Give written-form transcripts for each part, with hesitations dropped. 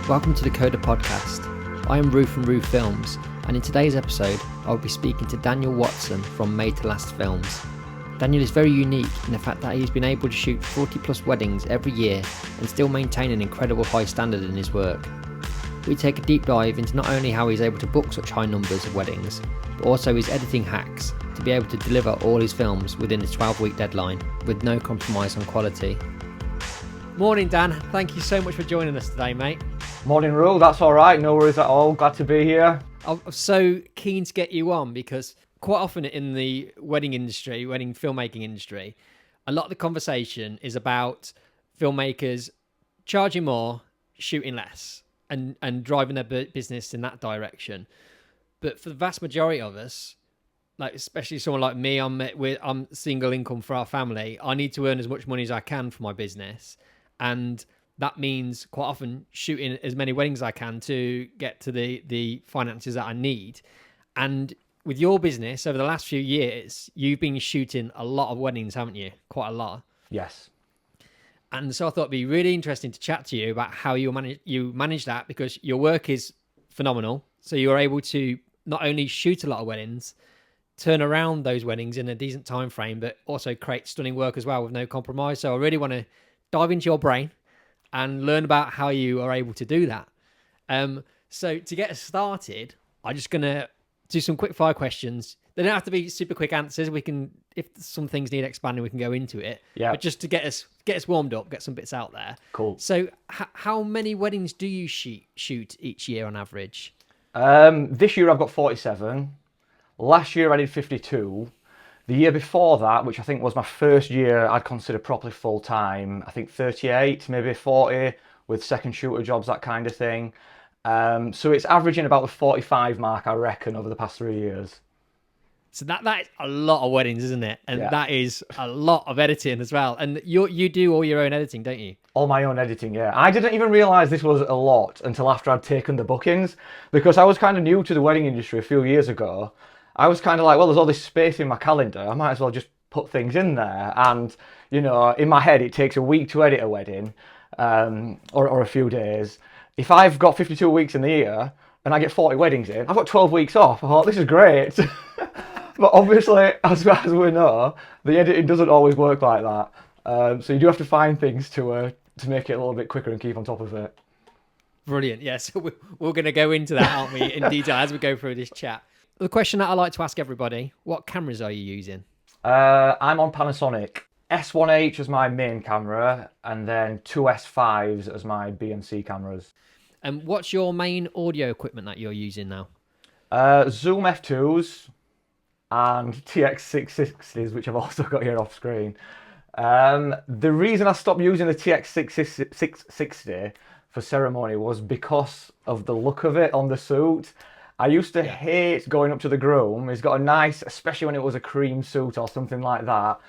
Welcome to the Coda Podcast. I am Rue from Rue Films, and in today's episode, I will be speaking to Daniel Watson from Made to Last Films. Daniel is very unique in the fact that he's been able to shoot 40 plus weddings every year and still maintain an incredible high standard in his work. We take a deep dive into not only how he's able to book such high numbers of weddings, but also his editing hacks to be able to deliver all his films within a 12-week deadline with no compromise on quality. Morning, Dan. Thank you so much for joining us today, mate. Morning, Rule. That's all right. No worries at all. Glad to be here. I'm so keen to get you on because quite often in the wedding industry, wedding filmmaking industry, a lot of the conversation is about filmmakers charging more, shooting less, and driving their business in that direction. But for the vast majority of us, like especially someone like me, I'm single income for our family. I need to earn as much money as I can for my business, and that means quite often shooting as many weddings as I can to get to the finances that I need. And with your business over the last few years, you've been shooting a lot of weddings, haven't you? Quite a lot. Yes. And so I thought it'd be really interesting to chat to you about how you manage that, because your work is phenomenal. So you're able to not only shoot a lot of weddings, turn around those weddings in a decent time frame, but also create stunning work as well with no compromise. So I really want to dive into your brain and learn about how you are able to do that. So to get us started, I'm just going to do some quick fire questions. They don't have to be super quick answers. We can, if some things need expanding, we can go into it. Yeah. But just to get us warmed up, get some bits out there. Cool. So how many weddings do you shoot each year on average? This year I've got 47. Last year I did 52. The year before that, which I think was my first year I'd consider properly full-time, I think 38, maybe 40, with second shooter jobs, that kind of thing. So it's averaging about the 45 mark, I reckon, over the past 3 years. So that is a lot of weddings, isn't it? And yeah. That is a lot of editing as well. And you do all your own editing, don't you? All my own editing, yeah. I didn't even realise this was a lot until after I'd taken the bookings, because I was kind of new to the wedding industry a few years ago. I was kind of like, well, there's all this space in my calendar, I might as well just put things in there. And, you know, in my head, it takes a week to edit a wedding, or a few days. If I've got 52 weeks in the year and I get 40 weddings in, I've got 12 weeks off. I thought, this is great. But obviously, as we know, the editing doesn't always work like that. So you do have to find things to make it a little bit quicker and keep on top of it. Brilliant. Yeah, so we're going to go into that, aren't we, in detail as we go through this chat. The question that I like to ask everybody, what cameras are you using? I'm on Panasonic. S1H as my main camera, and then two S5s as my BNC cameras. And what's your main audio equipment that you're using now? Zoom F2s and TX660s, which I've also got here off screen. The reason I stopped using the TX660 for ceremony was because of the look of it on the suit. I used to hate going up to the groom. He's got a nice, especially when it was a cream suit or something like that,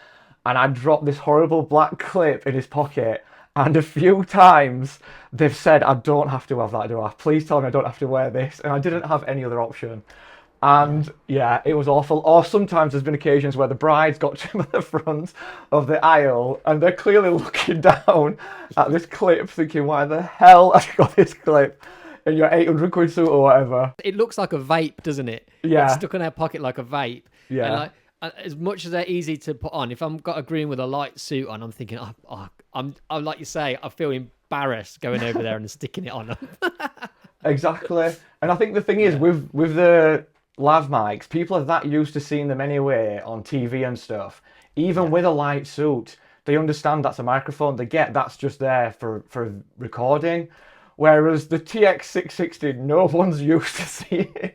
and I dropped this horrible black clip in his pocket. And a few times they've said, I don't have to have that, do I? Please tell me I don't have to wear this. And I didn't have any other option. And yeah, it was awful. Or sometimes there's been occasions where the bride's got to the front of the aisle and they're clearly looking down at this clip thinking, why the hell have you got this clip in your 800 quid suit or whatever? It looks like a vape, doesn't it? Yeah. It's stuck in her pocket like a vape. Yeah. And as much as they're easy to put on, if I've got a groom with a light suit on, I'm thinking, I'm like you say, I feel embarrassed going over there and sticking it on them. Exactly. And I think the thing is, with the lav mics, people are that used to seeing them anyway on TV and stuff. Even with a light suit, they understand that's a microphone. They get that's just there for recording. Whereas the TX660, no one's used to seeing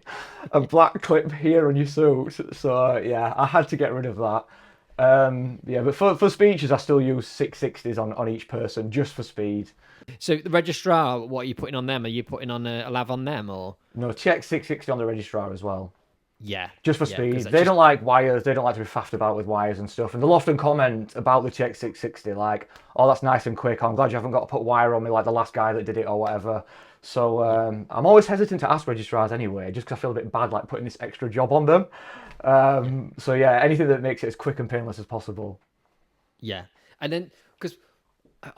a black clip here on your suit. So yeah, I had to get rid of that. But for speeches, I still use 660s on each person just for speed. So the registrar, what are you putting on them? Are you putting on a lav on them or? No, TX660 on the registrar as well. Yeah. Just for speed. They don't like wires. They don't like to be faffed about with wires and stuff. And they'll often comment about the TX660 like, oh, that's nice and quick. I'm glad you haven't got to put wire on me like the last guy that did it or whatever. So I'm always hesitant to ask registrars anyway, just because I feel a bit bad like putting this extra job on them. So yeah, anything that makes it as quick and painless as possible. Yeah. And then, because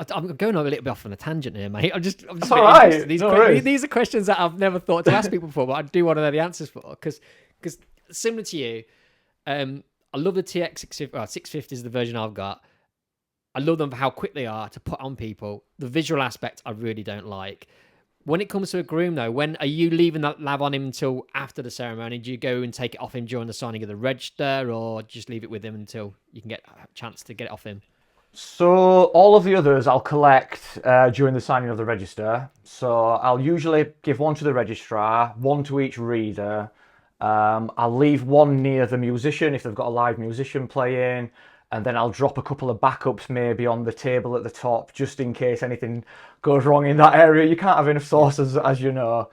I'm going a little bit off on a tangent here, mate. I'm just That's all right. These are questions that I've never thought to ask people before, but I do want to know the answers for. Because similar to you, I love the TX 650 is the version I've got. I love them for how quick they are to put on people. The visual aspect I really don't like. When it comes to a groom, though, when are you leaving that lav on him until after the ceremony? Do you go and take it off him during the signing of the register, or just leave it with him until you can get a chance to get it off him? So all of the others I'll collect during the signing of the register. So I'll usually give one to the registrar, one to each reader. I'll leave one near the musician if they've got a live musician playing. And then I'll drop a couple of backups maybe on the table at the top, just in case anything goes wrong in that area. You can't have enough sources, as you know.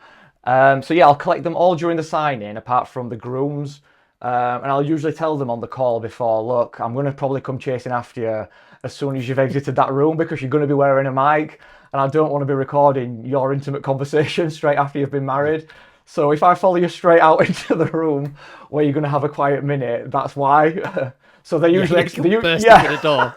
So yeah, I'll collect them all during the signing, apart from the grooms. And I'll usually tell them on the call before, look, I'm going to probably come chasing after you as soon as you've exited that room, because you're going to be wearing a mic. And I don't want to be recording your intimate conversation straight after you've been married. So if I follow you straight out into the room where you're going to have a quiet minute, that's why. So they usually the door.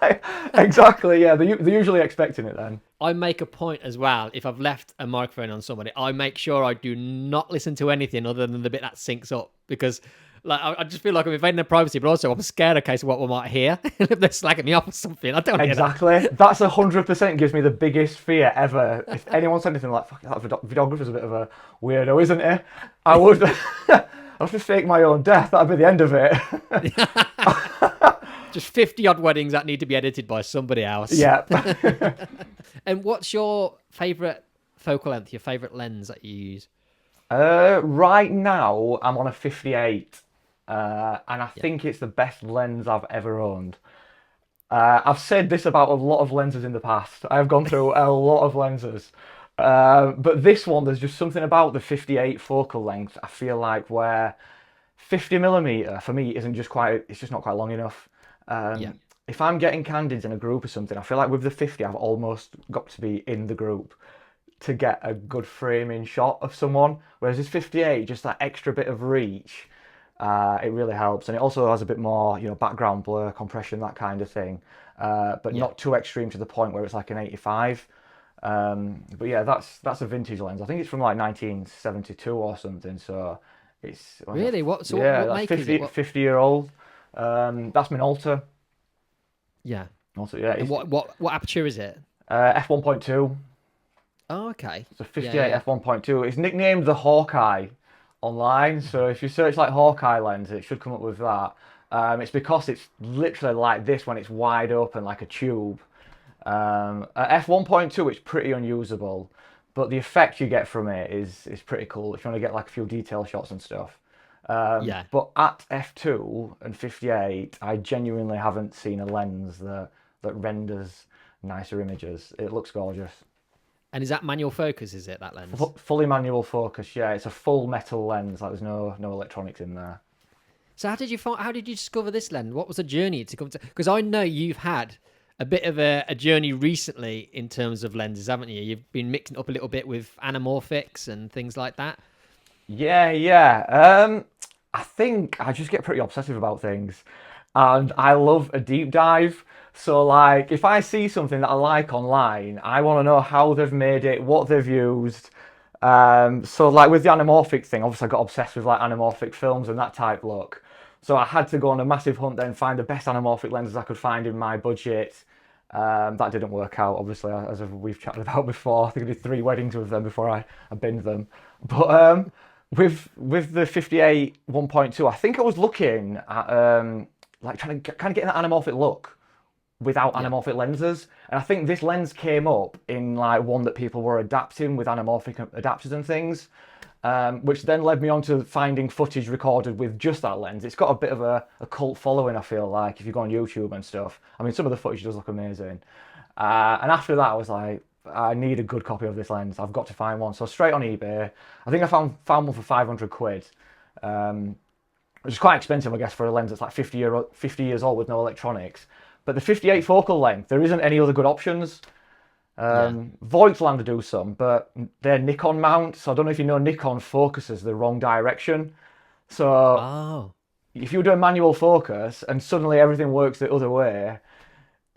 Exactly, yeah. They're usually expecting it then. I make a point as well. If I've left a microphone on somebody, I make sure I do not listen to anything other than the bit that syncs up, because like I just feel like I'm invading their privacy, but also I'm scared in case of what we might hear if they're slagging me off or something. I don't hear exactly. That's 100% gives me the biggest fear ever. If anyone said anything like, "Fuck, that videographer's a bit of a weirdo, isn't he?" I would. I'll have to fake my own death. That'd be the end of it. Just 50 odd weddings that need to be edited by somebody else. Yeah. And what's your favourite focal length, your favourite lens that you use? Right now, I'm on a 58. And I think it's the best lens I've ever owned. I've said this about a lot of lenses in the past. I've gone through a lot of lenses. But this one, there's just something about the 58 focal length, I feel like, where 50mm for me isn't just quite, it's just not quite long enough. If I'm getting candids in a group or something, I feel like with the 50, I've almost got to be in the group to get a good framing shot of someone. Whereas this 58, just that extra bit of reach, it really helps. And it also has a bit more, background blur, compression, that kind of thing. But not too extreme to the point where it's like an 85. But yeah, that's a vintage lens. I think it's from like 1972 or something. So it's really what? So yeah, what that's make 50, is it? 50-year-old. That's Minolta. Yeah. Also, yeah. And what aperture is it? F1.2. Oh, okay. It's a 58 f1.2. It's nicknamed the Hawkeye online. So if you search like Hawkeye lens, it should come up with that. It's because it's literally like this when it's wide open like a tube. At f1.2, it's pretty unusable, but the effect you get from it is pretty cool if you want to get like a few detail shots and stuff. But at f2 and 58, I genuinely haven't seen a lens that renders nicer images. It looks gorgeous. And is that manual focus? Is it that lens? Fully manual focus. Yeah, it's a full metal lens. Like there's no electronics in there. So how did you discover this lens? What was the journey to come to? Because I know you've had a bit of a journey recently in terms of lenses, haven't you? You've been mixing up a little bit with Anamorphics and things like that. Yeah. I think I just get pretty obsessive about things, and I love a deep dive. So like, if I see something that I like online, I want to know how they've made it, what they've used. So like with the anamorphic thing, obviously I got obsessed with like anamorphic films and that type look. So I had to go on a massive hunt then, find the best anamorphic lenses I could find in my budget. That didn't work out, obviously, as we've chatted about before. I think I did 3 weddings with them before I binned them. But with the 58 1.2, I think I was looking at like trying to kind of get an anamorphic look without anamorphic lenses. And I think this lens came up in like one that people were adapting with anamorphic adapters and things, which then led me on to finding footage recorded with just that lens. It's got a bit of a cult following, I feel like, if you go on YouTube and stuff. I mean, some of the footage does look amazing. And after that, I was like, I need a good copy of this lens. I've got to find one. So straight on eBay, I think I found one for 500 quid. Which is quite expensive, I guess, for a lens that's like 50 years old with no electronics. But the 58 focal length, there isn't any other good options. Voigtlander do some, but they're Nikon mount, so I don't know if you know, Nikon focuses the wrong direction. So if you do a manual focus and suddenly everything works the other way,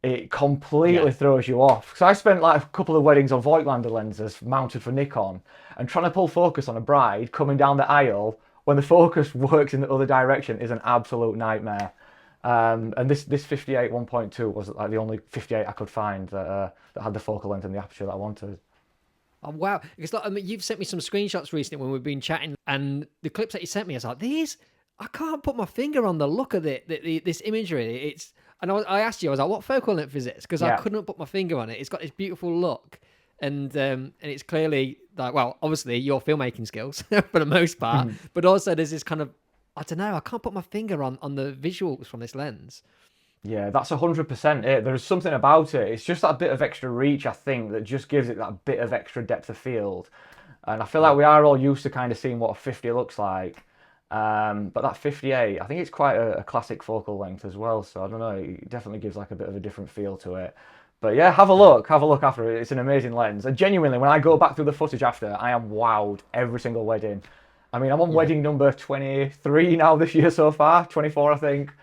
it completely throws you off. So I spent like a couple of weddings on Voigtlander lenses mounted for Nikon, and trying to pull focus on a bride coming down the aisle when the focus works in the other direction is an absolute nightmare. And this 58 1.2 was like the only 58 I could find that had the focal length and the aperture that I wanted. Oh, wow. It's like, I mean, you've sent me some screenshots recently when we've been chatting, and the clips that you sent me, I was like, I can't put my finger on the look of this imagery. And I asked you, I was like, what focal length is it? Because I couldn't put my finger on it. It's got this beautiful look. And it's clearly like, well, obviously your filmmaking skills for the most part, but also there's this kind of, I don't know, I can't put my finger on the visuals from this lens. Yeah, that's 100% it. There's something about it. It's just that bit of extra reach, I think, that just gives it that bit of extra depth of field. And I feel like we are all used to kind of seeing what a 50 looks like. But that 58, I think it's quite a classic focal length as well. So I don't know, it definitely gives like a bit of a different feel to it. But yeah, have a look after it. It's an amazing lens. And genuinely, when I go back through the footage after, I am wowed every single wedding. I mean, I'm on wedding number 23 now this year so far, 24 I think.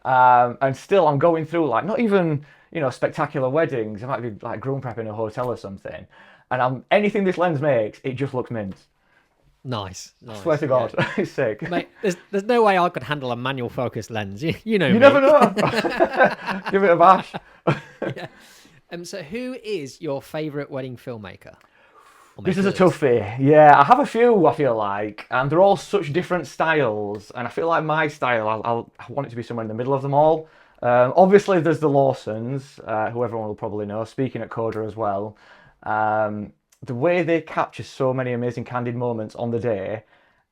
And still I'm going through like, not even, spectacular weddings. It might be like groom prep in a hotel or something. And anything this lens makes, it just looks mint. Nice. I swear to God, it's sick. Mate, there's no way I could handle a manual focus lens. You know You me. never know. Give it a bash. Yeah. So who is your favourite wedding filmmaker? This is a toughie. Yeah, I have a few, I feel like, and they're all such different styles, and I feel like my style, I want it to be somewhere in the middle of them all. Obviously, there's the Lawsons, who everyone will probably know, speaking at Coda as well. The way they capture so many amazing candid moments on the day,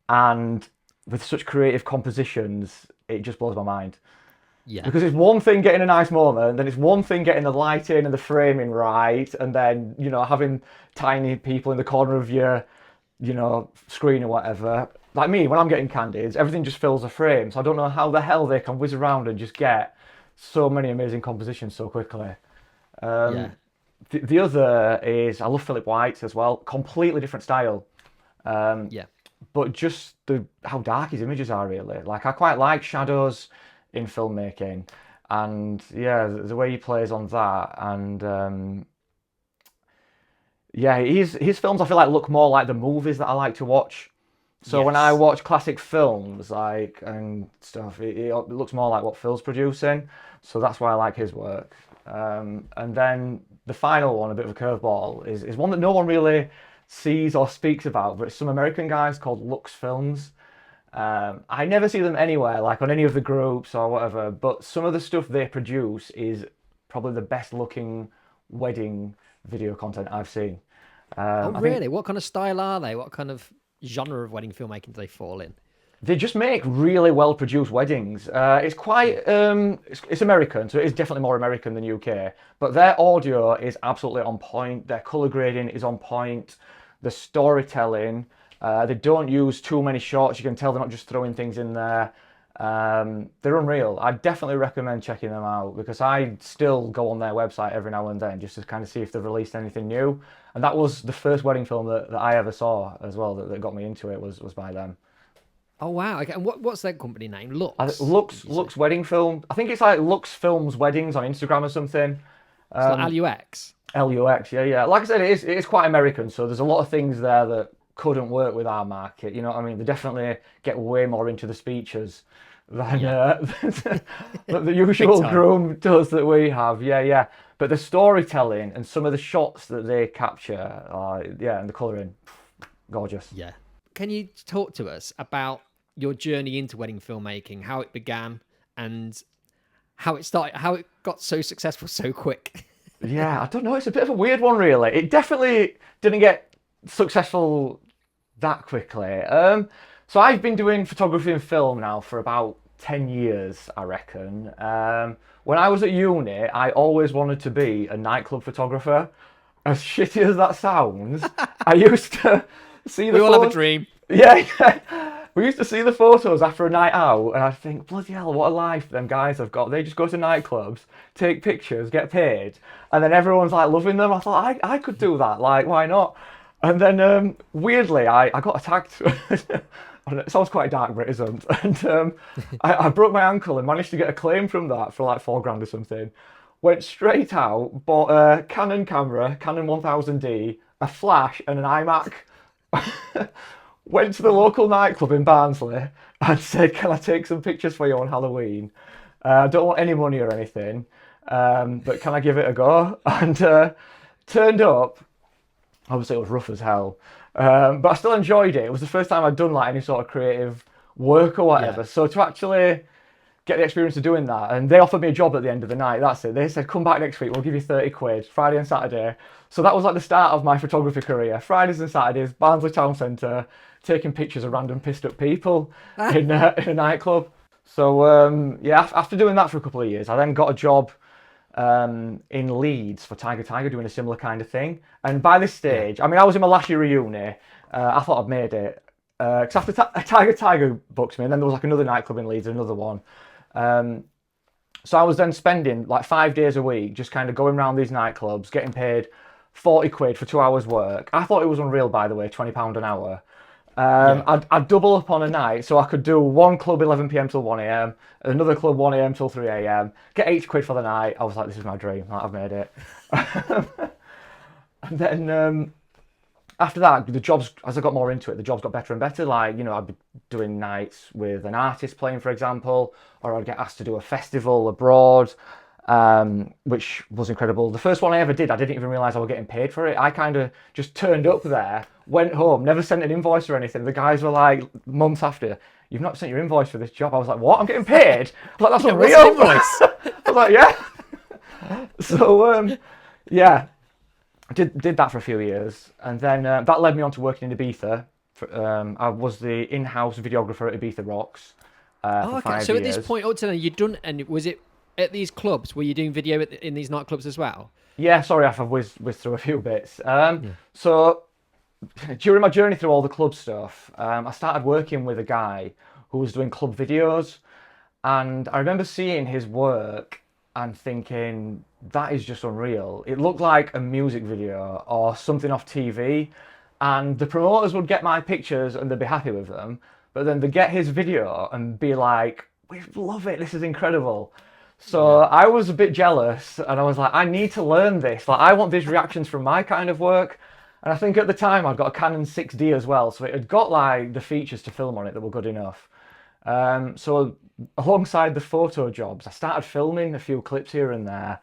and with such creative compositions, it just blows my mind. Yeah. Because it's one thing getting a nice moment, then it's one thing getting the lighting and the framing right, and then, having tiny people in the corner of your, screen or whatever. Like me, when I'm getting candids, everything just fills the frame, so I don't know how the hell they can whiz around and just get so many amazing compositions so quickly. The other is, I love Philip White as well, completely different style. But just how dark his images are, really. Like, I quite like shadows in filmmaking, and the way he plays on that, and his films I feel like look more like the movies that I like to watch. So when I watch classic films and stuff, it looks more like what Phil's producing. So that's why I like his work. And then the final one, a bit of a curveball, is one that no one really sees or speaks about, but it's some American guys called Lux Films. I never see them anywhere, like on any of the groups or whatever, but some of the stuff they produce is probably the best looking wedding video content I've seen. Really? What kind of style are they? What kind of genre of wedding filmmaking do they fall in? They just make really well produced weddings. It's quite, it's American, so it is definitely more American than UK, but their audio is absolutely on point, their colour grading is on point, the storytelling, they don't use too many shots. You can tell they're not just throwing things in there. They're unreal. I definitely recommend checking them out, because I still go on their website every now and then just to kind of see if they've released anything new. And that was the first wedding film that I ever saw as well that got me into it was by them. Oh wow! Okay, and what's their company name? Lux. Lux Wedding Film. I think it's like Lux Films Weddings on Instagram or something. It's like LUX. LUX, yeah. Like I said, it is quite American, so there's a lot of things there that couldn't work with our market. You know what I mean? They definitely get way more into the speeches than the usual groom does that we have. Yeah. But the storytelling and some of the shots that they capture, and the colouring, gorgeous. Yeah. Can you talk to us about your journey into wedding filmmaking, how it began, and how it started, how it got so successful so quick? Yeah, I don't know. It's a bit of a weird one, really. It definitely didn't get successful that quickly. So I've been doing photography and film now for about 10 years, I reckon. When I was at uni, I always wanted to be a nightclub photographer. As shitty as that sounds, I used to see the We all have a dream. Yeah. We used to see the photos after a night out, and I'd think, bloody hell, what a life them guys have got. They just go to nightclubs, take pictures, get paid, and then everyone's like loving them. I thought, I could do that, like, why not? And then, weirdly, I got attacked. It sounds quite dark, but it isn't. And I broke my ankle and managed to get a claim from that for like $4,000 or something, went straight out, bought a Canon camera, Canon 1000D, a flash, and an iMac. Went to the local nightclub in Barnsley and said, "Can I take some pictures for you on Halloween? I don't want any money or anything, but can I give it a go?" And turned up. Obviously, it was rough as hell, but I still enjoyed it. It was the first time I'd done like any sort of creative work or whatever. Yeah. So to actually get the experience of doing that, and they offered me a job at the end of the night. That's it. They said, "Come back next week. We'll give you 30 quid, Friday and Saturday." So that was like the start of my photography career. Fridays and Saturdays, Barnsley Town Centre, taking pictures of random pissed up people in a nightclub. So yeah, after doing that for a couple of years, I then got a job in Leeds for Tiger doing a similar kind of thing. And by this stage, I mean, I was in my last year of uni. I thought I'd made it. Because after Tiger booked me, and then there was like another nightclub in Leeds, another one. So I was then spending like 5 days a week just kind of going around these nightclubs, getting paid 40 quid for 2 hours work. I thought it was unreal, by the way, £20 an hour. I'd double up on a night, so I could do one club 11 p.m. till 1 a.m, another club 1 a.m. till 3 a.m, get 80 quid for the night. I was like, this is my dream. Like, I've made it. And then after that, the jobs, as I got more into it, the jobs got better and better. Like, you know, I'd be doing nights with an artist playing, for example, or I'd get asked to do a festival abroad, which was incredible. The first one I ever did, I didn't even realise I was getting paid for it. I kind of just turned up there, went home, never sent an invoice or anything. The guys were like, months after, "You've not sent your invoice for this job." I was like, "What? I'm getting paid?" I was like, "That's unreal." Invoice? I was like, "Yeah." So, yeah, did that for a few years. And then that led me on to working in Ibiza. I was the in-house videographer at Ibiza Rocks for 5 years. So at this point, up to now, you'd done, and was it at these clubs? Were you doing video in these nightclubs as well? Yeah, sorry, I've whizzed through a few bits. So during my journey through all the club stuff, I started working with a guy who was doing club videos, and I remember seeing his work and thinking, that is just unreal. It looked like a music video or something off TV, and the promoters would get my pictures and they'd be happy with them, but then they'd get his video and be like, "We love it, this is incredible." So I was a bit jealous, and I was like, I need to learn this. Like, I want these reactions from my kind of work. And I think at the time I'd got a Canon 6D as well, so it had got like the features to film on it that were good enough. So alongside the photo jobs, I started filming a few clips here and there,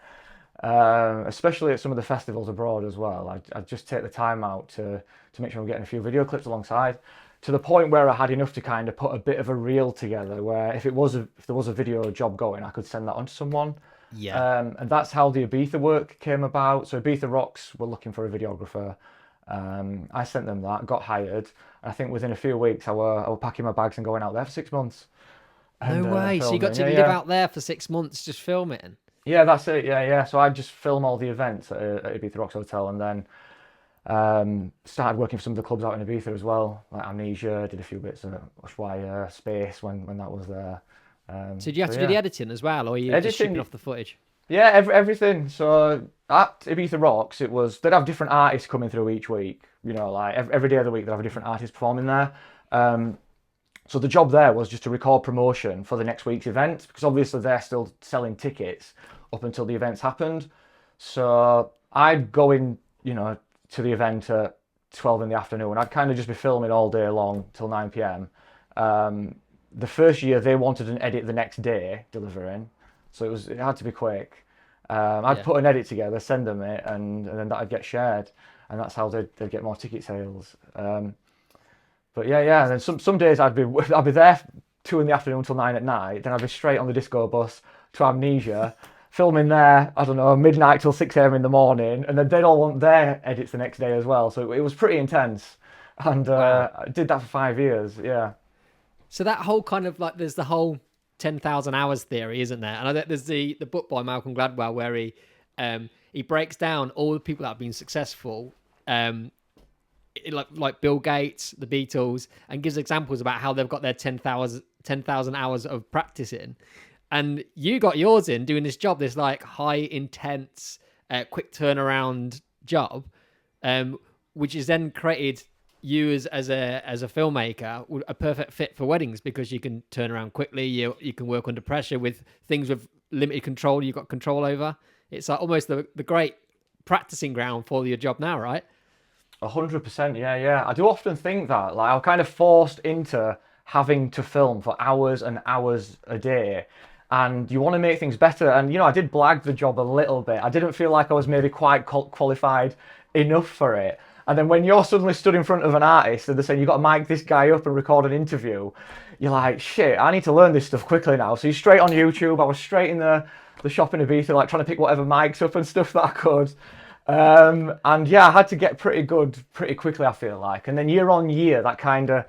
especially at some of the festivals abroad as well. I'd just take the time out to make sure I'm getting a few video clips alongside, to the point where I had enough to kind of put a bit of a reel together, where if there was a video job going, I could send that on to someone. Yeah. And that's how the Ibiza work came about. So Ibiza Rocks were looking for a videographer. I sent them that, got hired, and I think within a few weeks I were packing my bags and going out there for 6 months. No way. So you got to live out there for 6 months just filming? Yeah, that's it. Yeah. So I just film all the events at Ibiza Rocks Hotel, and then started working for some of the clubs out in Ibiza as well, like Amnesia. Did a few bits of Ushuaia, Space when that was there. So did you have to do the editing as well, or are you just shipping off the footage? Yeah, everything. So at Ibiza Rocks, they'd have different artists coming through each week. You know, like every day of the week they'd have a different artist performing there. So the job there was just to record promotion for the next week's event, because obviously they're still selling tickets up until the events happened. So I'd go in, you know, to the event at 12 in the afternoon. I'd kind of just be filming all day long till 9 p.m. The first year they wanted an edit the next day delivering, so it had to be quick. I'd put an edit together, send them it, and then that'd get shared, and that's how they'd get more ticket sales. But yeah, and then some days I'd be there 2 in the afternoon till 9 at night. Then I'd be straight on the disco bus to Amnesia, filming there, I don't know, midnight till 6 a.m. in the morning, and then they'd all want their edits the next day as well. So it was pretty intense, and I did that for 5 years. Yeah. So that whole kind of like, there's the whole 10,000 hours theory, isn't there? And I think there's the book by Malcolm Gladwell where he breaks down all the people that have been successful, like Bill Gates, the Beatles, and gives examples about how they've got their 10,000 hours of practice in. And you got yours in doing this job, this like high intense, quick turnaround job, which is then created you as a filmmaker, a perfect fit for weddings, because you can turn around quickly. You can work under pressure with things with limited control you've got control over. It's like almost the great practicing ground for your job now, right? 100%, yeah. I do often think that, like, I'm kind of forced into having to film for hours and hours a day, and you want to make things better. And, you know, I did blag the job a little bit. I didn't feel like I was maybe quite qualified enough for it. And then when you're suddenly stood in front of an artist and they're saying, you've got to mic this guy up and record an interview, you're like, shit, I need to learn this stuff quickly now. So you're straight on YouTube. I was straight in the shop in Ibiza, like trying to pick whatever mics up and stuff that I could. And yeah, I had to get pretty good pretty quickly, I feel like. And then year on year, I kind of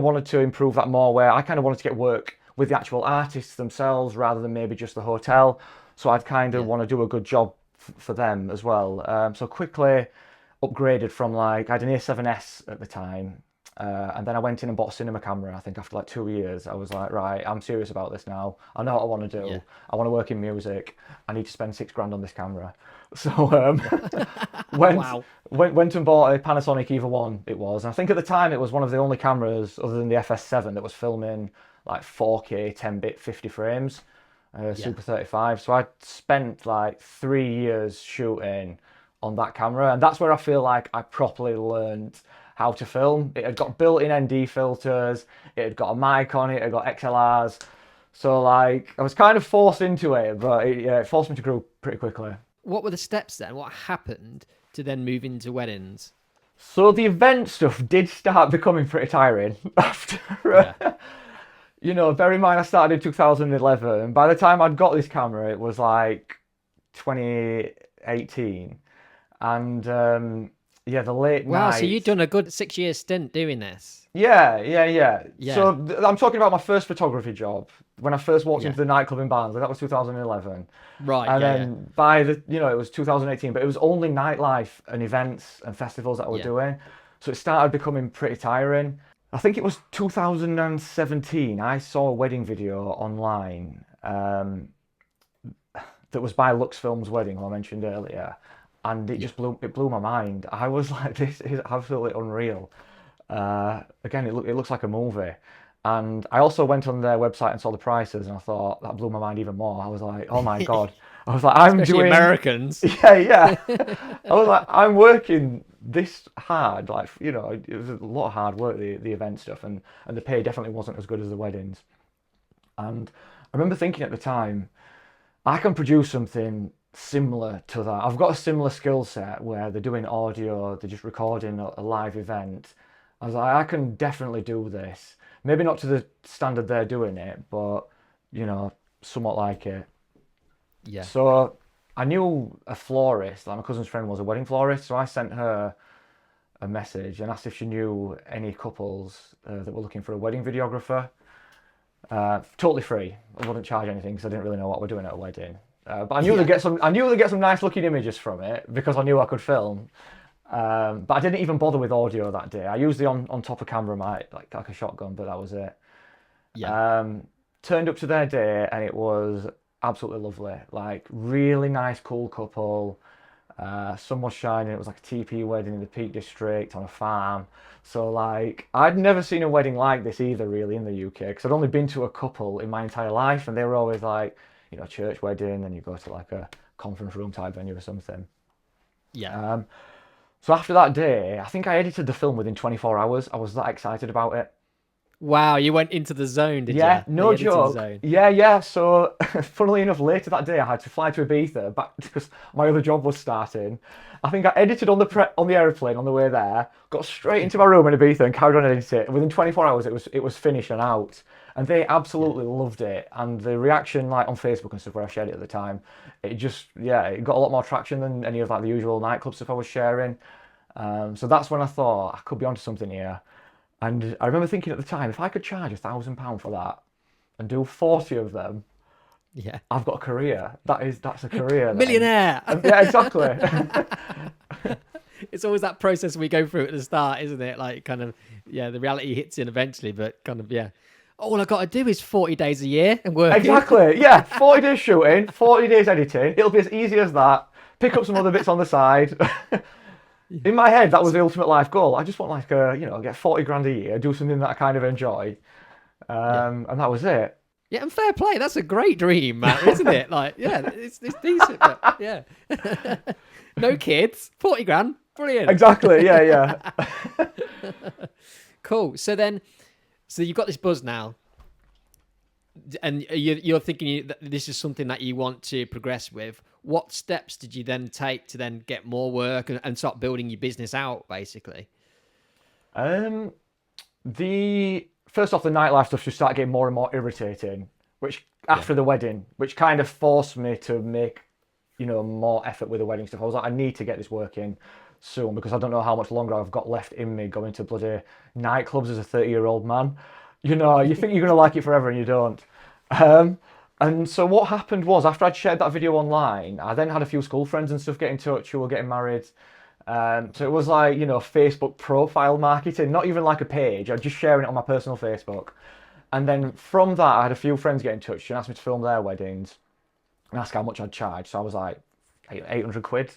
wanted to improve that more, where I kind of wanted to get work with the actual artists themselves rather than maybe just the hotel. So I'd kind of want to do a good job for them as well. So quickly upgraded from, like, I had an A7S at the time. And then I went in and bought a cinema camera. I think after like 2 years, I was like, right, I'm serious about this now. I know what I want to do. Yeah. I want to work in music. I need to spend $6,000 on this camera. So went and bought a Panasonic Eva 1, it was. And I think at the time it was one of the only cameras other than the FS7 that was filming like 4K, 10-bit, 50 frames, Super 35. So I spent like 3 years shooting on that camera. And that's where I feel like I properly learned how to film. It had got built-in ND filters, it had got a mic on it, it had got XLRs. So like, I was kind of forced into it, but it forced me to grow pretty quickly. What were the steps then? What happened to then move into weddings? So the event stuff did start becoming pretty tiring after, you know, bear in mind I started in 2011, and by the time I'd got this camera, it was like 2018. And yeah, the late Wow, night. so you'd done a good 6-year stint doing this. Yeah. So I'm talking about my first photography job. When I first walked into the nightclub in Barnsley, that was 2011. Right, and then by the, you know, it was 2018, but it was only nightlife and events and festivals that I was doing. So it started becoming pretty tiring. I think it was 2017, I saw a wedding video online that was by Lux Films Wedding, who I mentioned earlier. And it just blew my mind. I was like, this is absolutely unreal. Again, it looks like a movie. And I also went on their website and saw the prices, and I thought that blew my mind even more. I was like, oh my God. I was like, Especially Americans. Yeah. I was like, I'm working this hard. Like, you know, it was a lot of hard work, the event stuff, and the pay definitely wasn't as good as the weddings. And I remember thinking at the time, I can produce something similar to that. I've got a similar skill set where they're doing audio, they're just recording a live event. I was like, I can definitely do this. Maybe not to the standard they're doing it, but, you know, somewhat like it. Yeah. So I knew a florist, like my cousin's friend was a wedding florist, so I sent her a message and asked if she knew any couples that were looking for a wedding videographer. Totally free. I wouldn't charge anything because I didn't really know what we're doing at a wedding. But I knew they'd get some. I knew they'd get some nice looking images from it because I knew I could film. But I didn't even bother with audio that day. I used the on top of camera mic, like a shotgun, but that was it. Yeah. Turned up to their day and it was absolutely lovely. Like, really nice, cool couple. Sun was shining. It was like a TP wedding in the Peak District on a farm. So like, I'd never seen a wedding like this either, really, in the UK, because I'd only been to a couple in my entire life, and they were always like, you know, church wedding, and you go to like a conference room type venue or something. Yeah. So after that day, I think I edited the film within 24 hours. I was that excited about it. Wow, you went into the zone, did you? Yeah, no joke. Yeah. So, funnily enough, later that day, I had to fly to Ibiza back because my other job was starting. I think I edited on the airplane on the way there, got straight into my room in Ibiza and carried on editing it. And within 24 hours, it was finished and out. And they absolutely loved it. And the reaction, like on Facebook and stuff where I shared it at the time, it got a lot more traction than any of like the usual nightclub stuff I was sharing. So that's when I thought I could be onto something here. And I remember thinking at the time, if I could charge £1,000 for that and do 40 of them, I've got a career. That's a career. Millionaire. Yeah, exactly. It's always that process we go through at the start, isn't it? Like, kind of, the reality hits in eventually, but kind of, all I got to do is 40 days a year and work. Exactly. Yeah, 40 days shooting, 40 days editing. It'll be as easy as that. Pick up some other bits on the side. In my head, that was the ultimate life goal. I just want get 40 grand a year, do something that I kind of enjoy. And that was it. Yeah, and fair play. That's a great dream, Matt, isn't it? Like, yeah, it's decent, but yeah. No kids, 40 grand, brilliant. Exactly. Yeah, yeah. Cool. So you've got this buzz now, and you're thinking that this is something that you want to progress with. What steps did you then take to then get more work and start building your business out, basically? The first off, the nightlife stuff just started getting more and more irritating, which after the wedding, which kind of forced me to make, more effort with the wedding stuff. I was like, I need to get this working soon because I don't know how much longer I've got left in me going to bloody nightclubs as a 30-year-old man. You think you're going to like it forever and you don't. And so what happened was after I'd shared that video online, I then had a few school friends and stuff get in touch who were getting married. So it was like, Facebook profile marketing, not even like a page. I was just sharing it on my personal Facebook. And then from that, I had a few friends get in touch and asked me to film their weddings and ask how much I'd charge. So I was like, 800 quid,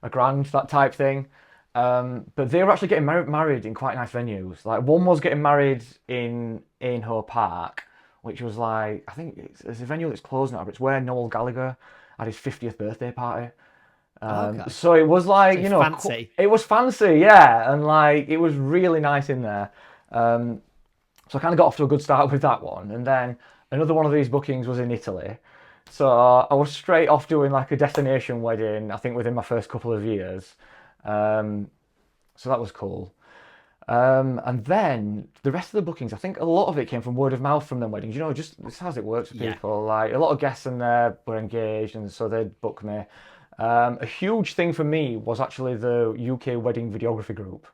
a grand, that type thing. But they were actually getting married in quite nice venues. Like one was getting married in Aynhoe Park, which was like, I think it's a venue that's closed now, but it's where Noel Gallagher had his 50th birthday party. Okay. So it was like, So fancy. it was fancy, yeah. And like, it was really nice in there. So I kind of got off to a good start with that one. And then another one of these bookings was in Italy. So I was straight off doing like a destination wedding, I think within my first couple of years. So that was cool. And then the rest of the bookings, I think a lot of it came from word of mouth from them weddings. Just this is how it works with people. Like a lot of guests in there were engaged, and so they'd book me. A huge thing for me was actually the UK wedding videography group.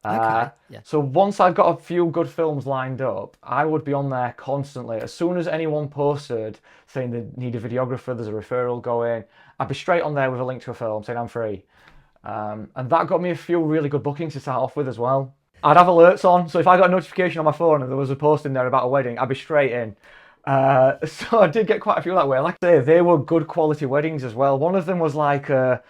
Okay. Yeah. So once I'd got a few good films lined up, I would be on there constantly. As soon as anyone posted saying they need a videographer, there's a referral going, I'd be straight on there with a link to a film saying I'm free. And that got me a few really good bookings to start off with as well. I'd have alerts on, so if I got a notification on my phone and there was a post in there about a wedding, I'd be straight in. So I did get quite a few that way. Like I say, they were good quality weddings as well. One of them was like a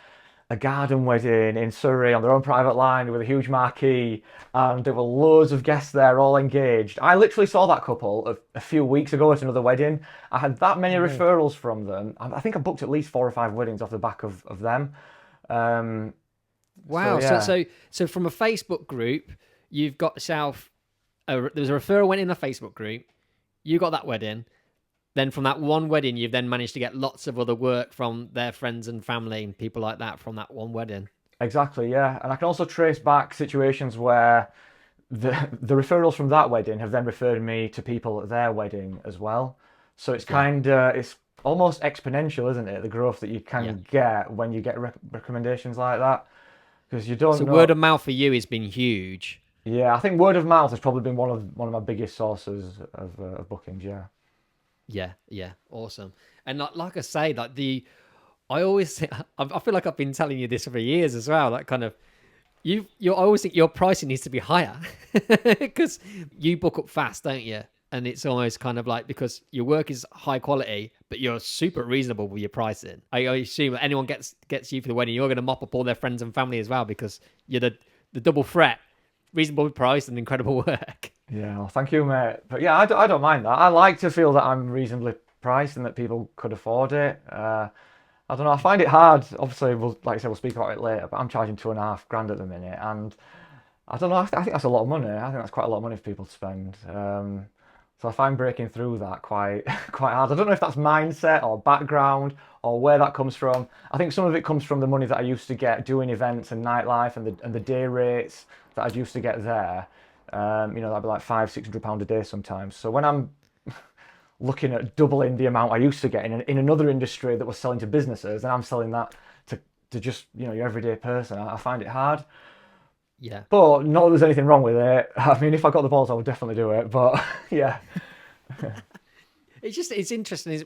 garden wedding in Surrey on their own private line with a huge marquee, and there were loads of guests there all engaged. I literally saw that couple a few weeks ago at another wedding. I had that many referrals from them. I think I booked at least 4 or 5 weddings off the back of them. Wow. So from a Facebook group, you've got yourself, there's a referral went in the Facebook group, you got that wedding. Then from that one wedding, you've then managed to get lots of other work from their friends and family and people like that from that one wedding. Exactly, yeah. And I can also trace back situations where the referrals from that wedding have then referred me to people at their wedding as well. So it's it's almost exponential, isn't it? The growth that you can get when you get recommendations like that. Because you don't know. Word of mouth for you has been huge. Yeah, I think word of mouth has probably been one of my biggest sources of bookings, yeah. Yeah, awesome. And like I say, I always think, I feel like I've been telling you this for years as well. That kind of, I always think your pricing needs to be higher because you book up fast, don't you? And it's almost kind of like because your work is high quality, but you're super reasonable with your pricing. I assume that anyone gets you for the wedding, you're going to mop up all their friends and family as well because you're the double threat, reasonable price and incredible work. Yeah, well, thank you, mate. But yeah, I don't mind that. I like to feel that I'm reasonably priced and that people could afford it. I don't know. I find it hard. Obviously, like I said, we'll speak about it later. But I'm charging 2.5 grand at the minute, and I don't know. I think that's a lot of money. I think that's quite a lot of money for people to spend. So I find breaking through that quite hard. I don't know if that's mindset or background or where that comes from. I think some of it comes from the money that I used to get doing events and nightlife and the day rates that I used to get there. That'd be like £500-600 a day sometimes. So when I'm looking at doubling the amount I used to get in another industry that was selling to businesses, and I'm selling that to just your everyday person, I find it hard. Yeah. But not that there's anything wrong with it. I mean, if I got the balls, I would definitely do it. But yeah. It's interesting.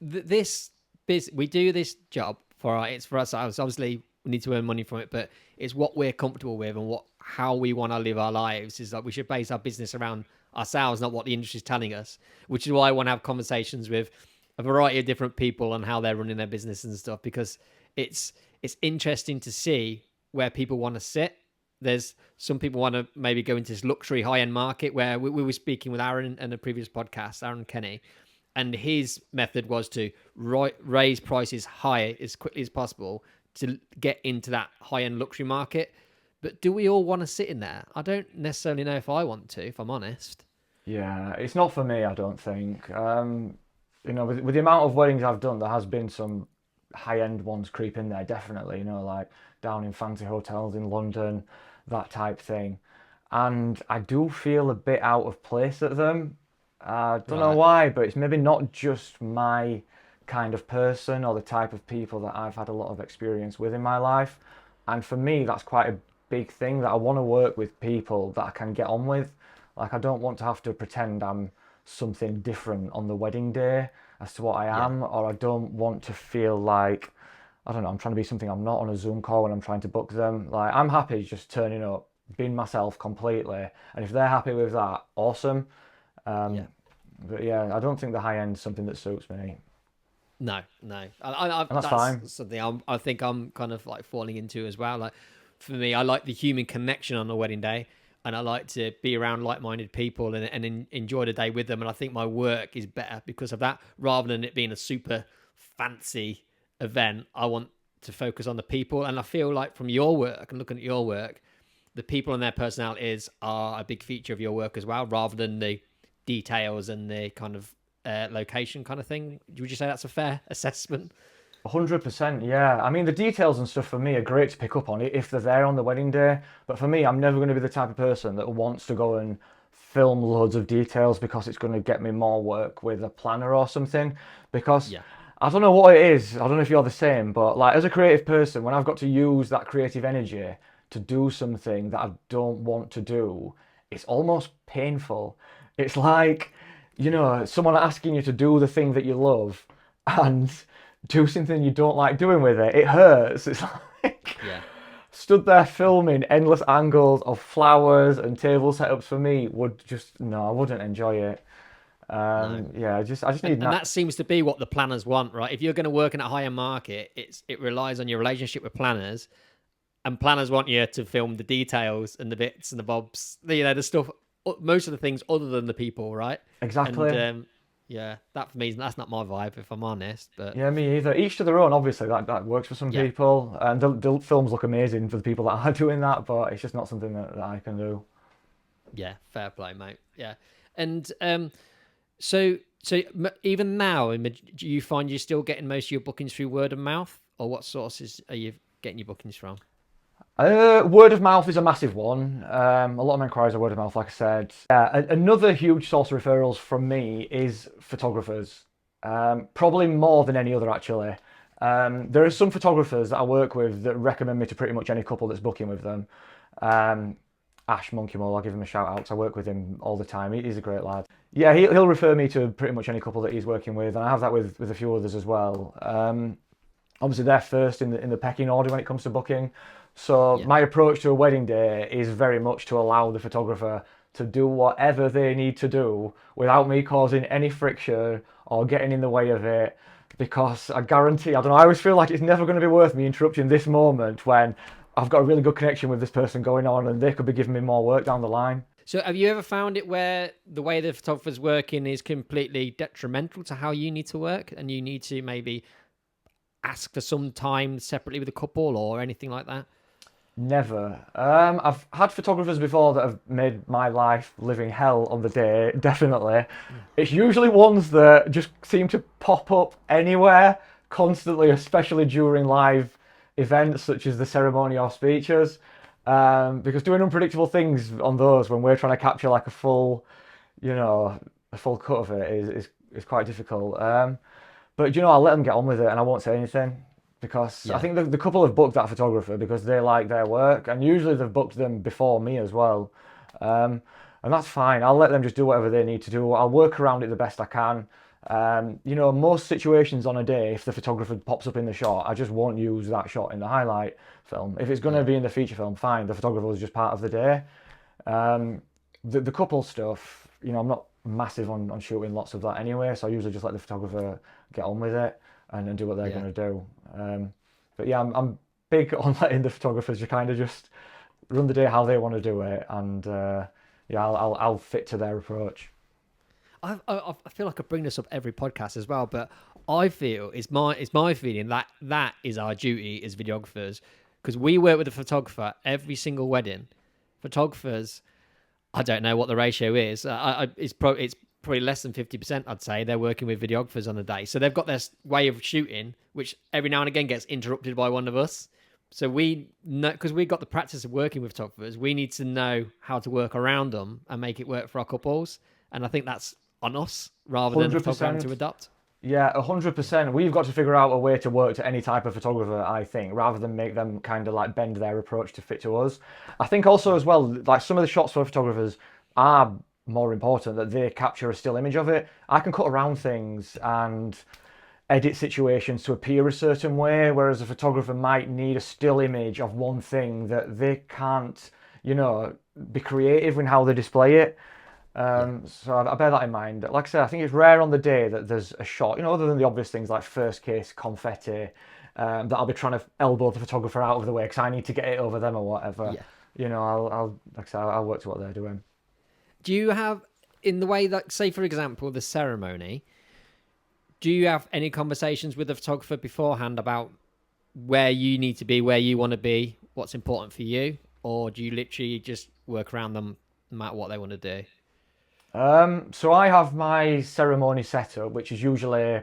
We do this job it's for us. Obviously, we need to earn money from it, but it's what we're comfortable with and how we want to live our lives. Is like we should base our business around ourselves, not what the industry is telling us. Which is why I want to have conversations with a variety of different people on how they're running their business and stuff, because it's interesting to see where people want to sit. There's some people want to maybe go into this luxury high-end market where we were speaking with Aaron in a previous podcast, Aaron Kenny, and his method was to raise prices high as quickly as possible to get into that high-end luxury market. But do we all want to sit in there? I don't necessarily know if I want to, if I'm honest. Yeah, it's not for me, I don't think. With the amount of weddings I've done, there has been some high-end ones creep in there, definitely, like down in fancy hotels in London, that type thing. And I do feel a bit out of place at them. I don't know why, but it's maybe not just my kind of person or the type of people that I've had a lot of experience with in my life. And for me, that's quite a big thing, that I want to work with people that I can get on with. Like, I don't want to have to pretend I'm something different on the wedding day as to what I am, or I don't want to feel like, I don't know, I'm trying to be something I'm not on a Zoom call when I'm trying to book them. Like, I'm happy just turning up, being myself completely, and if they're happy with that, awesome. But yeah, I don't think the high end is something that suits me. No. And that's fine. Something I think I'm kind of like falling into as well. Like, for me, I like the human connection on a wedding day, and I like to be around like-minded people and enjoy the day with them. And I think my work is better because of that, rather than it being a super fancy event. I want to focus on the people, and I feel like from your work and looking at your work, the people and their personalities are a big feature of your work as well, rather than the details and the kind of location kind of thing. Would you say that's a fair assessment? 100%, yeah. I mean, the details and stuff for me are great to pick up on if they're there on the wedding day. But for me, I'm never going to be the type of person that wants to go and film loads of details because it's going to get me more work with a planner or something. Because I don't know what it is. I don't know if you're the same, but like, as a creative person, when I've got to use that creative energy to do something that I don't want to do, it's almost painful. It's like, someone asking you to do the thing that you love and do something you don't like doing with it. It hurts. It's like, stood there filming endless angles of flowers and table setups for me would just, no, I wouldn't enjoy it. Yeah, I just need. And that seems to be what the planners want, right? If you're going to work in a higher market, it relies on your relationship with planners, and planners want you to film the details and the bits and the bobs, the stuff, most of the things other than the people, right? Exactly. And, that for me, that's not my vibe, if I'm honest. But yeah, me either. Each to their own. Obviously, that works for some people, and the films look amazing for the people that are doing that. But it's just not something that I can do. Yeah, fair play, mate. Yeah, and so even now, do you find you're still getting most of your bookings through word of mouth, or what sources are you getting your bookings from? Word of mouth is a massive one. A lot of my inquiries are word of mouth, like I said. Another huge source of referrals from me is photographers. Probably more than any other, actually. There are some photographers that I work with that recommend me to pretty much any couple that's booking with them. Ash Monkeymole, I'll give him a shout out because I work with him all the time. He's a great lad. Yeah, he'll refer me to pretty much any couple that he's working with, and I have that with a few others as well. Obviously, they're first in the pecking order when it comes to booking. So my approach to a wedding day is very much to allow the photographer to do whatever they need to do without me causing any friction or getting in the way of it. Because I guarantee, I don't know, I always feel like it's never going to be worth me interrupting this moment when I've got a really good connection with this person going on and they could be giving me more work down the line. So have you ever found it where the way the photographer's working is completely detrimental to how you need to work, and you need to maybe ask for some time separately with a couple or anything like that? Never. I've had photographers before that have made my life living hell on the day, definitely. It's usually ones that just seem to pop up anywhere constantly, especially during live events such as the ceremony or speeches. Because doing unpredictable things on those when we're trying to capture like a full cut of it is quite difficult. But I'll let them get on with it and I won't say anything. Because I think the couple have booked that photographer because they like their work, and usually they've booked them before me as well. And that's fine. I'll let them just do whatever they need to do. I'll work around it the best I can. Most situations on a day, if the photographer pops up in the shot, I just won't use that shot in the highlight film. If it's going to be in the feature film, fine. The photographer was just part of the day. The couple stuff, I'm not massive on shooting lots of that anyway, so I usually just let the photographer get on with it and do what they're going to do. But yeah, I'm big on letting the photographers kind of just run the day how they want to do it, and I'll fit to their approach. I feel like I bring this up every podcast as well, but I feel it's my feeling that is our duty as videographers, because we work with a photographer every single wedding. Photographers, I don't know what the ratio is. It's probably less than 50%. I'd say they're working with videographers on a day, so they've got their way of shooting, which every now and again gets interrupted by one of us. So we know, because we've got the practice of working with photographers, we need to know how to work around them and make it work for our couples. And I think that's on us rather than the photographer having to adopt. Yeah, 100%. We've got to figure out a way to work to any type of photographer, I think, rather than make them kind of like bend their approach to fit to us. I think also as well, like some of the shots for photographers are more important, that they capture a still image of it. I can cut around things and edit situations to appear a certain way, whereas a photographer might need a still image of one thing that they can't, be creative in how they display it. So I bear that in mind. Like I said, I think it's rare on the day that there's a shot, other than the obvious things like first kiss, confetti, that I'll be trying to elbow the photographer out of the way because I need to get it over them or whatever. Yeah. I'll like I said, I'll work to what they're doing. Do you have, in the way that, say for example, the ceremony, do you have any conversations with the photographer beforehand about where you need to be, where you want to be, what's important for you? Or do you literally just work around them no matter what they want to do? So I have my ceremony setup, which is usually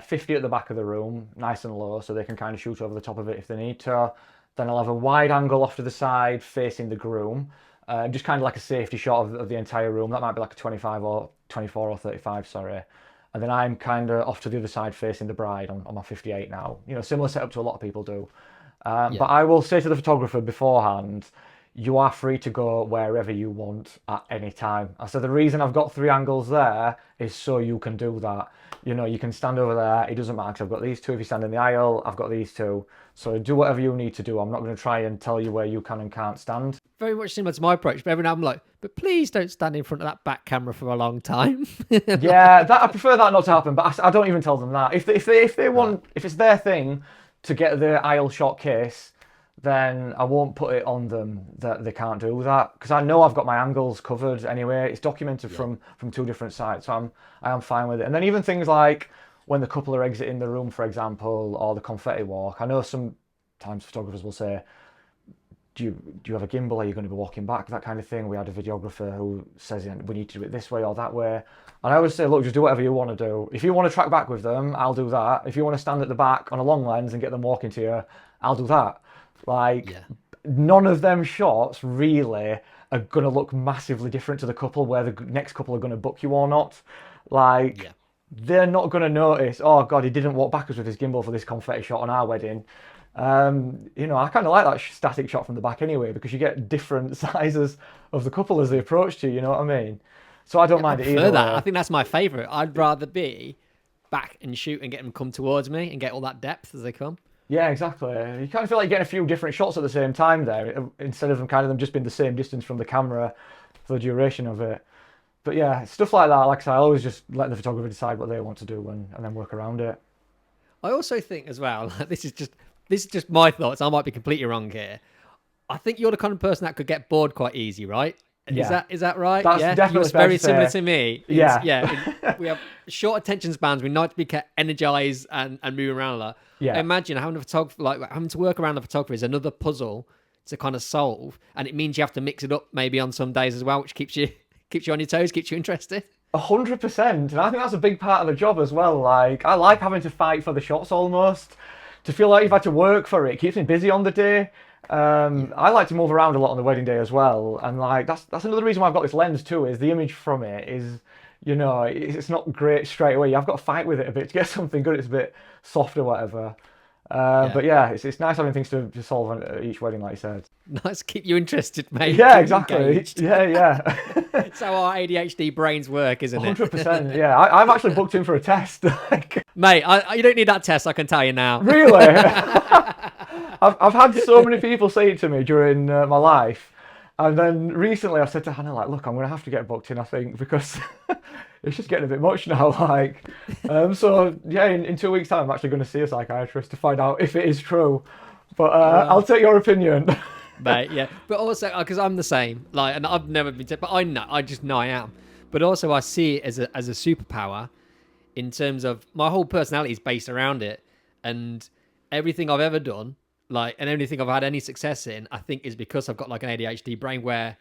50 at the back of the room, nice and low, so they can kind of shoot over the top of it if they need to. Then I'll have a wide angle off to the side facing the groom, just kind of like a safety shot of the entire room. That might be like a 25 or 24 or 35, sorry. And then I'm kind of off to the other side facing the bride on my 58 now. Similar setup to a lot of people do. But I will say to the photographer beforehand, you are free to go wherever you want at any time. So the reason I've got 3 angles there is so you can do that. You can stand over there. It doesn't matter because I've got these 2. If you stand in the aisle, I've got these 2. So do whatever you need to do. I'm not going to try and tell you where you can and can't stand. Very much similar to my approach, but every now and then I'm like, but please don't stand in front of that back camera for a long time. Yeah, I prefer that not to happen, but I don't even tell them that. If they want, if it's their thing to get the aisle shot kiss, then I won't put it on them that they can't do that, because I know I've got my angles covered anyway. It's documented from 2 different sides, so I am fine with it. And then even things like when the couple are exiting the room, for example, or the confetti walk, I know sometimes photographers will say, do you have a gimbal? Are you going to be walking back? That kind of thing. We had a videographer who says we need to do it this way or that way. And I always say, look, just do whatever you want to do. If you want to track back with them, I'll do that. If you want to stand at the back on a long lens and get them walking to you, I'll do that. None of them shots really are going to look massively different to the couple where the next couple are going to book you or not. They're not going to notice, oh God, he didn't walk backwards with his gimbal for this confetti shot on our wedding. I kind of like that static shot from the back anyway, because you get different sizes of the couple as they approach you, you know what I mean? So I don't mind it either. I think that's my favourite. I'd rather be back and shoot and get them come towards me and get all that depth as they come. Yeah, exactly. You kind of feel like getting a few different shots at the same time there, instead of them just being the same distance from the camera for the duration of it. But yeah, stuff like that, like I said, I always just let the photographer decide what they want to do and then work around it. I also think as well, this is just my thoughts, I might be completely wrong here. I think you're the kind of person that could get bored quite easy, right? Yeah. Is that right? That's definitely very similar to me. Yeah. We have short attention spans. We like to be kept energized and moving around a lot. Yeah. Imagine having having to work around the photographer is another puzzle to kind of solve, and it means you have to mix it up maybe on some days as well, which keeps you on your toes, keeps you interested. 100%, and I think that's a big part of the job as well. I like having to fight for the shots almost, to feel like you've had to work for it. It keeps me busy on the day. I like to move around a lot on the wedding day as well, and that's another reason why I've got this lens too, is the image from it is, it's not great straight away. I've got to fight with it a bit to get something good. It's a bit soft or whatever. But yeah, it's nice having things to solve on each wedding, like you said. Nice to keep you interested, mate. Yeah, exactly. Yeah. It's how our ADHD brains work, isn't it? 100%. Yeah, I've actually booked in for a test. Mate, you don't need that test, I can tell you now. Really? I've had so many people say it to me during my life. And then recently I said to Hannah, look, I'm going to have to get booked in, I think, because it's just getting a bit much now. So yeah, in 2 weeks' time, I'm actually going to see a psychiatrist to find out if it is true. But I'll take your opinion. Mate, yeah. But also, because I'm the same, and I've never been, but I just know I am. but also I see it as a superpower in terms of my whole personality is based around it, and everything I've ever done, like, and everything I've had any success in, I think is because I've got like an ADHD brain where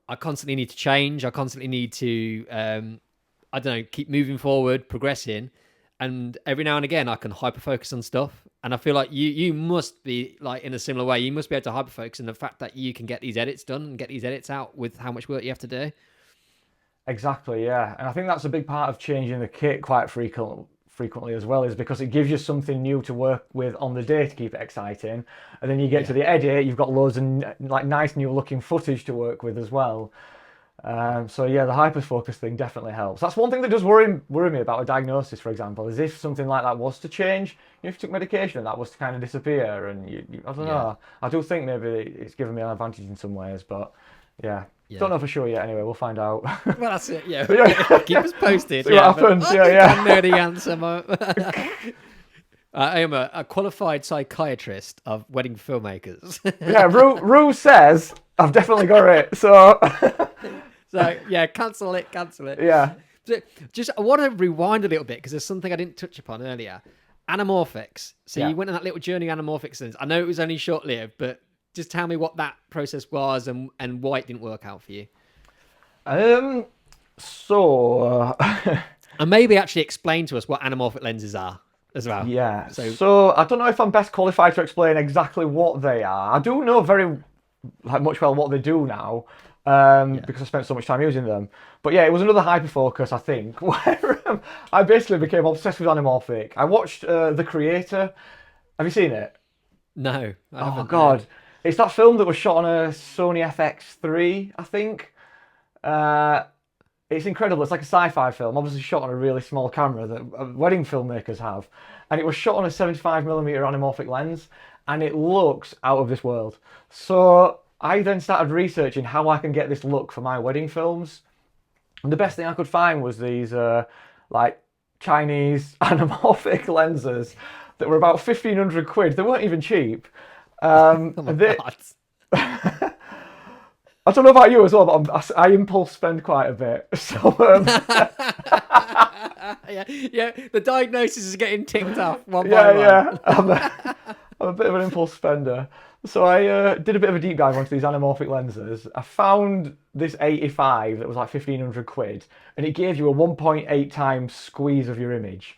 I constantly need to change. I constantly need to, I don't know, keep moving forward, progressing. And every now and again, I can hyper focus on stuff. And I feel like you must be like in a similar way. You must be able to hyper focus, and the fact that you can get these edits done and get these edits out with how much work you have to do. Exactly, yeah. And I think that's a big part of changing the kit quite frequently as well, is because it gives you something new to work with on the day to keep it exciting. And then you get to the edit, you've got loads of like nice new looking footage to work with as well. So yeah, the hyperfocus thing definitely helps. That's one thing that does worry me about a diagnosis, for example, is if something like that was to change, if you took medication and that was to kind of disappear, and I don't know. I do think maybe it's given me an advantage in some ways, but yeah. Don't know for sure yet. Anyway, we'll find out. Well, that's it. Yeah, keep us posted. See what happens. I know the answer. I am a qualified psychiatrist of wedding filmmakers. Yeah, Rue says I've definitely got it. So, yeah, cancel it. Yeah. Just I want to rewind a little bit because there's something I didn't touch upon earlier. Anamorphics. So you went on that little journey of Anamorphics. I know it was only short-lived, but just tell me what that process was and why it didn't work out for you. So and maybe actually explain to us what anamorphic lenses are as well. Yeah. So I don't know if I'm best qualified to explain exactly what they are. I do know very much well what they do now, because I spent so much time using them. But yeah, it was another hyperfocus, I think, where I basically became obsessed with anamorphic. I watched The Creator. Have you seen it? No. I haven't. Oh God. It's that film that was shot on a Sony FX3, I think. It's incredible. It's like a sci-fi film, obviously shot on a really small camera that wedding filmmakers have. And it was shot on a 75mm anamorphic lens, and it looks out of this world. So I then started researching how I can get this look for my wedding films. And the best thing I could find was these like Chinese anamorphic lenses that were about 1,500 quid. They weren't even cheap. Oh my God. I don't know about you as well, but I impulse spend quite a bit. So yeah, the diagnosis is getting ticked off one by one. Yeah, I'm a bit of an impulse spender. So I did a bit of a deep dive onto these anamorphic lenses. I found this 85 that was like 1,500 quid, and it gave you a 1.8 times squeeze of your image,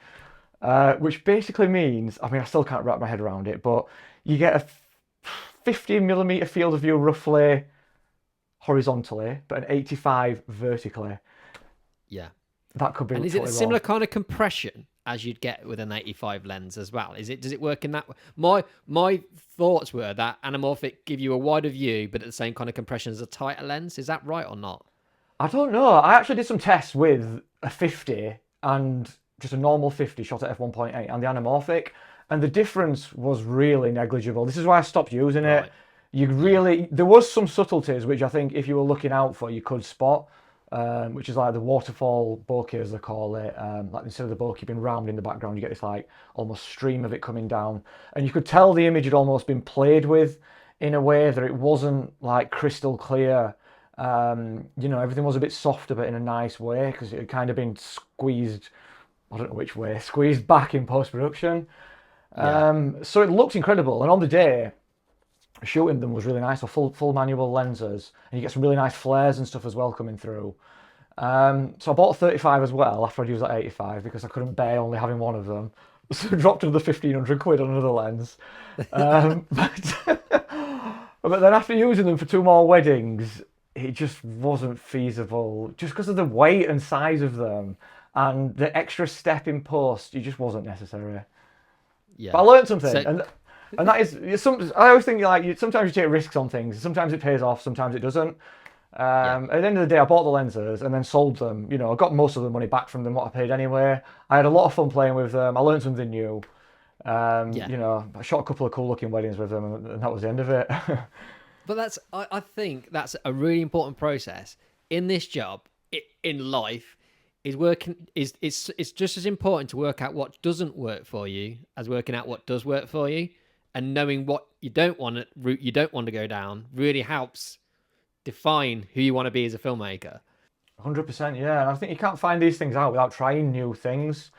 which basically means, I mean, I still can't wrap my head around it, but you get a 50mm field of view roughly horizontally, but an 85 vertically. Yeah. That could be. And is it a similar kind of compression as you'd get with an 85 lens as well? Does it work in that way? My thoughts were that anamorphic give you a wider view, but at the same kind of compression as a tighter lens. Is that right or not? I don't know. I actually did some tests with a 50 and just a normal 50 shot at f1.8 and the anamorphic, and the difference was really negligible. This is why I stopped using it. There was some subtleties which I think if you were looking out for, you could spot, which is like the waterfall bokeh, as they call it. Like instead of the bokeh being round in the background, you get this like almost stream of it coming down, and you could tell the image had almost been played with in a way that it wasn't like crystal clear. Everything was a bit softer, but in a nice way, because it had kind of been squeezed, I don't know which way, squeezed back in post-production. So it looked incredible, and on the day, shooting them was really nice. So full manual lenses, and you get some really nice flares and stuff as well coming through. So I bought a 35 as well after I'd used that 85 because I couldn't bear only having one of them. So I dropped another 1,500 quid on another lens. But then after using them for 2 more weddings, it just wasn't feasible, just because of the weight and size of them, and the extra step in post. It just wasn't necessary. Yeah. But I learned something, and that is I always think sometimes you take risks on things. Sometimes it pays off, sometimes it doesn't. At the end of the day, I bought the lenses and then sold them. I got most of the money back from them, what I paid anyway. I had a lot of fun playing with them. I learned something new. I shot a couple of cool looking weddings with them, and that was the end of it. But I think that's a really important process in this job, in life. It's just as important to work out what doesn't work for you as working out what does work for you, and knowing what route you don't want to go down really helps define who you want to be as a filmmaker. 100%, yeah. And I think you can't find these things out without trying new things.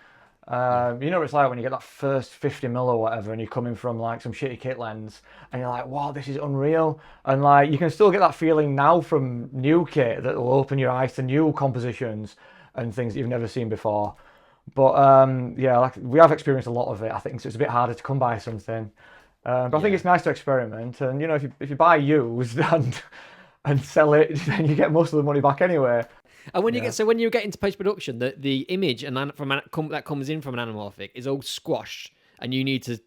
You know what it's like when you get that first 50mm or whatever and you're coming from like some shitty kit lens and you're like, wow, this is unreal. And like you can still get that feeling now from new kit that will open your eyes to new compositions and things that you've never seen before. But yeah, like we have experienced a lot of it, I think, so it's a bit harder to come by something. But I think it's nice to experiment, and you know, if you buy used and sell it, then you get most of the money back anyway. And when when you get into post production, the image that comes in from an anamorphic is all squashed, and you need to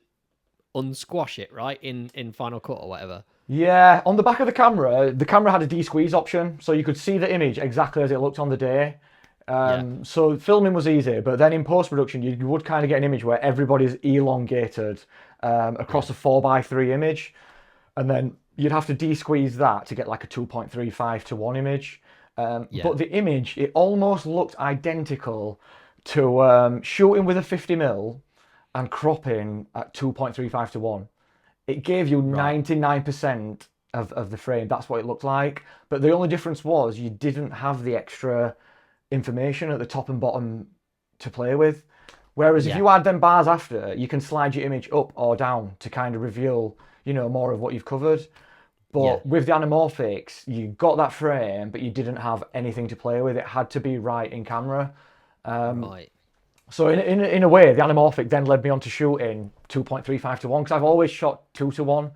unsquash it, right, in Final Cut or whatever. Yeah, on the back of the camera had a de-squeeze option, so you could see the image exactly as it looked on the day. So filming was easy, but then in post production, you would kind of get an image where everybody's elongated across a 4:3 image, and then you'd have to de-squeeze that to get like a 2.35:1 image. But the image, it almost looked identical to shooting with a 50mm and cropping at 2.35:1. It gave you 99% of the frame. That's what it looked like. But the only difference was you didn't have the extra information at the top and bottom to play with. Whereas if you add them bars after, you can slide your image up or down to kind of reveal, you know, more of what you've covered. But with the Anamorphics, you got that frame, but you didn't have anything to play with. It had to be right in camera. So in a way, the Anamorphic then led me on to shooting 2.35:1 because I've always shot 2:1.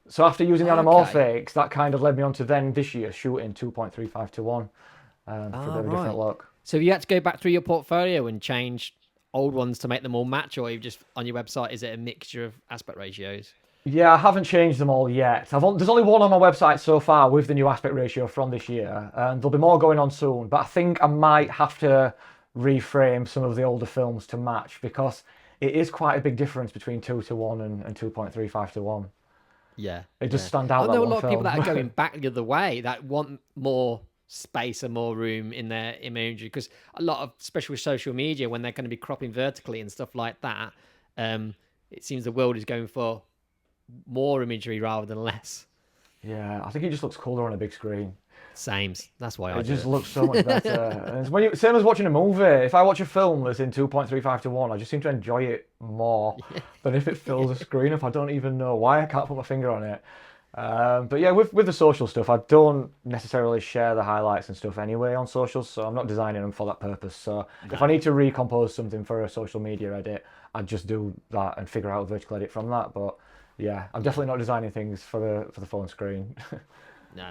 So after using the Anamorphics, that kind of led me on to then this year shooting 2.35:1 for a bit of a different look. So have you had to go back through your portfolio and change old ones to make them all match, or you've just on your website, is it a mixture of aspect ratios? Yeah, I haven't changed them all yet. There's only one on my website so far with the new aspect ratio from this year, and there'll be more going on soon. But I think I might have to reframe some of the older films to match because it is quite a big difference between 2:1 and 2.35:1. Yeah, it does stand out. I know a lot of people that are going back the other way that want more space and more room in their imagery, because a lot of, especially with social media, when they're going to be cropping vertically and stuff like that, it seems the world is going for more imagery rather than less. Yeah, I think it just looks cooler on a big screen. Same. That's why it just looks so much better. And it's same as watching a movie. If I watch a film that's in 2.35:1, I just seem to enjoy it more than if it fills a screen if I don't even know why. I can't put my finger on it. But yeah, with the social stuff, I don't necessarily share the highlights and stuff anyway on socials, so I'm not designing them for that purpose. So if I need to recompose something for a social media edit, I just do that and figure out a vertical edit from that. But yeah, I'm definitely not designing things for the phone screen. No,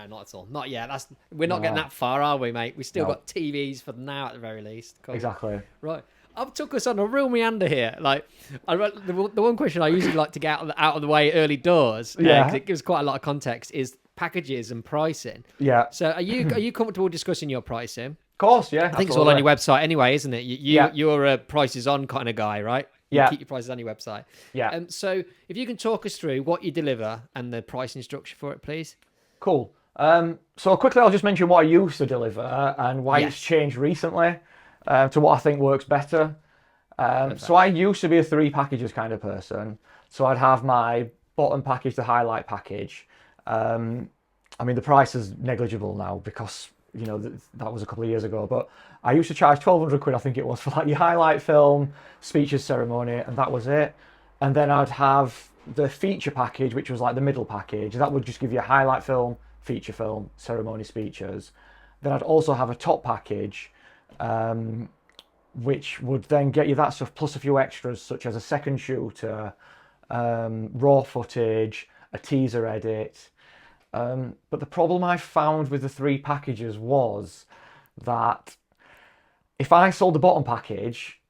not at all. Not yet. We're not getting that far, are we, mate? We still got TVs for now at the very least. Cool. Exactly. Right. I've took us on a real meander here. Like, the one question I usually like to get out of the way early doors, because it gives quite a lot of context, is packages and pricing. Yeah. So are you comfortable discussing your pricing? Of course, yeah. I think it's all on your website anyway, isn't it? You're a prices on kind of guy, right? You keep your prices on your website. Yeah. So if you can talk us through what you deliver and the pricing structure for it, please. Cool. So quickly, I'll just mention what I used to deliver and why it's changed recently to what I think works better. So I used to be a 3 packages kind of person. So I'd have my bottom package, the highlight package. I mean, the price is negligible now because, you know, that was a couple of years ago. But I used to charge 1,200 quid, I think it was, for like your highlight film, speeches, ceremony, and that was it. And then I'd have the feature package, which was like the middle package. That would just give you a highlight film, feature film, ceremony, speeches. Then I'd also have a top package, which would then get you that stuff plus a few extras, such as a second shooter, raw footage, a teaser edit. But the problem I found with the 3 packages was that if I sold the bottom package,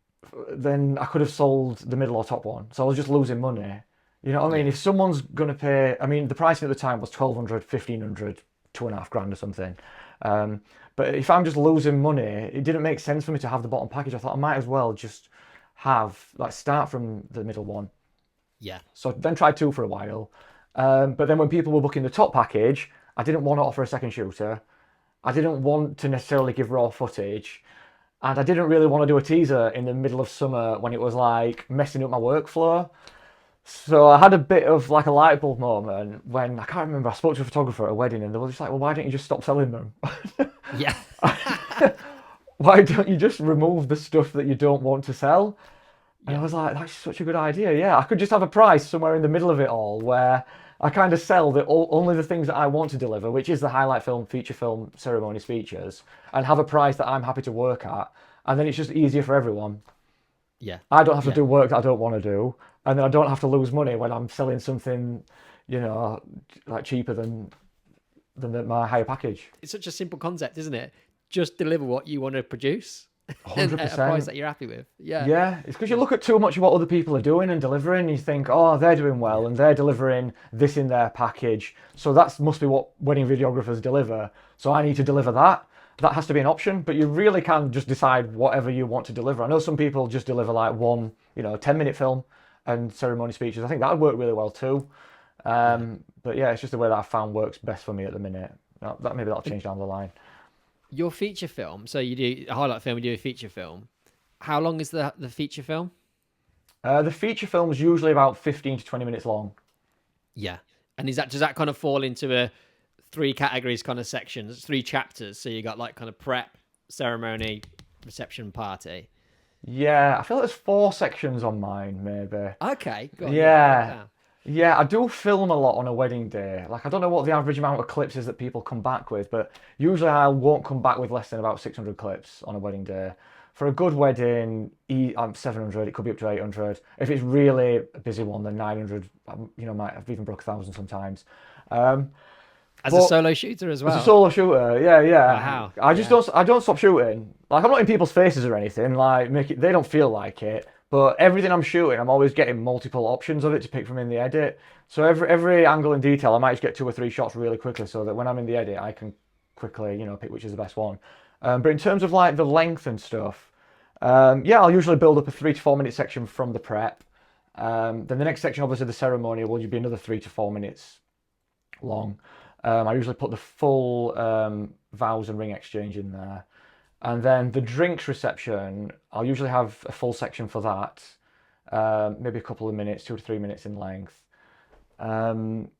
then I could have sold the middle or top one. So I was just losing money. You know what I mean? If someone's going to pay, I mean, the pricing at the time was 1,200, 1,500, 2.5 grand or something. But if I'm just losing money, it didn't make sense for me to have the bottom package. I thought I might as well just start from the middle one. Yeah. So then tried 2 for a while. But then when people were booking the top package, I didn't want to offer a second shooter. I didn't want to necessarily give raw footage. And I didn't really want to do a teaser in the middle of summer when it was like messing up my workflow. So I had a bit of like a light bulb moment when I can't remember. I spoke to a photographer at a wedding, and they were just like, "Well, why don't you just stop selling them? Yeah. Why don't you just remove the stuff that you don't want to sell?" And I Yeah. was like, "That's such a good idea. Yeah, I could just have a price somewhere in the middle of it all, where I kind of sell only the things that I want to deliver, which is the highlight film, feature film, ceremony speeches, and have a price that I'm happy to work at, and then it's just easier for everyone. Yeah. I don't have to Yeah. do work that I don't want to do, and then I don't have to lose money when I'm selling something, like cheaper than my higher package. It's such a simple concept, isn't it? Just deliver what you want to produce and at a price 100%. that you're happy with. Yeah. Yeah, it's because you look at too much of what other people are doing and delivering, and you think, oh, they're doing well, Yeah. and they're delivering this in their package, so that must be what wedding videographers deliver. So I need to deliver that. That has to be an option, but you really can just decide whatever you want to deliver. I know some people just deliver like one, 10-minute film and ceremony speeches. I think that would work really well too. Yeah. But yeah, it's just the way that I found works best for me at the minute. Maybe that'll And change down the line. your feature film, so you do a highlight film, you do a feature film. How long is the feature film? The feature film is usually about 15 to 20 minutes long. Yeah. And does that kind of fall into a three categories kind of sections, three chapters? So you got like kind of prep, ceremony, reception, party. Yeah, I feel like there's 4 sections on mine, maybe. Okay, go on, yeah, break it Yeah, down. yeah, I do film a lot on a wedding day. Like, I don't know what the average amount of clips is that people come back with, but usually I won't come back with less than about 600 clips on a wedding day. For a good wedding, I'm 700, it could be up to 800. If it's really a busy one, then 900, might have even broke 1,000 sometimes. Um, As a but solo shooter as as a well. solo shooter, yeah, yeah. Wow. I just Yeah. don't stop shooting. Like, I'm not in people's faces or anything. Like, they don't feel like it. But everything I'm shooting, I'm always getting multiple options of it to pick from in the edit. So every angle and detail, I might just get 2 or 3 shots really quickly, so that when I'm in the edit, I can quickly, pick which is the best one. But in terms of like the length and stuff, yeah, I'll usually build up a 3 to 4 minute section from the prep. Then the next section, obviously the ceremony, will be another 3 to 4 minutes long. I usually put the full vows and ring exchange in there. And then the drinks reception, I'll usually have a full section for that, maybe a couple of minutes, 2 to 3 minutes in length. And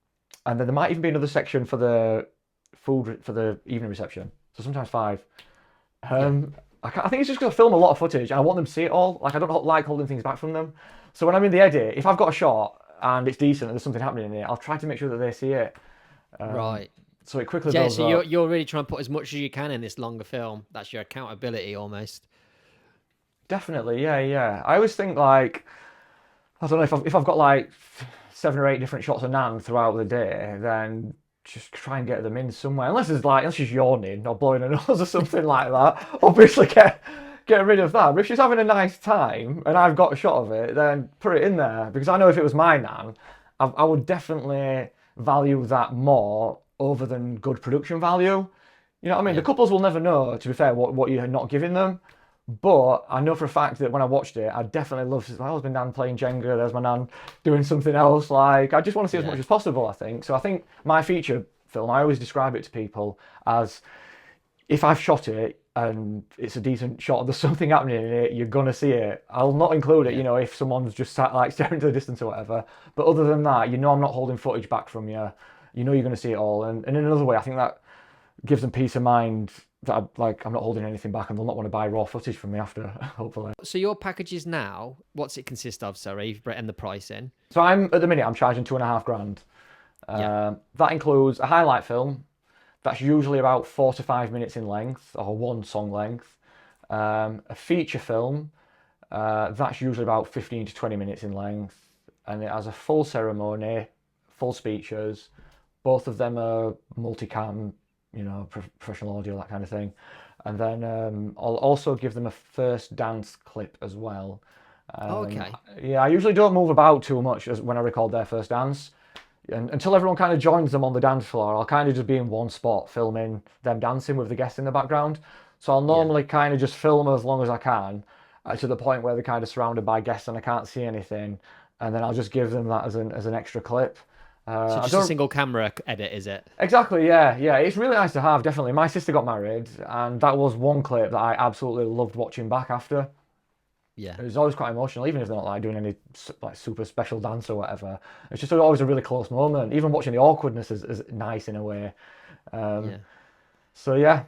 then there might even be another section for the food for the evening reception. So sometimes 5. Yeah. I think it's just because I film a lot of footage and I want them to see it all. Like, I don't like holding things back from them. So when I'm in the edit, if I've got a shot and it's decent and there's something happening in it, I'll try to make sure that they see it. Right. So it quickly Yeah, builds so up. you're really trying to put as much as you can in this longer film. That's your accountability almost. Definitely, yeah, yeah. I always think like, I don't know if I've got like 7 or 8 different shots of Nan throughout the day, then just try and get them in somewhere. Unless she's yawning or blowing her nose or something like that. Obviously, get rid of that. But if she's having a nice time and I've got a shot of it, then put it in there, because I know if it was my Nan, I would definitely value that more over than good production value. You know what I mean? The Yeah. couples will never know, to be fair, what you're not giving them. But I know for a fact that when I watched it, I definitely loved my husband Nan playing Jenga. There's my Nan doing something else. Like, I just want to see as Yeah. much as possible, I think. So I think my feature film, I always describe it to people as, if I've shot it and it's a decent shot, there's something happening in it, you're gonna see it. I'll not include it, Yeah. if someone's just sat like staring to the distance or whatever. But other than that, I'm not holding footage back from you. You're gonna see it all. And in another way, I think that gives them peace of mind that I'm not holding anything back, and they'll not want to buy raw footage from me after, hopefully. So your packages now, what's it consist of? Sorry, and the pricing. So at the minute I'm charging 2.5 grand. Yeah. That includes a highlight film. That's usually about 4 to 5 minutes in length, or one song length. A feature film, that's usually about 15 to 20 minutes in length, and it has a full ceremony, full speeches. Both of them are multicam, professional audio, that kind of thing. And then I'll also give them a first dance clip as well. Okay. Yeah, I usually don't move about too much when I record their first dance. And until everyone kind of joins them on the dance floor, I'll kind of just be in one spot filming them dancing with the guests in the background. So I'll normally kind of just film as long as I can, to the point where they're kind of surrounded by guests and I can't see anything. And then I'll just give them that as an extra clip. So just a single camera edit, is it? Exactly, yeah, yeah. It's really nice to have, definitely. My sister got married, and that was one clip that I absolutely loved watching back after. Yeah. It's always quite emotional, even if they're not like doing any like super special dance or whatever. It's just always a really close moment. Even watching the awkwardness is nice in a way. Yeah. So yeah,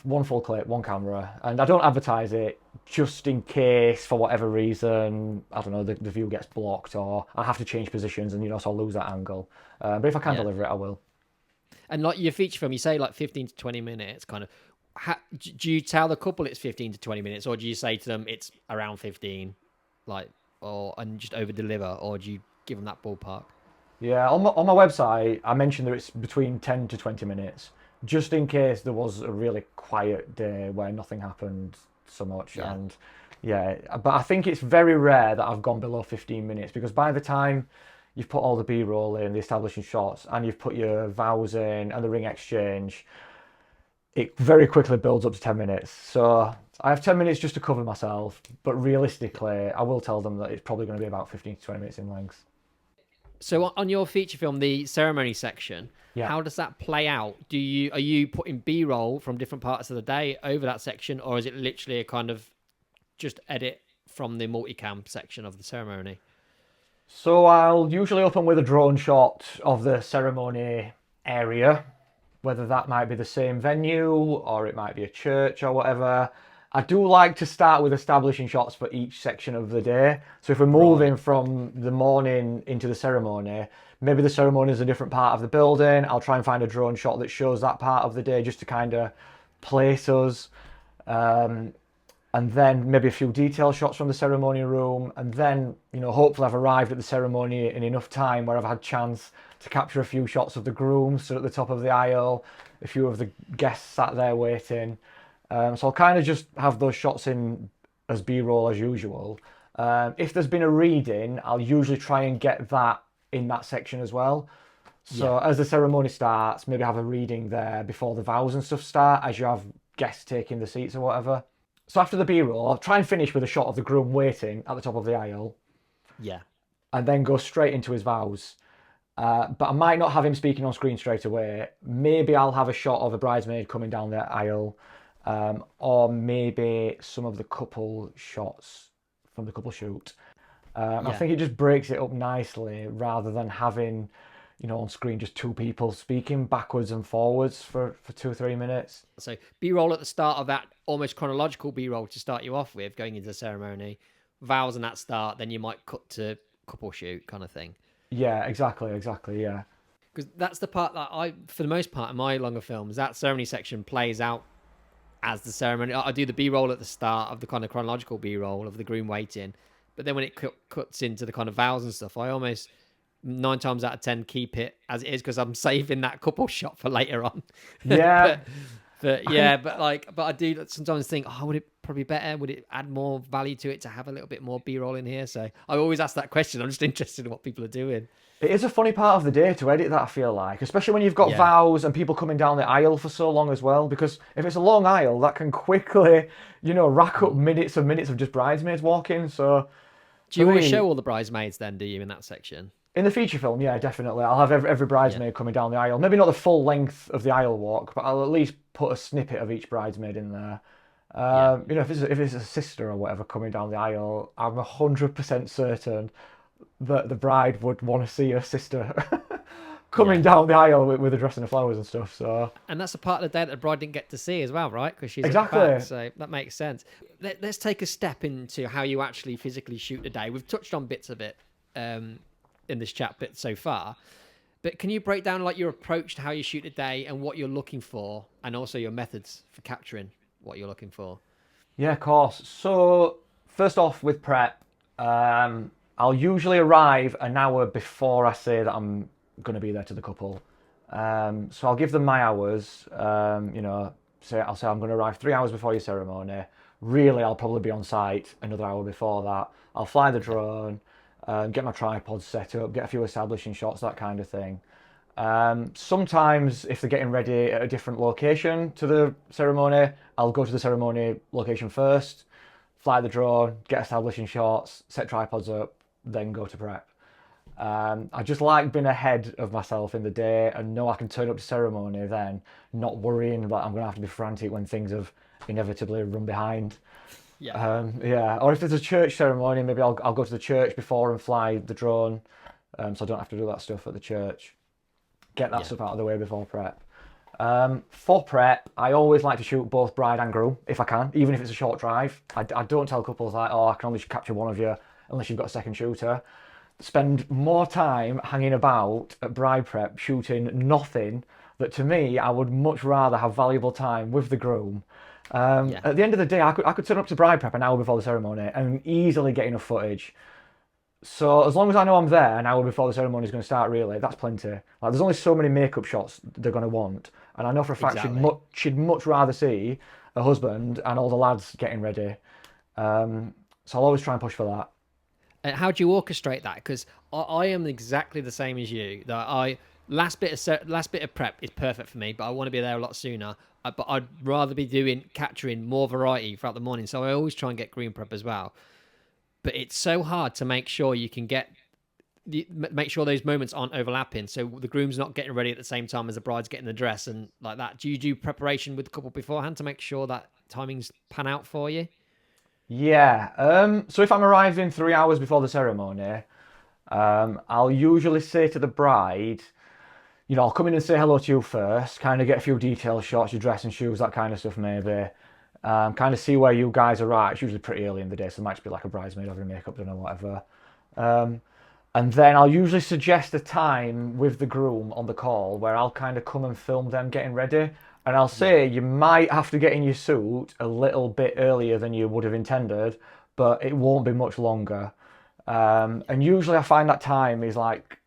one full clip, one camera, and I don't advertise it just in case for whatever reason, I don't know, the view gets blocked or I have to change positions and so I'll lose that angle. But if I can deliver it, I will. And like your feature film, you say like 15 to 20 minutes, kind of. Do you tell the couple it's 15 to 20 minutes, or do you say to them it's around 15, like, and just over deliver, or do you give them that ballpark? Yeah, on my website, I mentioned that it's between 10 to 20 minutes, just in case there was a really quiet day where nothing happened so much. Yeah. And yeah, but I think it's very rare that I've gone below 15 minutes because by the time you've put all the B-roll in, the establishing shots, and you've put your vows in and the ring exchange, it very quickly builds up to 10 minutes. So I have 10 minutes just to cover myself, but realistically, I will tell them that it's probably going to be about 15 to 20 minutes in length. So on your feature film, the ceremony section, Yeah. how does that play out? Are you putting B-roll from different parts of the day over that section, or is it literally a kind of just edit from the multicam section of the ceremony? So I'll usually open with a drone shot of the ceremony area, whether that might be the same venue or it might be a church or whatever. I do like to start with establishing shots for each section of the day. So if we're moving from the morning into the ceremony, maybe the ceremony is a different part of the building. I'll try and find a drone shot that shows that part of the day just to kind of place us. And then maybe a few detail shots from the ceremony room. And then, hopefully I've arrived at the ceremony in enough time where I've had chance to capture a few shots of the groom stood at the top of the aisle, a few of the guests sat there waiting. So I'll kind of just have those shots in as B-roll as usual. If there's been a reading, I'll usually try and get that in that section as well. So as the ceremony starts, maybe have a reading there before the vows and stuff start, as you have guests taking the seats or whatever. So after the B-roll, I'll try and finish with a shot of the groom waiting at the top of the aisle. Yeah. And then go straight into his vows. But I might not have him speaking on screen straight away. Maybe I'll have a shot of a bridesmaid coming down the aisle. Or maybe some of the couple shots from the couple shoot. I think it just breaks it up nicely rather than having, on screen just two people speaking backwards and forwards for 2 or 3 minutes. So B-roll at the start of that almost chronological B-roll to start you off with, going into the ceremony, vows and that start, then you might cut to couple shoot kind of thing. Yeah, exactly, yeah. Because that's the part that for the most part in my longer films, that ceremony section plays out as the ceremony. I do the B-roll at the start of the kind of chronological B-roll of the groom waiting, but then when it cuts into the kind of vows and stuff, I almost 9 times out of 10 keep it as it is because I'm saving that couple shot for later on. Yeah. but I do sometimes think, would it probably better? Would it add more value to it to have a little bit more B-roll in here? So I always ask that question. I'm just interested in what people are doing. It is a funny part of the day to edit that, I feel like, especially when you've got vows and people coming down the aisle for so long as well, because if it's a long aisle, that can quickly, rack up minutes and minutes of just bridesmaids walking. So do you always show all the bridesmaids then, do you, in that section? In the feature film, yeah, definitely. I'll have every bridesmaid coming down the aisle. Maybe not the full length of the aisle walk, but I'll at least put a snippet of each bridesmaid in there. If it's a sister or whatever coming down the aisle, I'm 100% certain that the bride would want to see her sister coming down the aisle with a dress and the flowers and stuff. So, and that's the part of the day that the bride didn't get to see as well, right? Because she's exactly. At the back, so that makes sense. Let's take a step into how you actually physically shoot a day. We've touched on bits of it in this chat bit so far, but can you break down like your approach to how you shoot a day and what you're looking for, and also your methods for capturing what you're looking for? Yeah, of course. So first off, with prep, I'll usually arrive an hour before I say that I'm going to be there to the couple. So I'll give them my hours. I'll say I'm going to arrive 3 hours before your ceremony. Really, I'll probably be on site another hour before that. I'll fly the drone, get my tripod set up, get a few establishing shots, that kind of thing. Sometimes if they're getting ready at a different location to the ceremony, I'll go to the ceremony location first, fly the drone, get establishing shots, set tripods up, then go to prep. I just like being ahead of myself in the day and know I can turn up to ceremony then, not worrying that I'm going to have to be frantic when things have inevitably run behind. Yeah. Or if there's a church ceremony, maybe I'll go to the church before and fly the drone, so I don't have to do that stuff at the church. Get that stuff out of the way before prep. For prep, I always like to shoot both bride and groom if I can, even if it's a short drive. I don't tell couples like, oh, I can only capture one of you unless you've got a second shooter. Spend more time hanging about at bride prep shooting nothing that, to me, I would much rather have valuable time with the groom. At the end of the day, I could turn up to bride prep an hour before the ceremony and easily get enough footage. So as long as I know I'm there an hour before the ceremony is going to start, really, that's plenty. Like, there's only so many makeup shots they're going to want, and I know for a fact she'd much rather see a husband and all the lads getting ready. So I'll always try and push for that. And how do you orchestrate that? Because I am exactly the same as you. That last bit of prep is perfect for me, but I want to be there a lot sooner. But I'd rather be capturing more variety throughout the morning. So I always try and get green prep as well. But it's so hard to make sure you can make sure those moments aren't overlapping. So the groom's not getting ready at the same time as the bride's getting the dress and like that. Do you do preparation with the couple beforehand to make sure that timings pan out for you? Yeah. So if I'm arriving 3 hours before the ceremony, I'll usually say to the bride, I'll come in and say hello to you first, kind of get a few detail shots, your dress and shoes, that kind of stuff maybe. Kind of see where you guys are at. It's usually pretty early in the day, so it might just be like a bridesmaid having makeup done or whatever. And then I'll usually suggest a time with the groom on the call where I'll kind of come and film them getting ready. And I'll say you might have to get in your suit a little bit earlier than you would have intended, but it won't be much longer. And usually I find that time is like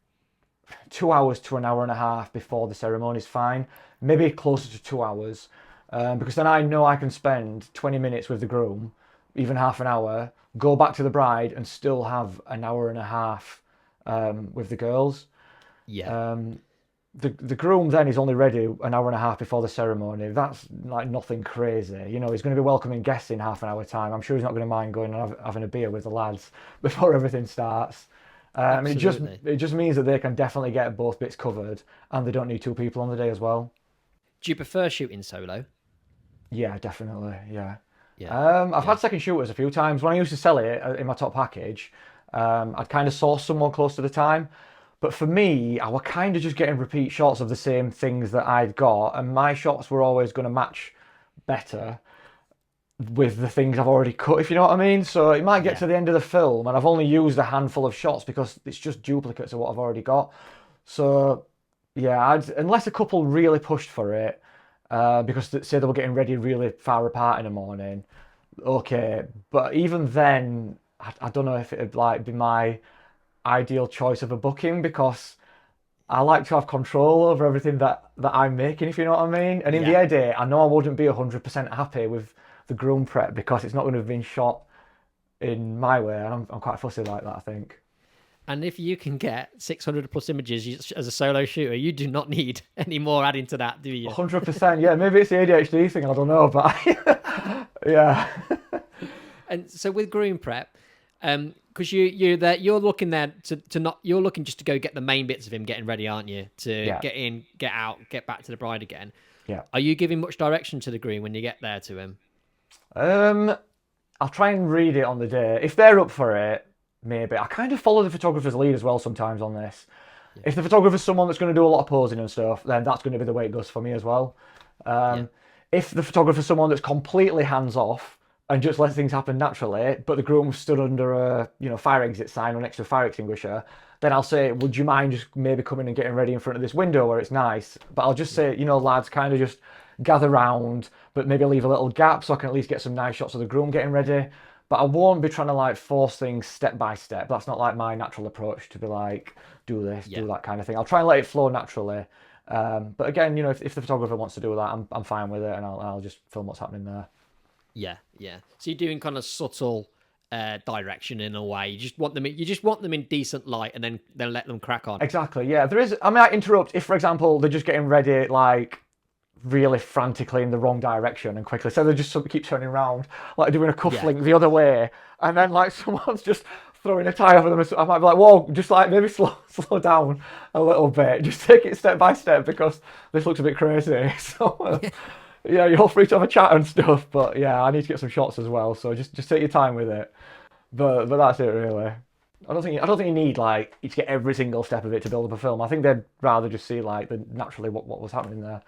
2 hours to an hour and a half before the ceremony is fine. Maybe closer to 2 hours. Because then I know I can spend 20 minutes with the groom, even half an hour, go back to the bride and still have an hour and a half with the girls. Yeah. The groom then is only ready an hour and a half before the ceremony. That's like nothing crazy. He's going to be welcoming guests in half an hour time. I'm sure he's not going to mind going and having a beer with the lads before everything starts. It just means that they can definitely get both bits covered and they don't need two people on the day as well. Do you prefer shooting solo? Yeah, definitely. Yeah. I've had second shooters a few times. When I used to sell it in my top package, I'd kind of source someone close to the time. But for me, I was kind of just getting repeat shots of the same things that I'd got, and my shots were always going to match better with the things I've already cut, if you know what I mean. So it might get to the end of the film, and I've only used a handful of shots because it's just duplicates of what I've already got. So yeah, unless a couple really pushed for it, because say they were getting ready really far apart in the morning, okay. But even then, I don't know if it'd like be my ideal choice of a booking, because I like to have control over everything that I'm making, if you know what I mean. And in the edit, I know I wouldn't be 100% happy with the groom prep because it's not going to have been shot in my way, and I'm quite fussy like that, I think. And if you can get 600 plus images as a solo shooter, you do not need any more adding to that, do you? 100%, yeah. Maybe it's the ADHD thing, I don't know, but yeah. And so with groom prep, because you're looking there you're looking just to go get the main bits of him getting ready, aren't you? To get in, get out, get back to the bride again. Yeah. Are you giving much direction to the groom when you get there to him? I'll try and read it on the day. If they're up for it, maybe. I kind of follow the photographer's lead as well sometimes on this. Yeah. If the photographer's someone that's going to do a lot of posing and stuff, then that's going to be the way it goes for me as well. If the photographer's someone that's completely hands-off and just lets things happen naturally, but the groom stood under a fire exit sign or next to a fire extinguisher, then I'll say, would you mind just maybe coming and getting ready in front of this window where it's nice? But I'll just say, lads, kind of just gather round, but maybe leave a little gap so I can at least get some nice shots of the groom getting ready. But I won't be trying to like force things step by step. That's not like my natural approach to be like, do this, do that kind of thing. I'll try and let it flow naturally. But again, if the photographer wants to do that, I'm fine with it, and I'll just film what's happening there. Yeah. So you're doing kind of subtle direction in a way. You just want them in decent light, and then let them crack on. Exactly. Yeah. I might interrupt if, for example, they're just getting ready like really frantically in the wrong direction and quickly. So they just keep turning around, like doing a cufflink the other way, and then like someone's just throwing a tie over them. I might be like, whoa, just like maybe slow down a little bit. Just take it step by step because this looks a bit crazy. So Yeah, you're all free to have a chat and stuff, but yeah, I need to get some shots as well. So just take your time with it. But that's it really. I don't think you need like you to get every single step of it to build up a film. I think they'd rather just see like the naturally what was happening there.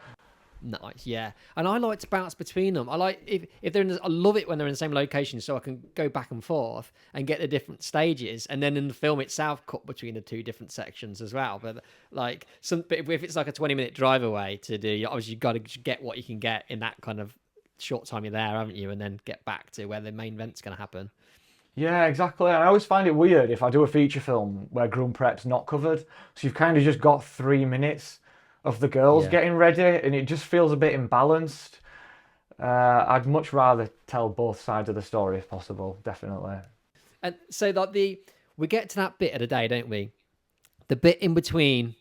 Nice, yeah. And I like to bounce between them. I like if they're I love it when they're in the same location, so I can go back and forth and get the different stages, and then in the film itself, cut between the two different sections as well. But like but if it's like a 20-minute drive away to do, obviously you've got to get what you can get in that kind of short time you're there, haven't you? And then get back to where the main event's going to happen. Yeah, exactly. And I always find it weird if I do a feature film where groom prep's not covered. So you've kind of just got 3 minutes of the girls getting ready, and it just feels a bit imbalanced. I'd much rather tell both sides of the story if possible, definitely. And so like we get to that bit of the day, don't we? The bit in between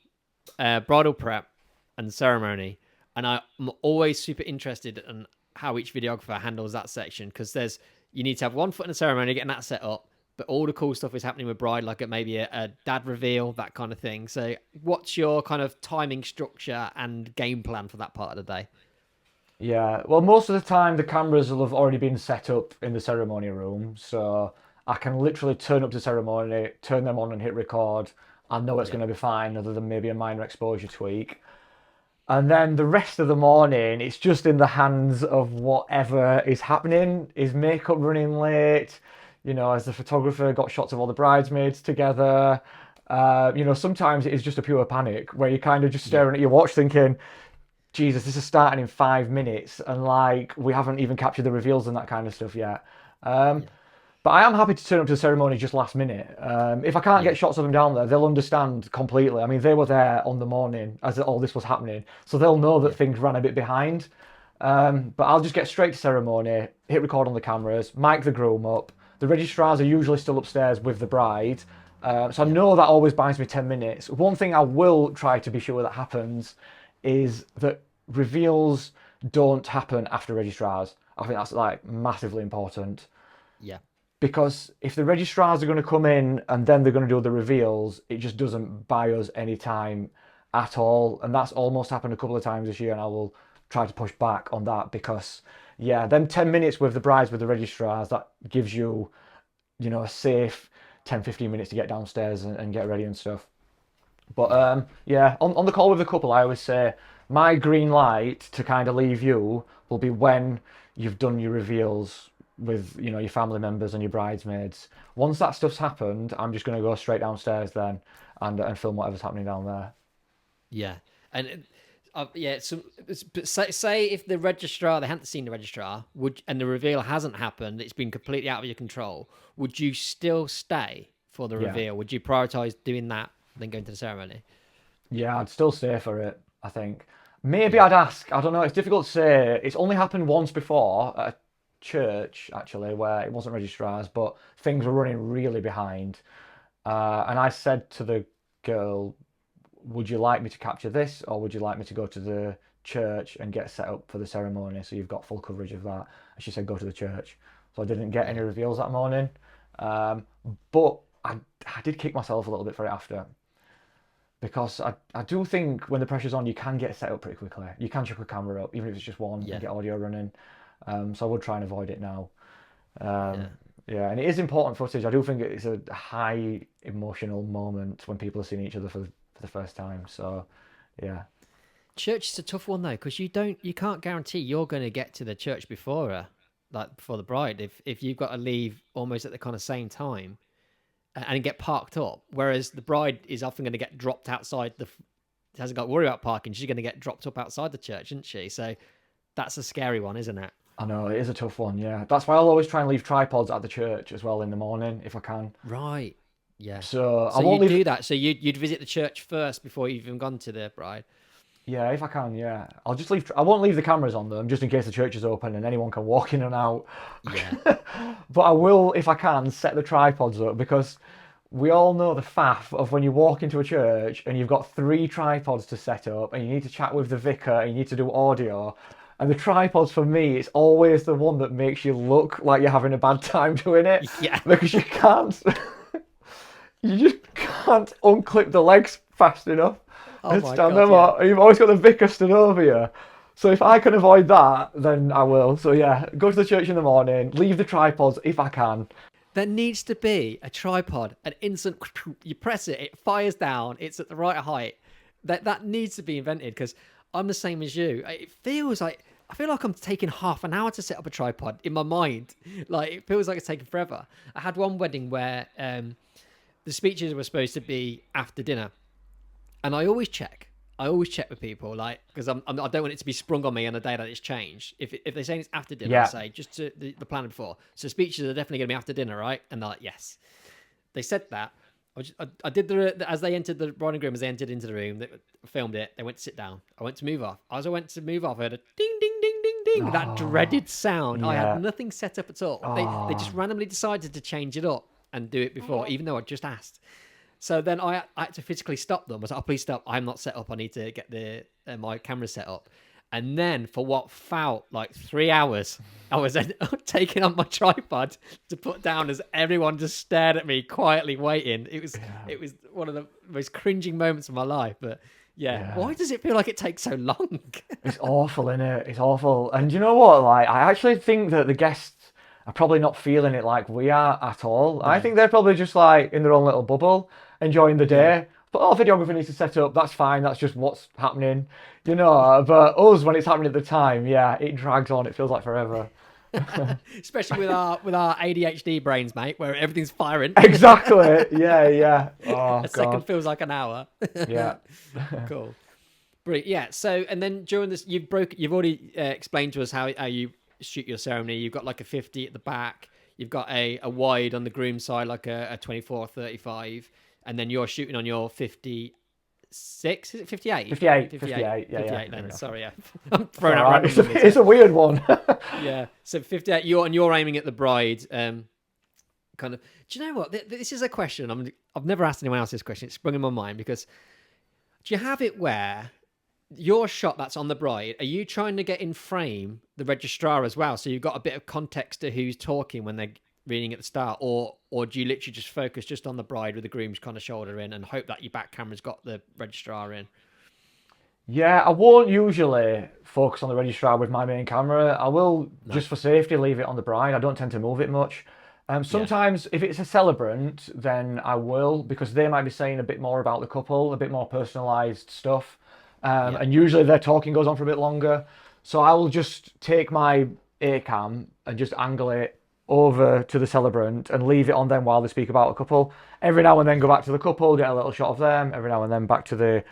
bridal prep and ceremony, and I'm always super interested in how each videographer handles that section, because you need to have one foot in the ceremony, getting that set up, but all the cool stuff is happening with bride, like maybe a dad reveal, that kind of thing. So what's your kind of timing structure and game plan for that part of the day? Yeah, well, most of the time the cameras will have already been set up in the ceremony room, so I can literally turn up to ceremony, turn them on and hit record. I know it's going to be fine, other than maybe a minor exposure tweak. And then the rest of the morning, it's just in the hands of whatever is happening. Is makeup running late? As the photographer got shots of all the bridesmaids together. Sometimes it is just a pure panic where you're kind of just staring at your watch thinking, Jesus, this is starting in 5 minutes, and like we haven't even captured the reveals and that kind of stuff yet. But I am happy to turn up to the ceremony just last minute. If I can't get shots of them down there, they'll understand completely. I mean, they were there on the morning as all this was happening, so they'll know that things ran a bit behind. But I'll just get straight to ceremony, hit record on the cameras, mic the groom up. The registrars are usually still upstairs with the bride. So I know that always buys me 10 minutes. One thing I will try to be sure that happens is that reveals don't happen after registrars. I think that's like massively important. Yeah. Because if the registrars are going to come in and then they're going to do the reveals, it just doesn't buy us any time at all. And that's almost happened a couple of times this year, and I will try to push back on that because, them 10 minutes with the brides with the registrars, that gives you, a safe 10-15 minutes to get downstairs and get ready and stuff. But on the call with the couple, I always say my green light to kind of leave you will be when you've done your reveals with your family members and your bridesmaids. Once that stuff's happened, I'm just going to go straight downstairs then and film whatever's happening down there. Yeah, and say if the registrar, they hadn't seen the registrar, and the reveal hasn't happened, it's been completely out of your control, would you still stay for the reveal? Would you prioritize doing that than going to the ceremony? Yeah, I'd still stay for it, I think. Maybe I'd ask, I don't know, it's difficult to say. It's only happened once before at a church, actually, where it wasn't registrars, but things were running really behind. And I said to the girl, would you like me to capture this, or would you like me to go to the church and get set up for the ceremony so you've got full coverage of that? And she said, go to the church. So I didn't get any reveals that morning. But I did kick myself a little bit for it after. Because I do think when the pressure's on, you can get set up pretty quickly. You can chuck a camera up, even if it's just one, and get audio running. So I would try and avoid it now. And it is important footage. I do think it's a high emotional moment when people are seeing each other for the first time. So, yeah. Church is a tough one though, because you can't guarantee you're going to get to the church before her, like before the bride. If you've got to leave almost at the kind of same time and get parked up, whereas the bride is often going to get dropped outside hasn't got to worry about parking. She's going to get dropped up outside the church, isn't she? So that's a scary one, isn't it? I know, it is a tough one, yeah. That's why I'll always try and leave tripods at the church as well in the morning, if I can. Right, yeah. So I won't do that. So you'd visit the church first before you've even gone to the bride? Yeah, if I can, yeah. I'll just leave. I won't leave the cameras on them, just in case the church is open and anyone can walk in and out. Yeah. But I will, if I can, set the tripods up, because we all know the faff of when you walk into a church and you've got 3 tripods to set up and you need to chat with the vicar and you need to do audio. And the tripods, for me, it's always the one that makes you look like you're having a bad time doing it. Yeah. Because you can't, you just can't unclip the legs fast enough and stand them up. You've always got the vicar stood over you. So if I can avoid that, then I will. So yeah, go to the church in the morning, leave the tripods if I can. There needs to be a tripod, an instant. You press it, it fires down. It's at the right height. That needs to be invented because I'm the same as you. It feels like I feel like I'm taking half an hour to set up a tripod in my mind. Like it feels like it's taking forever. I had one wedding where the speeches were supposed to be after dinner, and I always check. I always check with people, like, because I don't want it to be sprung on me on the day that it's changed. If they're saying it's after dinner, I say just to the plan before. So speeches are definitely going to be after dinner, right? And they're like, yes. They said that. I did as they entered the bride and groom, as they entered into the room, they filmed it. They went to sit down. I went to move off. As I went to move off, I heard a ding, ding, ding, ding, ding. That dreaded sound. Yeah. I had nothing set up at all. They just randomly decided to change it up and do it before, even though I just asked. So then I had to physically stop them. I was like, oh, please stop. I'm not set up. I need to get my camera set up. And then for what felt like 3 hours, I was then taking on my tripod to put down as everyone just stared at me quietly waiting. It was one of the most cringing moments of my life. But yeah. Why does it feel like it takes so long? It's awful, isn't it? It's awful. And you know what? Like, I actually think that the guests are probably not feeling it like we are at all. I think they're probably just like in their own little bubble, enjoying the day. Yeah. But videographer needs to set up. That's fine. That's just what's happening, you know. But us, when it's happening at the time, it drags on. It feels like forever. Especially with our ADHD brains, mate, where everything's firing. Exactly. Yeah. Oh, a second feels like an hour. Yeah. Cool. Brilliant. Yeah. So, and then during this, you've already explained to us how you shoot your ceremony. You've got like a 50 at the back. You've got a wide on the groom side, like a 24-35. And then you're shooting on your 56, is it 58? 58, yeah. Then. Sorry, I'm throwing out random numbers. It's a weird one. Yeah, so 58, you're aiming at the bride. Kind of. Do you know what? This is a question. I've never asked anyone else this question. It's sprung in my mind because do you have it where your shot that's on the bride, are you trying to get in frame the registrar as well? So you've got a bit of context to who's talking when they're reading at the start, or do you literally just focus just on the bride with the groom's kind of shoulder in and hope that your back camera's got the registrar in? Yeah, I won't usually focus on the registrar with my main camera. I will, just for safety, leave it on the bride. I don't tend to move it much. Sometimes if it's a celebrant, then I will, because they might be saying a bit more about the couple, a bit more personalised stuff. And usually their talking goes on for a bit longer. So I will just take my A-cam and just angle it over to the celebrant and leave it on them while they speak about a couple. Every now and then go back to the couple, get a little shot of them. Every now and then back to the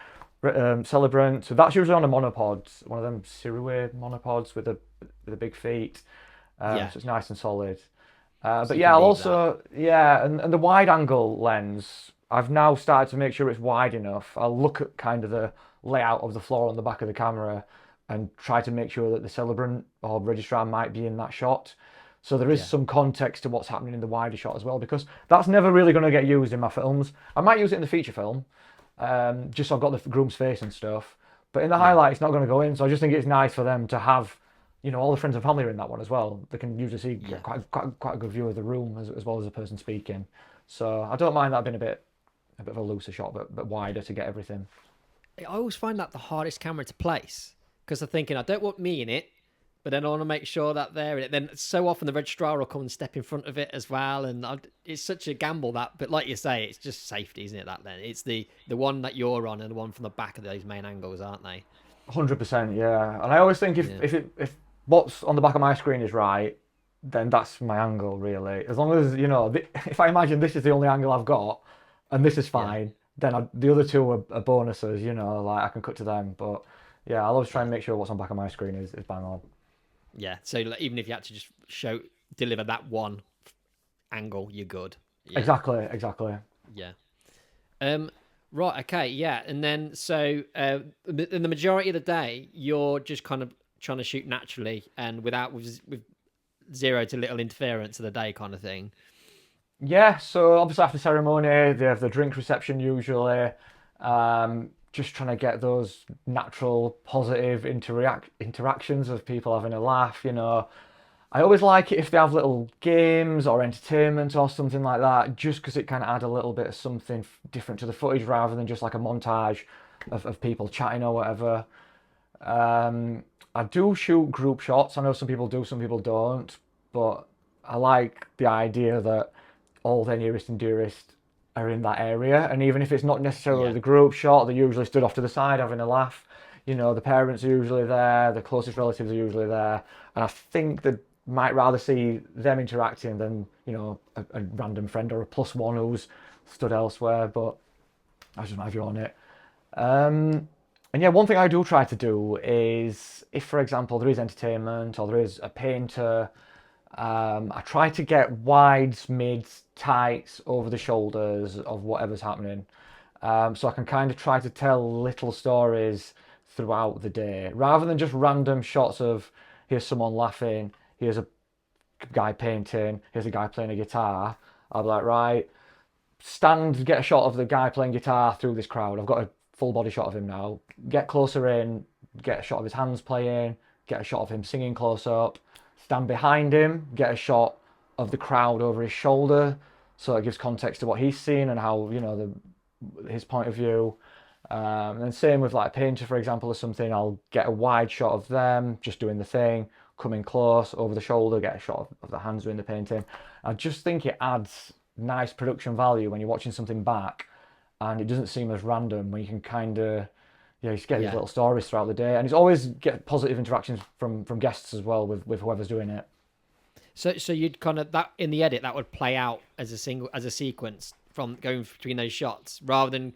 celebrant. So that's usually on a monopod, one of them Sirue monopods with the big feet. So it's nice and solid. But yeah, I'll also and the wide angle lens, I've now started to make sure it's wide enough. I'll look at kind of the layout of the floor on the back of the camera and try to make sure that the celebrant or registrar might be in that shot. So there is some context to what's happening in the wider shot as well, because that's never really going to get used in my films. I might use it in the feature film, just so I've got the groom's face and stuff. But in the highlight, it's not going to go in. So I just think it's nice for them to have, all the friends and family are in that one as well. They can usually see quite a good view of the room as well as the person speaking. So I don't mind that being a bit of a looser shot, but wider to get everything. I always find that the hardest camera to place, because I'm thinking, I don't want me in it, but then I want to make sure that they're in it. Then so often the registrar will come and step in front of it as well. And it's such a gamble but like you say, it's just safety, isn't it? That then it's the one that you're on and the one from the back of those main angles, aren't they? 100%, yeah. And I always think if what's on the back of my screen is right, then that's my angle, really. As long as, if I imagine this is the only angle I've got and this is fine, then the other two are bonuses, like I can cut to them. But yeah, I'll always try and make sure what's on the back of my screen is bang on. Yeah, so even if you had to just deliver that one angle, you're good. Yeah. Exactly. Yeah. Right, okay, yeah. And then, so in the majority of the day, you're just kind of trying to shoot naturally and with zero to little interference of the day kind of thing. Yeah, so obviously after ceremony, they have the drink reception usually. Just trying to get those natural, positive interactions of people having a laugh, I always like it if they have little games or entertainment or something like that, just because it can add a little bit of something different to the footage rather than just like a montage of people chatting or whatever. I do shoot group shots. I know some people do, some people don't, but I like the idea that all their nearest and dearest are in that area, and even if it's not necessarily the group shot, they're usually stood off to the side having a laugh. You know, the parents are usually there, the closest relatives are usually there, and I think they might rather see them interacting than, you know, a random friend or a plus one who's stood elsewhere. But that's just my view on it. And yeah, one thing I do try to do is, if, for example, there is entertainment or there is a painter, I try to get wides, mids, tights over the shoulders of whatever's happening. So I can kind of try to tell little stories throughout the day, rather than just random shots of here's someone laughing, here's a guy painting, here's a guy playing a guitar. I'll be like, right, stand, get a shot of the guy playing guitar through this crowd. I've got a full body shot of him now. Get closer in, get a shot of his hands playing, get a shot of him singing close up. Stand behind him, get a shot of the crowd over his shoulder, so it gives context to what he's seeing and how, you know, his point of view. And then same with like a painter, for example, or something. I'll get a wide shot of them just doing the thing, coming close over the shoulder, get a shot of the hands doing the painting. I just think it adds nice production value when you're watching something back, and it doesn't seem as random when you can kind of, you just get these little stories throughout the day, and it's always get positive interactions from guests as well with whoever's doing it. So you'd kind of, that in the edit that would play out as a sequence from going between those shots, rather than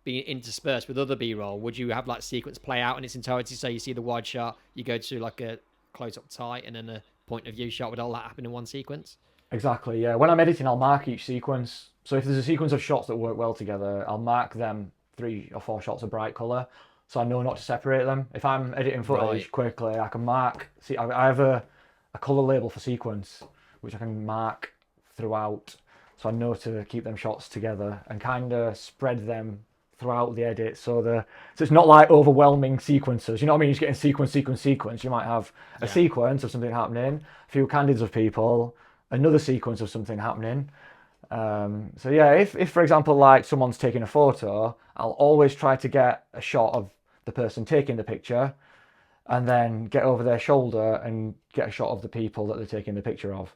being interspersed with other B-roll. Would you have like sequence play out in its entirety? So you see the wide shot, you go to like a close up tight, and then a point of view shot. Would all that happen in one sequence? Exactly, yeah. When I'm editing, I'll mark each sequence. So if there's a sequence of shots that work well together, I'll mark them 3 or 4 shots of bright colour, so I know not to separate them. If I'm editing footage quickly, I can mark. See, I have a colour label for sequence, which I can mark throughout, so I know to keep them shots together and kind of spread them throughout the edit. So it's not like overwhelming sequences. You know what I mean? You're just getting sequence. You might have a sequence of something happening, a few candids of people, another sequence of something happening. So yeah, if for example, like someone's taking a photo, I'll always try to get a shot of the person taking the picture, and then get over their shoulder and get a shot of the people that they're taking the picture of.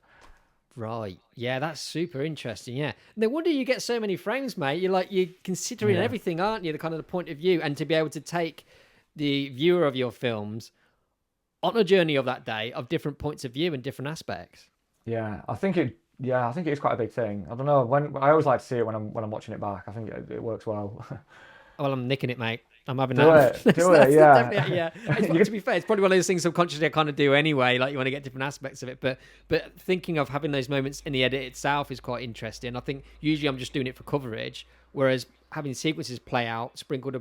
Right. Yeah, that's super interesting. Yeah. No wonder you get so many frames, mate. You're considering everything, aren't you? The kind of the point of view, and to be able to take the viewer of your films on a journey of that day of different points of view and different aspects. Yeah, I think it's quite a big thing. I don't know, when I always like to see it when I'm watching it back. I think it works well. Well, I'm nicking it, mate. I'm having that. Do it, yeah. Yeah. To be fair, it's probably one of those things subconsciously I kind of do anyway. Like, you want to get different aspects of it, but thinking of having those moments in the edit itself is quite interesting. I think usually I'm just doing it for coverage, whereas having sequences play out sprinkled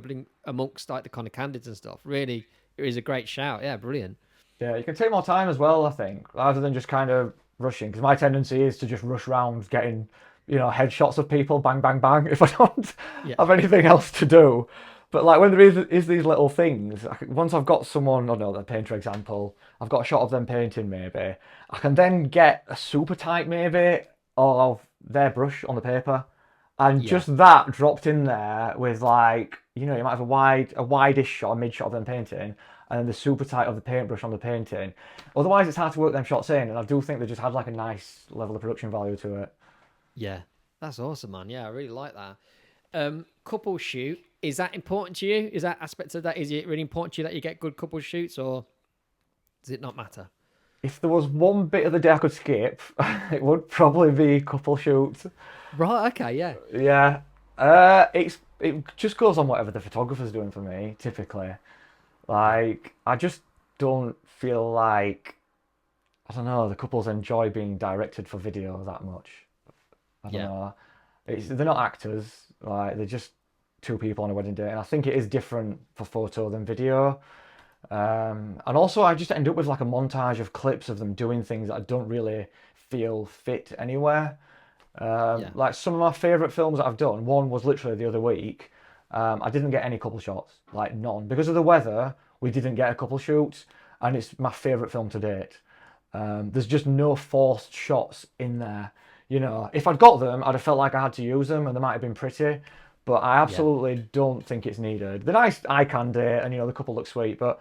amongst like the kind of candids and stuff, really, it is a great shout. Yeah, brilliant. Yeah, you can take more time as well, I think, rather than just kind of rushing, because my tendency is to just rush around getting, you know, headshots of people, bang, bang, bang, if I don't have anything else to do. But like when there is these little things, once I've got someone, I don't know, the painter example, I've got a shot of them painting maybe, I can then get a super tight maybe of their brush on the paper, and just that dropped in there with, like, you know, you might have a wide-ish shot, a mid shot of them painting, and then the super tight of the paintbrush on the painting. Otherwise, it's hard to work them shots in, and I do think they just had like a nice level of production value to it. Yeah, that's awesome, man. Yeah, I really like that. Couple shoot, is that important to you? Is that aspect of that, is it really important to you that you get good couple shoots, or does it not matter? If there was one bit of the day I could skip, it would probably be couple shoots. Right, okay, yeah. Yeah. It just goes on whatever the photographer's doing for me, typically. Like, I just don't feel like, I don't know, the couples enjoy being directed for video that much. I don't know. They're not actors, like, they're just two people on a wedding day, and I think it is different for photo than video. And also I just end up with like a montage of clips of them doing things that I don't really feel fit anywhere. Like some of my favourite films that I've done, one was literally the other week. I didn't get any couple shots, like none. Because of the weather, we didn't get a couple shoots, and it's my favourite film to date. There's just no forced shots in there. You know, if I'd got them, I'd have felt like I had to use them, and they might have been pretty, but I absolutely don't think it's needed. They're nice eye candy, and, you know, the couple look sweet, but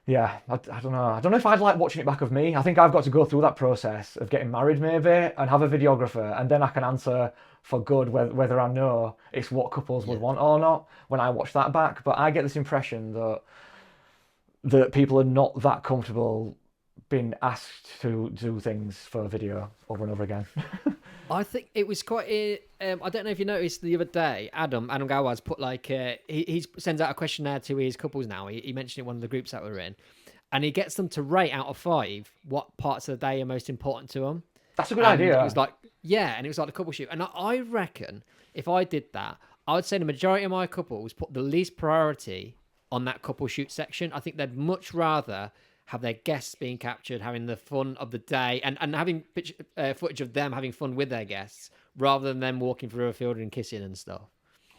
Yeah, I don't know. I don't know if I'd like watching it back of me. I think I've got to go through that process of getting married maybe and have a videographer, and then I can answer for good whether I know it's what couples would Yeah. want or not when I watch that back. But I get this impression that people are not that comfortable being asked to do things for video over and over again. I think it was quite. I don't know if you noticed the other day, Adam Gowaz put like he sends out a questionnaire to his couples now. He mentioned it in one of the groups that we're in, and he gets them to rate out of 5 what parts of the day are most important to them. That's a good And idea. it was like, yeah, and it was like the couple shoot. And I reckon if I did that, I would say the majority of my couples put the least priority on that couple shoot section. I think they'd much rather have their guests being captured, having the fun of the day, and having footage of them having fun with their guests, rather than them walking through a field and kissing and stuff.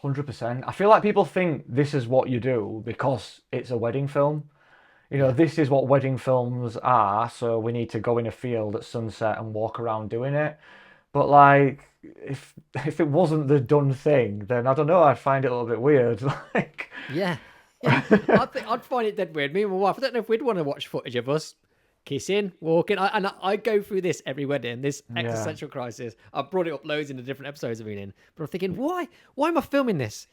100%. I feel like people think this is what you do because it's a wedding film. You know, this is what wedding films are, so we need to go in a field at sunset and walk around doing it. But like, if it wasn't the done thing, then I don't know, I'd find it a little bit weird. Like, Yeah. Yeah, I'd find it dead weird. Me and my wife, I don't know if we'd want to watch footage of us kissing, walking. I go through this every wedding, this existential crisis. I've brought it up loads in the different episodes I've been in. But I'm thinking, why am I filming this?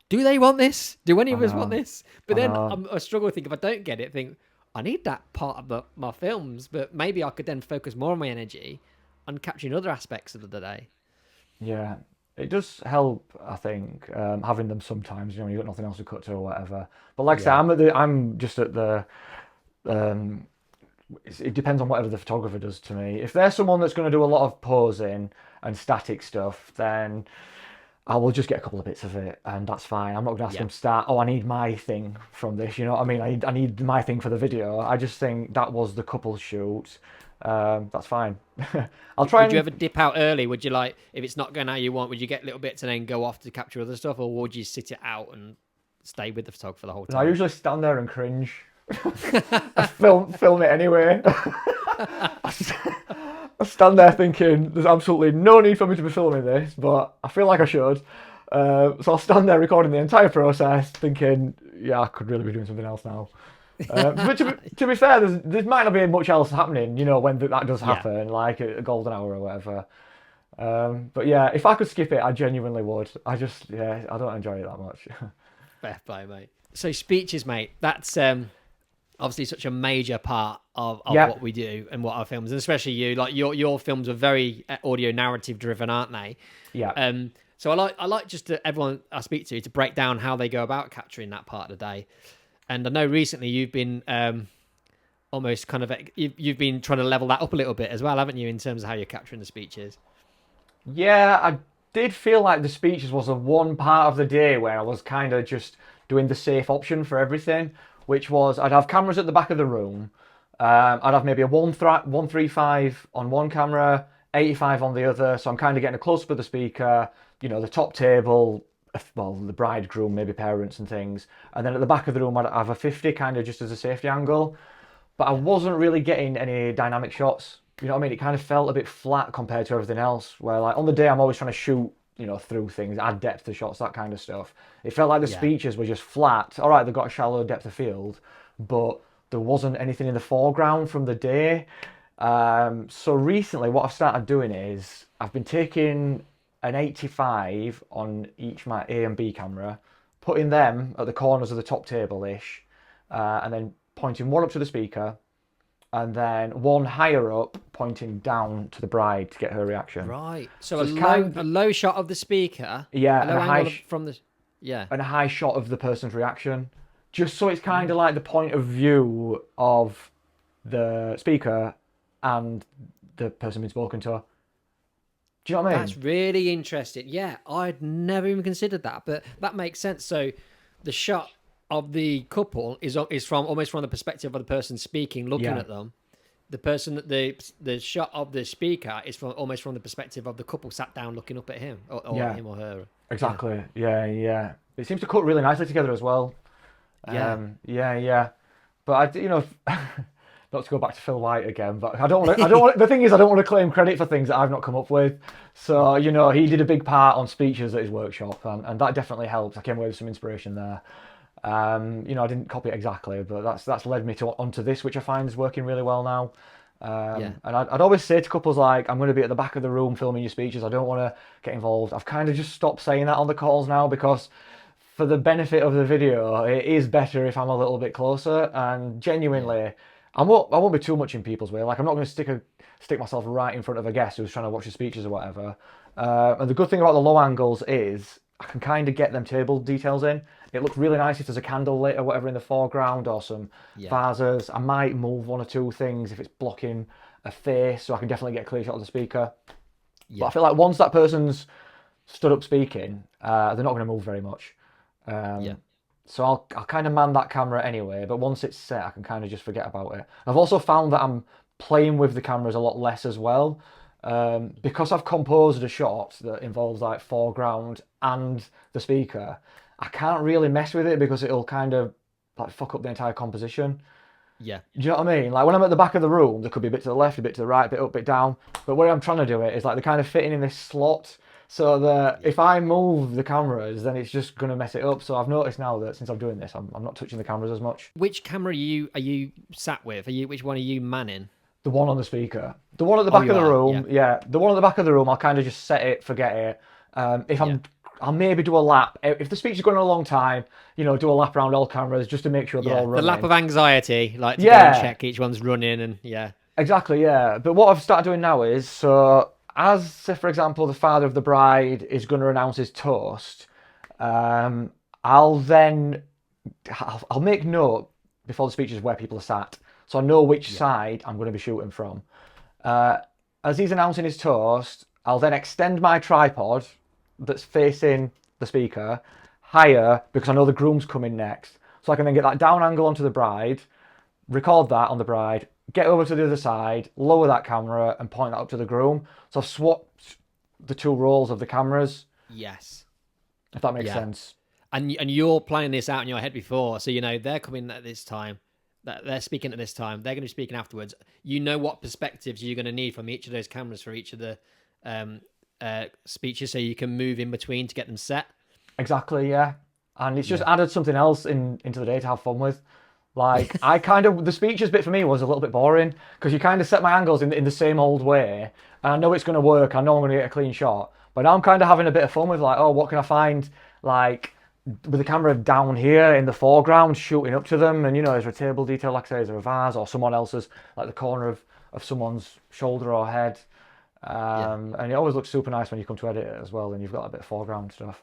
Do they want this? Do any of us want this? But then I struggle to think, if I don't get it, think, I need that part of my films, but maybe I could then focus more of my energy on capturing other aspects of the day. yeah, it does help, I think, having them sometimes. You know, when you've got nothing else to cut to or whatever. But like I say, I'm just at the. It depends on whatever the photographer does to me. If they're someone that's going to do a lot of posing and static stuff, then I will just get a couple of bits of it, and that's fine. I'm not going to ask them to start, I need my thing from this. You know what I mean? I need my thing for the video. I just think that was the couple shoot. That's fine. I'll try. Would you ever dip out early? Would you, like, if it's not going how you want, would you get little bits and then go off to capture other stuff, or would you sit it out and stay with the photographer the whole time? I usually stand there and cringe. I film it anyway. I stand there thinking there's absolutely no need for me to be filming this, but I feel like I should. So I'll stand there recording the entire process, thinking, yeah, I could really be doing something else now. But to be fair, there might not be much else happening, you know, when that does happen, like a golden hour or whatever. But yeah, if I could skip it, I genuinely would. I don't enjoy it that much. Fair play, mate. So speeches, mate, that's obviously such a major part of what we do and what our films, and especially you, like your films are very audio narrative driven, aren't they? Yeah. So I like just everyone I speak to break down how they go about capturing that part of the day. And I know recently you've been almost kind of you've been trying to level that up a little bit as well, haven't you, in terms of how you're capturing the speeches? Yeah, I did feel like the speeches was the one part of the day where I was kind of just doing the safe option for everything, which was I'd have cameras at the back of the room. I'd have maybe a 135 on one camera, 85 on the other. So I'm kind of getting a close-up of the speaker, you know, the top table, well, the bride, groom, maybe parents and things. And then at the back of the room, I'd have a 50 kind of just as a safety angle. But I wasn't really getting any dynamic shots. You know what I mean? It kind of felt a bit flat compared to everything else. Where like on the day, I'm always trying to shoot, you know, through things, add depth to shots, that kind of stuff. It felt like the speeches were just flat. All right, they've got a shallow depth of field, but there wasn't anything in the foreground from the day. So recently what I've started doing is I've been taking an 85 on each my A and B camera, putting them at the corners of the top table-ish, and then pointing one up to the speaker, and then one higher up pointing down to the bride to get her reaction. Right. So a low shot of the speaker. Yeah, and a high from the and a high shot of the person's reaction, just so it's kind of like the point of view of the speaker and the person being spoken to. Do you know what I mean? That's really interesting. Yeah, I'd never even considered that, but that makes sense. So the shot of the couple is from almost from the perspective of the person speaking, looking at them. The person, the shot of the speaker is almost from the perspective of the couple sat down looking up at him or him or her. Exactly. Yeah. It seems to cut really nicely together as well. Yeah. But not to go back to Phil White again, but I don't want. The thing is, I don't want to claim credit for things that I've not come up with. So he did a big part on speeches at his workshop, and that definitely helped. I came away with some inspiration there. I didn't copy it exactly, but that's led me onto this, which I find is working really well now. And I'd always say to couples like, I'm going to be at the back of the room filming your speeches. I don't want to get involved. I've kind of just stopped saying that on the calls now because for the benefit of the video, it is better if I'm a little bit closer. And genuinely, I won't be too much in people's way. Like I'm not going to stick myself right in front of a guest who's trying to watch the speeches or whatever. And the good thing about the low angles is I can kind of get them table details in. It looks really nice if there's a candle lit or whatever in the foreground or some vases. I might move one or two things if it's blocking a face, so I can definitely get a clear shot of the speaker. But I feel like once that person's stood up speaking, they're not going to move very much. So I'll kind of man that camera anyway, but once it's set, I can kind of just forget about it. I've also found that I'm playing with the cameras a lot less as well. Because I've composed a shot that involves like foreground and the speaker, I can't really mess with it because it'll kind of like fuck up the entire composition. Yeah. Do you know what I mean? Like when I'm at the back of the room, there could be a bit to the left, a bit to the right, a bit up, a bit down. But where I'm trying to do it is like they're kind of fitting in this slot so that if I move the cameras, then it's just going to mess it up. So I've noticed now that since I'm doing this, I'm not touching the cameras as much. Which camera are you sat with? Which one are you manning? The one on the speaker. The one at the back of the room. Yeah. The one at the back of the room, I'll kind of just set it, forget it. I'll maybe do a lap. If the speech is going on a long time, do a lap around all cameras just to make sure they're all running. The lap of anxiety, like to go and check each one's running and Exactly, yeah. But what I've started doing now is, so as, say, for example, the father of the bride is going to announce his toast, I'll make note before the speech is where people are sat. So I know which side I'm going to be shooting from. As he's announcing his toast, I'll then extend my tripod that's facing the speaker higher because I know the groom's coming next. So I can then get that down angle onto the bride, record that on the bride, get over to the other side, lower that camera and point that up to the groom. So I've swapped the two roles of the cameras. Yes. If that makes sense. And you're planning this out in your head before. So, they're coming at this time. They're speaking at this time. They're going to be speaking afterwards. You know what perspectives you're going to need from each of those cameras for each of the speeches, so you can move in between to get them set. Exactly, yeah. And it's just added something else into the day to have fun with. Like the speeches bit for me was a little bit boring because you kind of set my angles in the same old way, and I know it's going to work. I know I'm going to get a clean shot, but now I'm kind of having a bit of fun with like, oh, what can I find like with the camera down here in the foreground shooting up to them, and is there a table detail, like I say, is there a vase or someone else's, like the corner of someone's shoulder or head, and it always looks super nice when you come to edit it as well, and you've got a bit of foreground stuff.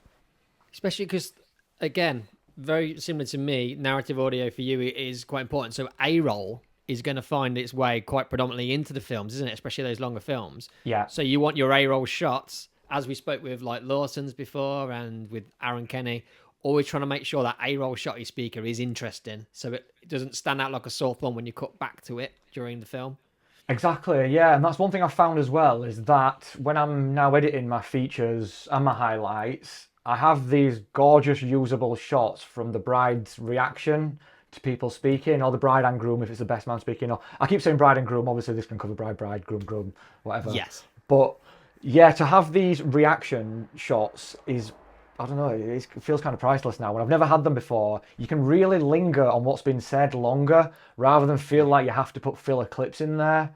Especially because, again, very similar to me, narrative audio for you is quite important. So A-roll is going to find its way quite predominantly into the films, isn't it? Especially those longer films. Yeah. So you want your A-roll shots, as we spoke with like Lawson's before and with Aaron Kenny, always trying to make sure that A-roll shot your speaker is interesting, so it doesn't stand out like a sore thumb when you cut back to it during the film. Exactly, yeah, and that's one thing I've found as well, is that when I'm now editing my features and my highlights, I have these gorgeous usable shots from the bride's reaction to people speaking, or the bride and groom if it's the best man speaking. Or I keep saying bride and groom, obviously this can cover bride, groom, whatever. Yes. But yeah, to have these reaction shots is, I don't know, it feels kind of priceless now. When I've never had them before, you can really linger on what's been said longer rather than feel like you have to put filler clips in there.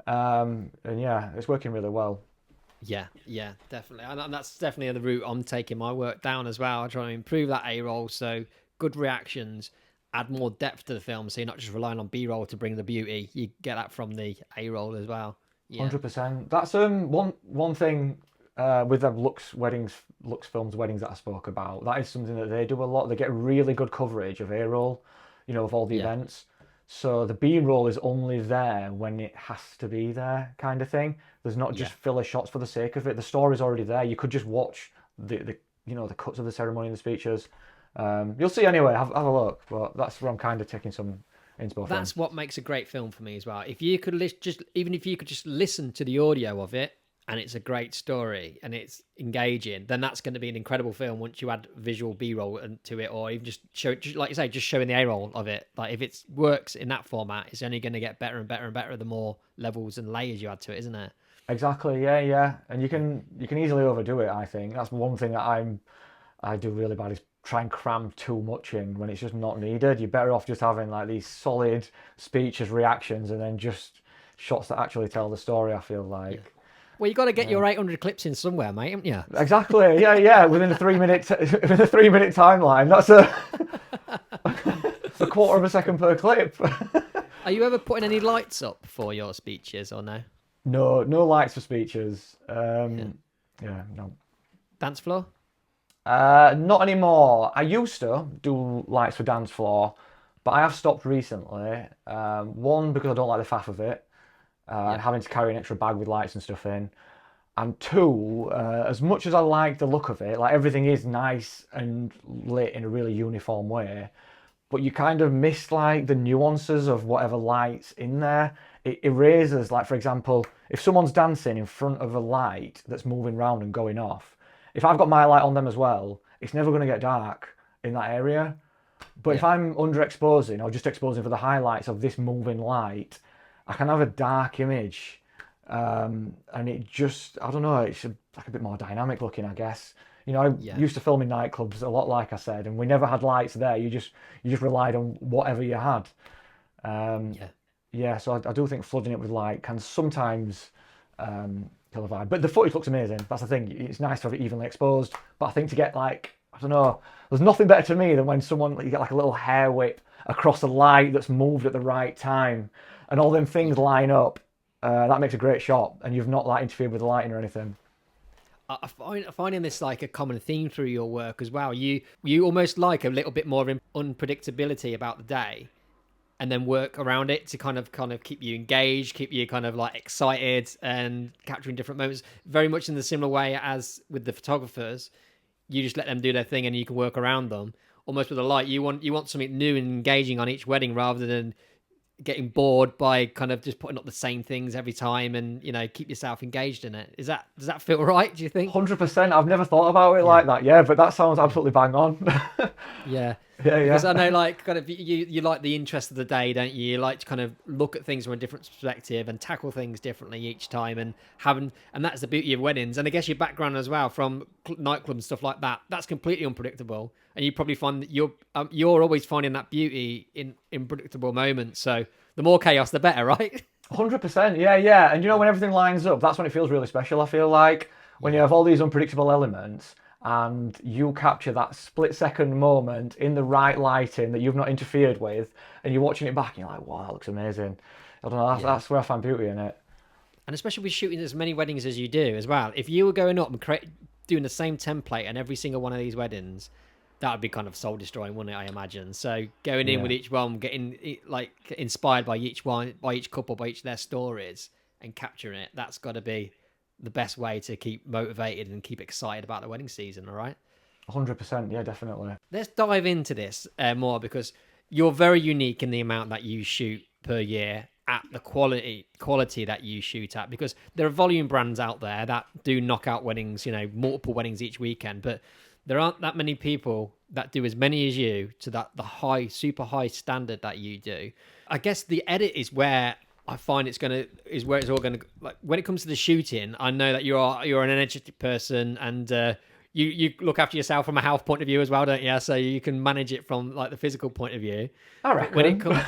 And yeah, it's working really well. Yeah, definitely. And that's definitely the route I'm taking my work down as well. I try to improve that A-roll, so good reactions, add more depth to the film, so you're not just relying on B-roll to bring the beauty. You get that from the A-roll as well. Yeah. 100%. That's one thing with the Lux Films weddings that I spoke about. That is something that they do a lot. They get really good coverage of A-roll, of all the events. So the B-roll is only there when it has to be there, kind of thing. There's not just filler shots for the sake of it. The story's already there. You could just watch the cuts of the ceremony and the speeches. You'll see anyway. Have a look. But that's where I'm kind of taking some inspo from. That's what makes a great film for me as well. If you could even if you could just listen to the audio of it, and it's a great story and it's engaging, then that's going to be an incredible film once you add visual B-roll to it, or even just show, like you say, just showing the A-roll of it. Like if it works in that format, it's only going to get better and better and better the more levels and layers you add to it, isn't it? Exactly, yeah. And you can easily overdo it, I think. That's one thing that I do really bad is try and cram too much in when it's just not needed. You're better off just having like these solid speeches, reactions, and then just shots that actually tell the story, I feel like. Yeah. Well, you got to get your 800 clips in somewhere, mate, haven't you? Exactly. Yeah. Within a 3-minute timeline. That's a quarter of a second per clip. Are you ever putting any lights up for your speeches or no? No lights for speeches. No. Dance floor? Not anymore. I used to do lights for dance floor, but I have stopped recently. One, because I don't like the faff of it, and having to carry an extra bag with lights and stuff in. And two, as much as I like the look of it, like everything is nice and lit in a really uniform way, but you kind of miss like the nuances of whatever light's in there. It erases, like for example, if someone's dancing in front of a light that's moving round and going off, if I've got my light on them as well, it's never going to get dark in that area. But if I'm underexposing or just exposing for the highlights of this moving light, I can have a dark image. And it just, I don't know, it's like a bit more dynamic looking, I guess. You know, I used to film in nightclubs a lot, like I said, and we never had lights there. You just relied on whatever you had. So I do think flooding it with light can sometimes kill the vibe. But the footage looks amazing. That's the thing. It's nice to have it evenly exposed. But I think to get like, I don't know, there's nothing better to me than when you get like a little hair whip across a light that's moved at the right time, and all them things line up. That makes a great shot, and you've not like interfered with the lighting or anything. I finding this like a common theme through your work as well. You almost like a little bit more unpredictability about the day, and then work around it to kind of keep you engaged, keep you kind of like excited and capturing different moments. Very much in the similar way as with the photographers, you just let them do their thing and you can work around them. Almost with a light, you want something new and engaging on each wedding rather than getting bored by kind of just putting up the same things every time, and keep yourself engaged in it. Does that feel right, do you think? 100%. I've never thought about it like that, but that sounds absolutely bang on. Yeah because I know like kind of you like the interest of the day, don't you? You like to kind of look at things from a different perspective and tackle things differently each time, and that's the beauty of weddings. And I guess your background as well from nightclubs and stuff like that's completely unpredictable, and you probably find that you're always finding that beauty in unpredictable moments. So the more chaos the better, right? 100%. Yeah. And when everything lines up, that's when it feels really special. I feel like when you have all these unpredictable elements and you capture that split-second moment in the right lighting that you've not interfered with, and you're watching it back and you're like, wow, that looks amazing. I don't know, that's where I find beauty in it. And especially with shooting as many weddings as you do as well, if you were going up and doing the same template on every single one of these weddings, that would be kind of soul-destroying, wouldn't it, I imagine? So going in with each one, getting like inspired by each one, by each couple, by each of their stories, and capturing it, that's got to be the best way to keep motivated and keep excited about the wedding season, all right? 100%, yeah, definitely. Let's dive into this more, because you're very unique in the amount that you shoot per year at the quality that you shoot at, because there are volume brands out there that do knock out weddings, multiple weddings each weekend, but there aren't that many people that do as many as you to the super high standard that you do. I guess the edit is where I find it's all gonna, like, when it comes to the shooting, I know that you're an energetic person, and you look after yourself from a health point of view as well, don't you? So you can manage it from like the physical point of view. I reckon. When it comes,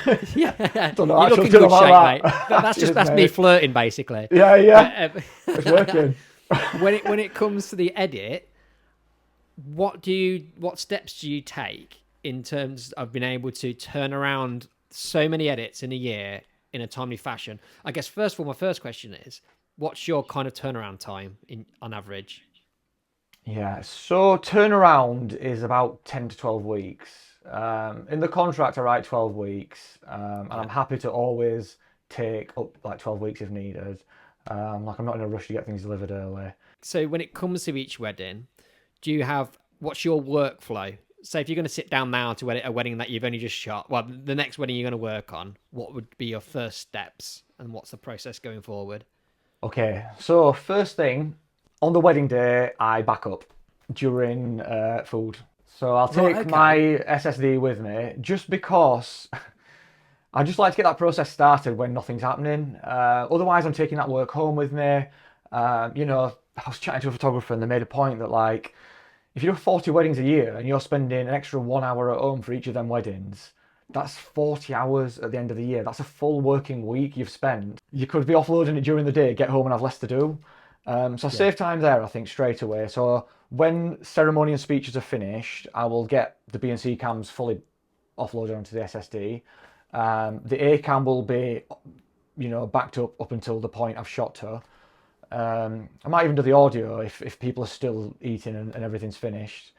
don't know, you look in good shape, mate. That's me flirting, basically. Yeah. It's working. when it comes to the edit, what steps do you take in terms of being able to turn around so many edits in a year in a timely fashion? I guess first of all, my first question is, what's your kind of turnaround time on average? Yeah, so turnaround is about 10 to 12 weeks. In the contract, I write 12 weeks, and I'm happy to always take up like 12 weeks if needed. I'm not in a rush to get things delivered early. So when it comes to each wedding, what's your workflow? So if you're going to sit down now to edit a wedding that you've only just shot, well, the next wedding you're going to work on, what would be your first steps, and what's the process going forward? Okay, so first thing, on the wedding day, I back up during food. So I'll take my SSD with me, just because I just like to get that process started when nothing's happening. Otherwise, I'm taking that work home with me. I was chatting to a photographer, and they made a point that, like, if you do 40 weddings a year and you're spending an extra 1 hour at home for each of them weddings, that's 40 hours at the end of the year. That's a full working week you've spent. You could be offloading it during the day, get home and have less to do. So I save time there, I think, straight away. So when ceremony and speeches are finished, I will get the B&C cams fully offloaded onto the SSD. The A cam will be, backed up until the point I've shot to. I might even do the audio if people are still eating and everything's finished.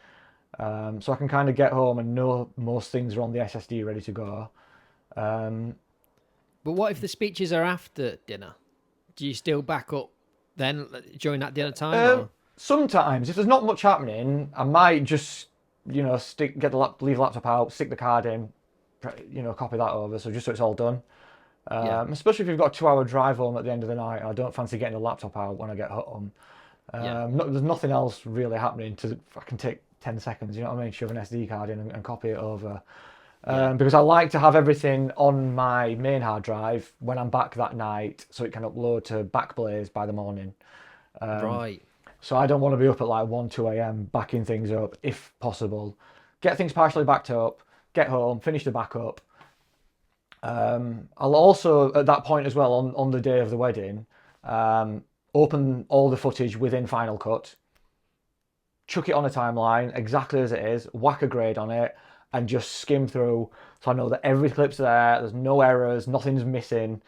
So I can kind of get home and know most things are on the SSD ready to go. But what if the speeches are after dinner? Do you still back up then during that dinner time? Sometimes, if there's not much happening, I might just, leave the laptop out, stick the card in, copy that over, so it's all done. Especially if you've got a 2-hour drive home at the end of the night. I don't fancy getting the laptop out when I get home. There's nothing else really happening I can take 10 seconds, you know what I mean? Shove an SD card in and copy it over. Because I like to have everything on my main hard drive when I'm back that night, so it can upload to Backblaze by the morning. Right. So I don't want to be up at like 1, 2 a.m. backing things up, if possible. Get things partially backed up, get home, finish the backup. I'll also, at that point as well, on the day of the wedding, open all the footage within Final Cut, chuck it on a timeline exactly as it is, whack a grade on it, and just skim through so I know that every clip's there's no errors, nothing's missing.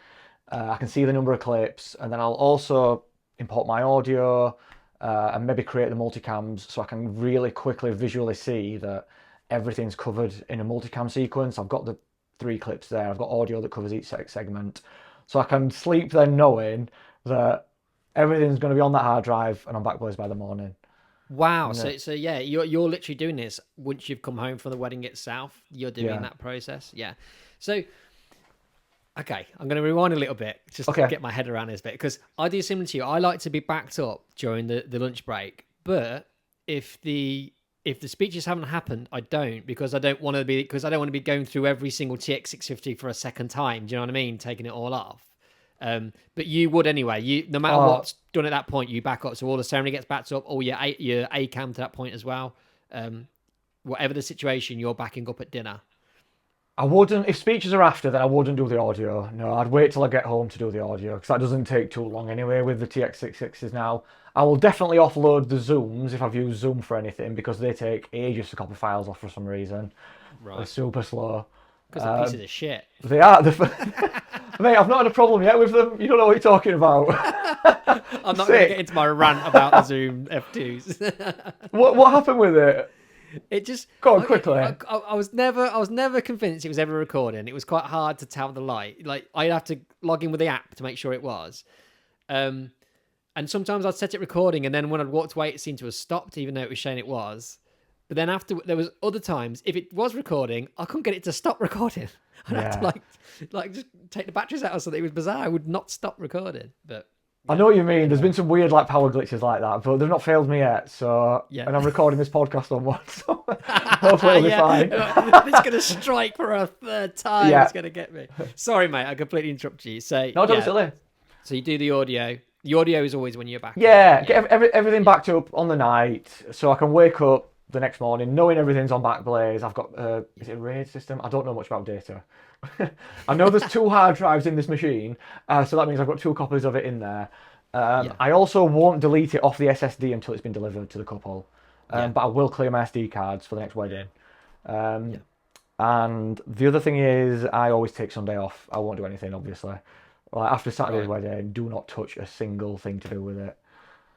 I can see the number of clips, and then I'll also import my audio and maybe create the multicams so I can really quickly visually see that everything's covered in a multicam sequence. I've got the 3 clips there, I've got audio that covers each segment, so I can sleep then knowing that everything's going to be on that hard drive and on Backblaze by the morning. Wow. So yeah, you're literally doing this once you've come home from the wedding itself. You're doing that process. Yeah. So, okay, I'm going to rewind a little bit just to get my head around this bit, because I do similar to you. I like to be backed up during the lunch break, but if the speeches haven't happened, I don't, because I don't want to be going through every single TX650 for a second time. Do you know what I mean? Taking it all off. But you would anyway. No matter what's done at that point, you back up. So all the ceremony gets backed up, or your A cam to that point as well. Whatever the situation, you're backing up at dinner. I wouldn't, if speeches are after, then I wouldn't do the audio. No, I'd wait till I get home to do the audio, because that doesn't take too long anyway with the TX660s now. I will definitely offload the Zooms if I've used Zoom for anything, because they take ages to copy files off for some reason. Right. They're super slow. Because they're pieces of shit. They are. Mate, I've not had a problem yet with them. You don't know what you're talking about. I'm not going to get into my rant about the Zoom F2s. What happened with it? It just go on quickly. I was never convinced it was ever recording. It was quite hard to tell the light. Like, I'd have to log in with the app to make sure it was. And sometimes I'd set it recording, and then when I'd walked away, it seemed to have stopped, even though it was showing it was. But then after, there was other times, if it was recording, I couldn't get it to stop recording. I'd have to like just take the batteries out or something. It was bizarre. I would not stop recording. But I know what you mean. There's been some weird power glitches like that, but they've not failed me yet. So and I'm recording this podcast on one, so hopefully it'll be fine. It's going to strike for a third time. Yeah. It's going to get me. Sorry, mate. I completely interrupted you. So no, don't be silly. So you do the audio. The audio is always when you're back. Yeah, get everything backed up on the night, so I can wake up the next morning knowing everything's on Backblaze. I've got is it a RAID system? I don't know much about data. I know there's 2 hard drives in this machine, so that means I've got 2 copies of it in there. I also won't delete it off the SSD until it's been delivered to the couple, but I will clear my SD cards for the next wedding. And the other thing is, I always take Sunday off. I won't do anything, obviously. Like after Saturday's wedding, do not touch a single thing to do with it.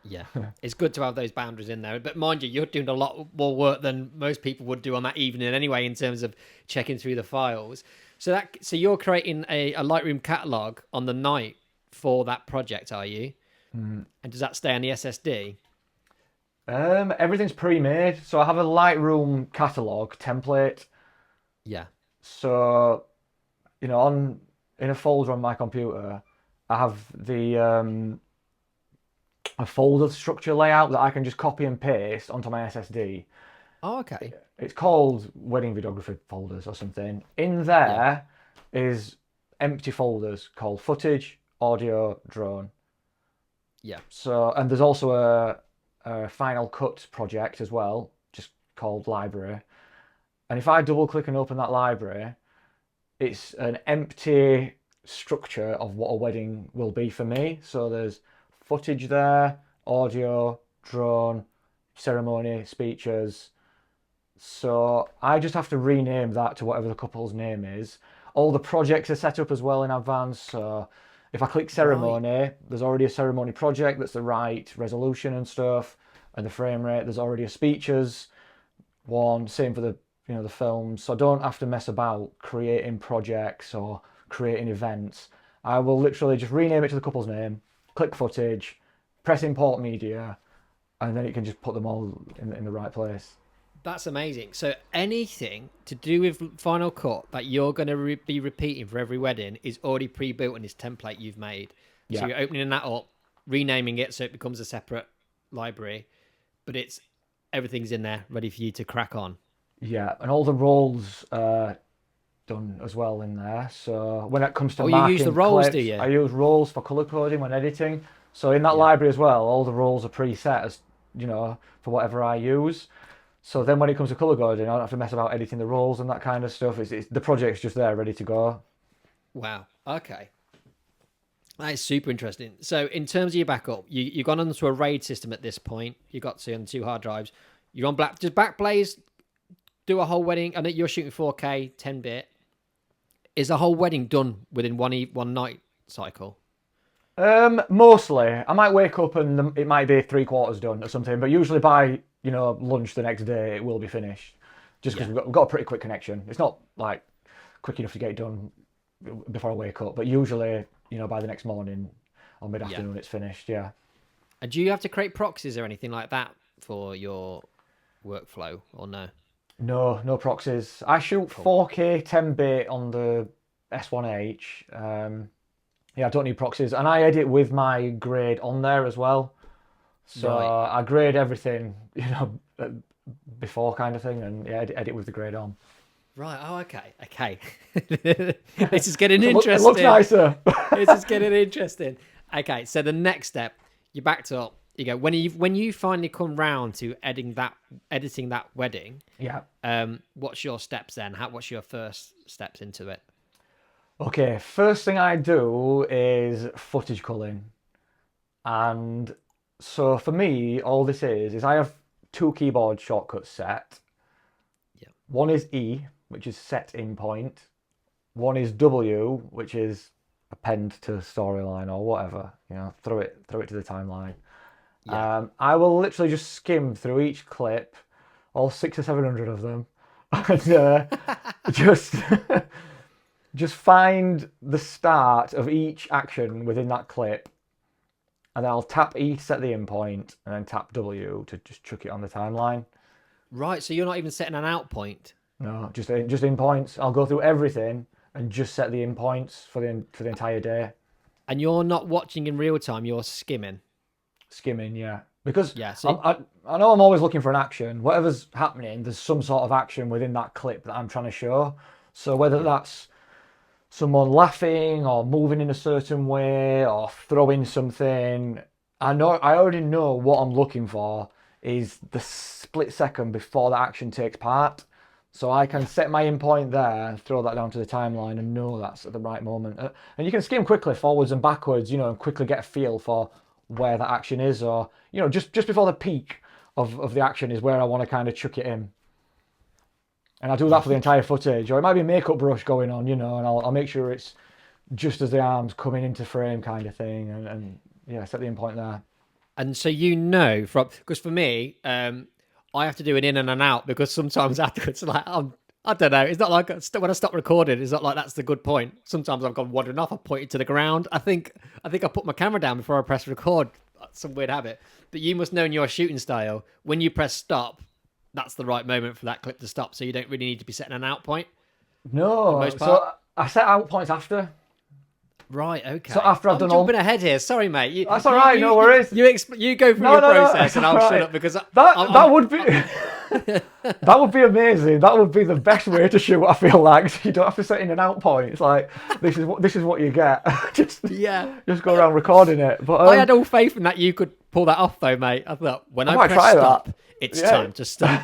Yeah, it's good to have those boundaries in there. But mind you, you're doing a lot more work than most people would do on that evening anyway, in terms of checking through the files. So you're creating a Lightroom catalog on the night for that project, are you? And does that stay on the SSD? Everything's pre-made. So I have a Lightroom catalog template. Yeah. So, in a folder on my computer, I have a folder structure layout that I can just copy and paste onto my SSD. Oh, okay. It's called wedding videography folders or something. In there is empty folders called footage, audio, drone. Yeah. So, and there's also a Final Cut project as well called Library. And if I double click and open that library, it's an empty structure of what a wedding will be for me. So there's footage there, audio, drone, ceremony, speeches. So I just have to rename that to whatever the couple's name is. All the projects are set up as well in advance. So if I click ceremony, there's already a ceremony project that's the right resolution and stuff, and the frame rate. There's already a speeches one. Same for the the films. So I don't have to mess about creating projects or creating events. I will literally just rename it to the couple's name, click footage, press import media, and then it can just put them all in the right place. That's amazing. So anything to do with Final Cut that you're going to be repeating for every wedding is already pre-built in this template you've made. Yeah. So you're opening that up, renaming it so it becomes a separate library, but everything's in there ready for you to crack on. Yeah, and all the roles are done as well in there. So when it comes to marking you use the roles, clips, do you? I use roles for color coding when editing. So in that library as well, all the roles are preset as for whatever I use. So then when it comes to color coding, I don't have to mess about editing the roles and that kind of stuff. It's the project's just there, ready to go. Wow. Okay. That is super interesting. So in terms of your backup, you've gone onto a RAID system at this point. You got to on 2 hard drives. You're on Does Backblaze do a whole wedding? I know you're shooting 4K, 10-bit. Is the whole wedding done within one night cycle? Mostly. I might wake up and it might be 3/4 done or something, but usually by lunch the next day it will be finished. Just because we've got a pretty quick connection. It's not like quick enough to get it done before I wake up, but usually by the next morning or mid-afternoon it's finished. Yeah. And do you have to create proxies or anything like that for your workflow or no? No proxies. I shoot 4K 10-bit on the S1H. I don't need proxies, and I edit with my grade on there as well. So I grade everything, before kind of thing, and edit with the grade on. Right. Oh, okay. This is getting interesting. It looks nicer. This is getting interesting. Okay, so the next step, you backed up. You go when you finally come round to editing that wedding. Yeah. What's your steps then? What's your first steps into it? Okay, first thing I do is footage culling, and so for me, all this is I have 2 keyboard shortcuts set. Yeah. One is E, which is set in point. One is W, which is append to storyline or whatever. Throw it to the timeline. Yeah. I will literally just skim through each clip, all 600 or 700 of them, and just find the start of each action within that clip, and then I'll tap E to set the in point, and then tap W to just chuck it on the timeline. Right, so you're not even setting an out point? No, just in points. I'll go through everything and just set the in points for the entire day. And you're not watching in real time, you're skimming? Skimming, yeah. Because so I know I'm always looking for an action. Whatever's happening, there's some sort of action within that clip that I'm trying to show. So whether that's someone laughing or moving in a certain way or throwing something, I already know what I'm looking for is the split second before the action takes part. So I can set my in point there and throw that down to the timeline and know that's at the right moment. And you can skim quickly forwards and backwards, and quickly get a feel for where that action is, or just before the peak of the action is where I want to kind of chuck it in. And I do that for the entire footage, or it might be a makeup brush going on, and I'll make sure it's just as the arm's coming into frame kind of thing, and set the in point there. And so because for me, I have to do an in and an out, because sometimes afterwards, like I don't know, it's not like when I stop recording, it's not like that's the good point. Sometimes I've gone wandering off, I've pointed to the ground. I think I put my camera down before I press record. That's some weird habit. But you must know in your shooting style, when you press stop, that's the right moment for that clip to stop. So you don't really need to be setting an out point. No, so I set out points after. Right, okay. So after I've done jumping ahead here. Sorry, mate. That's all right. No worries. You go through your process, and I'll shut up because that would be That would be amazing. That would be the best way to shoot. I feel like so you don't have to set in and out point. It's like this is what you get. just go around recording it. But I had all faith in that you could pull that off, though, mate. I thought when I press stop, it's time to stop.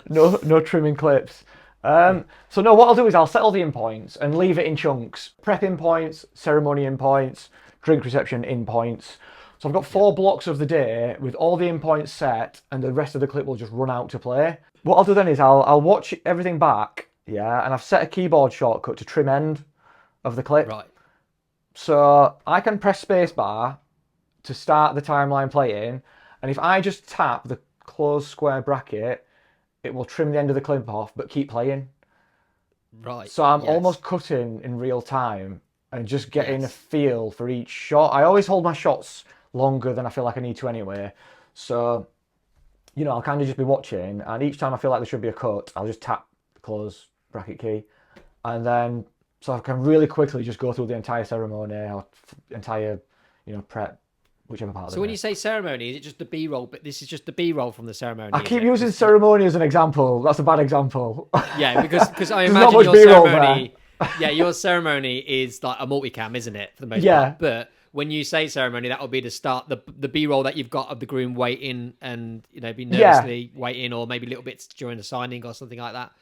No trimming clips. So no, what I'll do is I'll settle the in points and leave it in chunks. Prep in points, ceremony in points, drink reception in points. So I've got 4 blocks of the day with all the in points set, and the rest of the clip will just run out to play. What I'll do then is I'll watch everything back, and I've set a keyboard shortcut to trim end of the clip. Right. So I can press spacebar to start the timeline playing, and if I just tap the close square bracket, it will trim the end of the clip off, but keep playing. Right. So I'm almost cutting in real time and just getting a feel for each shot. I always hold my shots longer than I feel like I need to anyway. So, I'll kind of just be watching, and each time I feel like there should be a cut, I'll just tap the close bracket key. And then, so I can really quickly just go through the entire ceremony or entire, prep, whichever part of it. So when you say ceremony, is it just the B-roll? But this is just the B-roll from the ceremony. I keep using ceremony as an example. That's a bad example. Yeah, because I imagine your ceremony. Yeah, your ceremony is like a multicam, isn't it, for the most part? But when you say ceremony, that will be to start the B-roll that you've got of the groom waiting and be nervously waiting, or maybe little bits during the signing or something like that.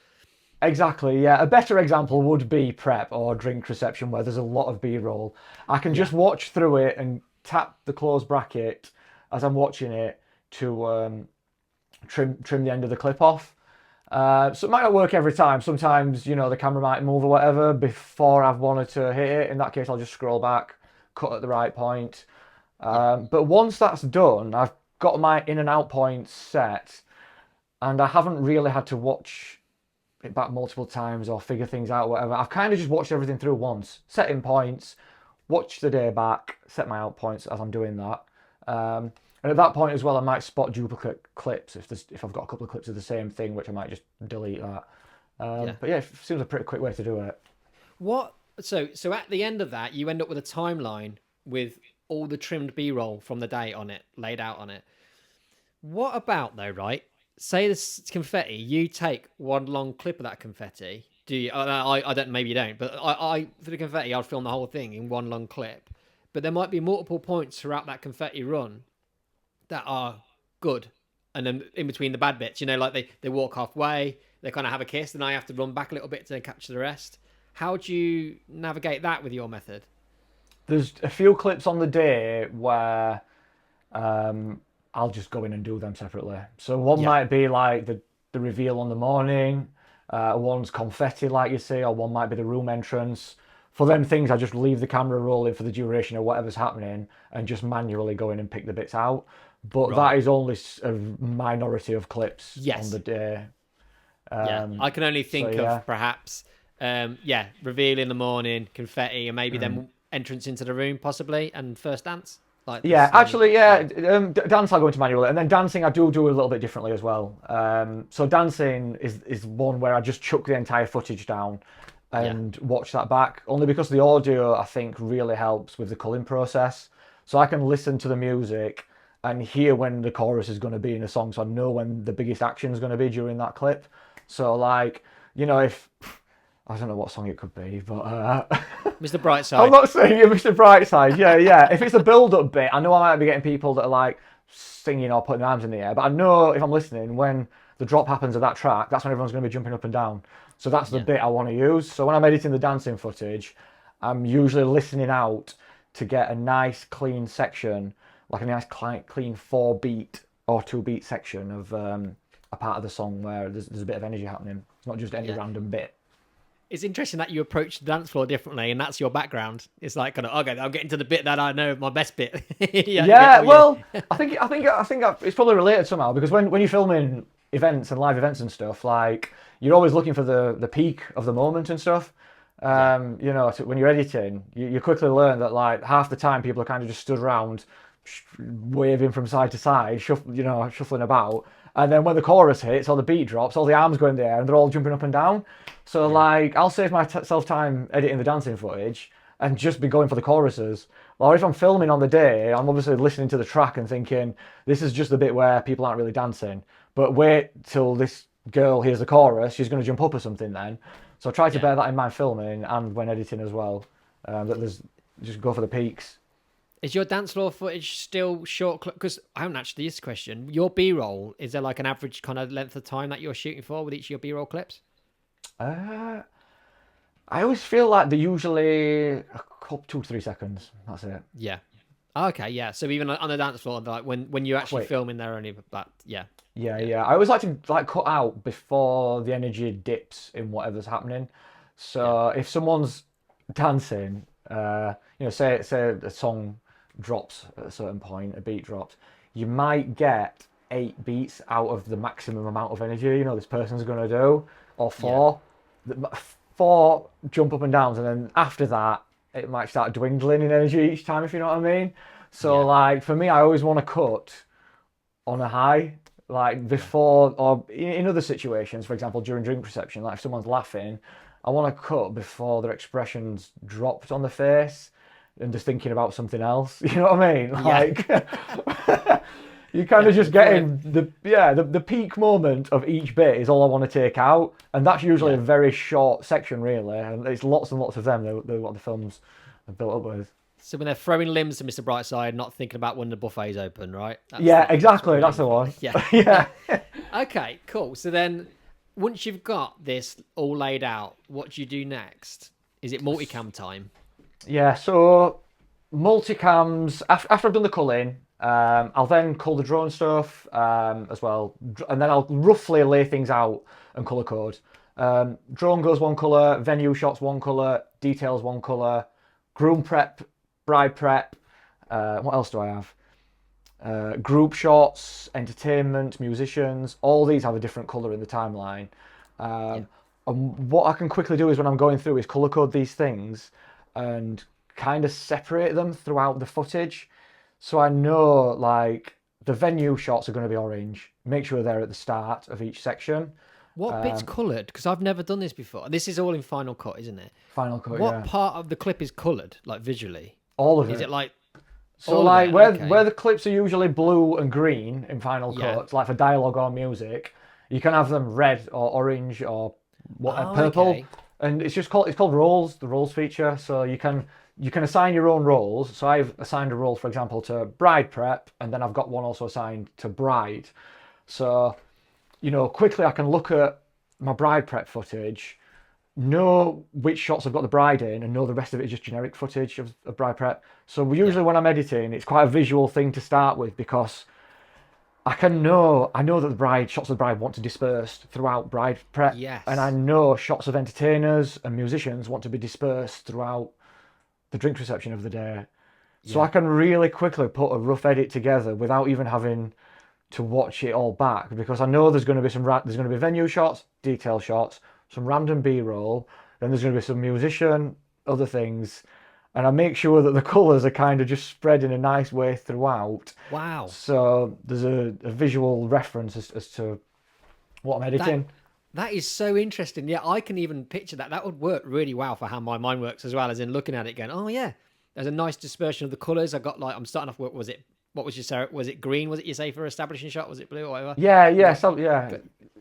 Exactly, yeah. A better example would be prep or drink reception, where there's a lot of B-roll. I can just watch through it and tap the close bracket as I'm watching it to trim the end of the clip off. So it might not work every time. Sometimes, the camera might move or whatever before I've wanted to hit it. In that case, I'll just scroll back, cut at the right point. But once that's done, I've got my in and out points set, and I haven't really had to watch it back multiple times or figure things out or whatever. I've kind of just watched everything through once, set in points, watch the day back, set my out points as I'm doing that. And at that point as well, I might spot duplicate clips if I've got a couple of clips of the same thing, which I might just delete that. But yeah, it seems a pretty quick way to do it. So at the end of that, you end up with a timeline with all the trimmed B-roll from the day on it, laid out on it. What about though, right? Say this confetti, you take one long clip of that confetti. Do you? I don't. Maybe you don't. But I for the confetti, I'd film the whole thing in one long clip. But there might be multiple points throughout that confetti run that are good, and then in between the bad bits, like they walk halfway, they kind of have a kiss, and I have to run back a little bit to capture the rest. How do you navigate that with your method? There's a few clips on the day where I'll just go in and do them separately. So one might be like the reveal on the morning, one's confetti like you say, or one might be the room entrance. For them things, I just leave the camera rolling for the duration of whatever's happening and just manually go in and pick the bits out. But that is only a minority of clips on the day. I can only think of perhaps, reveal in the morning, confetti, and maybe then entrance into the room possibly, and first dance. Dance I'll go into manually, and then dancing I do a little bit differently as well. So dancing is one where I just chuck the entire footage down and watch that back, only because the audio I think really helps with the culling process. So I can listen to the music and hear when the chorus is going to be in a song, so I know when the biggest action is going to be during that clip. So if I don't know what song it could be, but Mr. Brightside. I'm not saying you're Mr. Brightside. Yeah. If it's a build-up bit, I know I might be getting people that are like singing or putting their arms in the air, but I know if I'm listening, when the drop happens of that track, that's when everyone's going to be jumping up and down. So that's the bit I want to use. So when I'm editing the dancing footage, I'm usually listening out to get a nice clean section, like a nice clean 4-beat or 2-beat section of a part of the song where there's a bit of energy happening. It's not just any random bit. It's interesting that you approach the dance floor differently, and that's your background. It's like kind of okay, I'm getting to the bit that I know, my best bit. I think it's probably related somehow, because when you're filming events and live events and stuff, like you're always looking for the peak of the moment and stuff. When you're editing, you quickly learn that like half the time people are kind of just stood around waving from side to side, shuffling about. And then when the chorus hits or the beat drops, all the arms go in the air and they're all jumping up and down. So I'll save myself time editing the dancing footage and just be going for the choruses. Or if I'm filming on the day, I'm obviously listening to the track and thinking, this is just the bit where people aren't really dancing. but wait till this girl hears the chorus, she's going to jump up or something then. So I try to bear that in mind filming and when editing as well. That there's just go for the peaks. Is your dance floor footage still short? Because I haven't actually asked this question. Your B-roll, is there like an average kind of length of time that you're shooting for with each of your B-roll clips? I always feel like they're usually a couple, 2 to 3 seconds. That's it. Yeah. Okay, yeah. So even on the dance floor, like when you actually filming there, only that, yeah. Yeah. I always like to cut out before the energy dips in whatever's happening. So if someone's dancing, say a song drops at a certain point, a beat drops, you might get 8 beats out of the maximum amount of energy this person's going to do, or 4. 4 jump up and downs, and then after that it might start dwindling in energy each time, if you know what I mean. So like for me, I always want to cut on a high, like before, or in other situations, for example during drink reception, like if someone's laughing, I want to cut before their expressions dropped on the face and just thinking about something else. You know what I mean? Like you kind of just getting the peak moment of each bit is all I want to take out, and that's usually a very short section, really, and it's lots and lots of them. They're what the films are built up with. So when they're throwing limbs to Mr. Brightside, not thinking about when the buffet's open, right? Exactly. That's the one. Yeah. Yeah. Okay, cool. So then, once you've got this all laid out, what do you do next? Is it multicam time? Yeah. So multicams. After I've done the culling, I'll then cull the drone stuff as well, and then I'll roughly lay things out and colour code. Drone goes one colour, venue shots one colour, details one colour, groom prep, bride prep. What else do I have? Group shots, entertainment, musicians. All these have a different colour in the timeline. And what I can quickly do is when I'm going through is colour code these things and kind of separate them throughout the footage. So I know, like, the venue shots are going to be orange. Make sure they're at the start of each section. What bit's coloured? Because I've never done this before. This is all in Final Cut, isn't it? Final Cut, What part of the clip is coloured, like visually? All of it. Is it like... So, like, where the clips are usually blue and green in Final Cut, like for dialogue or music, you can have them red or orange or purple. Okay. And it's called roles, the roles feature. So you can assign your own roles. So I've assigned a role, for example, to bride prep, and then I've got one also assigned to bride. So, quickly I can look at my bride prep footage, know which shots I've got the bride in, and know the rest of it is just generic footage of bride prep. So usually when I'm editing, it's quite a visual thing to start with, because I know that the shots of the bride want to disperse throughout bride prep. Yes. And I know shots of entertainers and musicians want to be dispersed throughout the drink reception of the day. So I can really quickly put a rough edit together without even having to watch it all back, because I know there's going to be there's going to be venue shots, detail shots, some random B-roll, then there's going to be some musician, other things, and I make sure that the colours are kind of just spread in a nice way throughout. Wow. So there's a visual reference as to what I'm editing. That is so interesting. Yeah, I can even picture that. That would work really well for how my mind works as well, as in looking at it going, oh yeah, there's a nice dispersion of the colours. I got I'm starting off, what was it green? Was it you say for establishing shot? Was it blue or whatever? Yeah.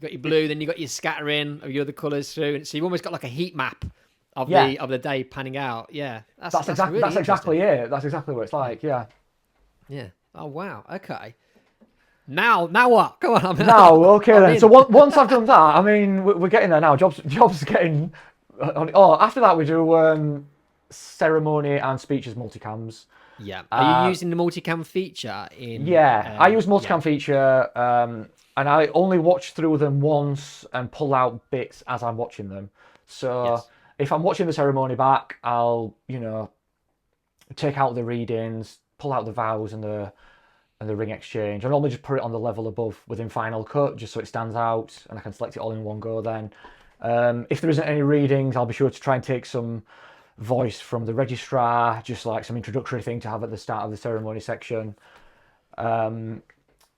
Got your blue, then you got your scattering of your other colours through. So you've almost got like a heat map of the day panning out. Yeah. That's exactly it. That's exactly what it's like, yeah. Yeah. Oh wow. Okay. Now what? Go on. Then. So once I've done that, I mean, we're getting there now. Job's getting. After that we do ceremony and speeches multicams. Yeah. Are you using the multicam feature in? Yeah, I use multicam feature, and I only watch through them once and pull out bits as I'm watching them. So if I'm watching the ceremony back, I'll take out the readings, pull out the vows and the ring exchange. I normally just put it on the level above within Final Cut, just so it stands out, and I can select it all in one go then. If there isn't any readings, I'll be sure to try and take some voice from the registrar, just like some introductory thing to have at the start of the ceremony section. And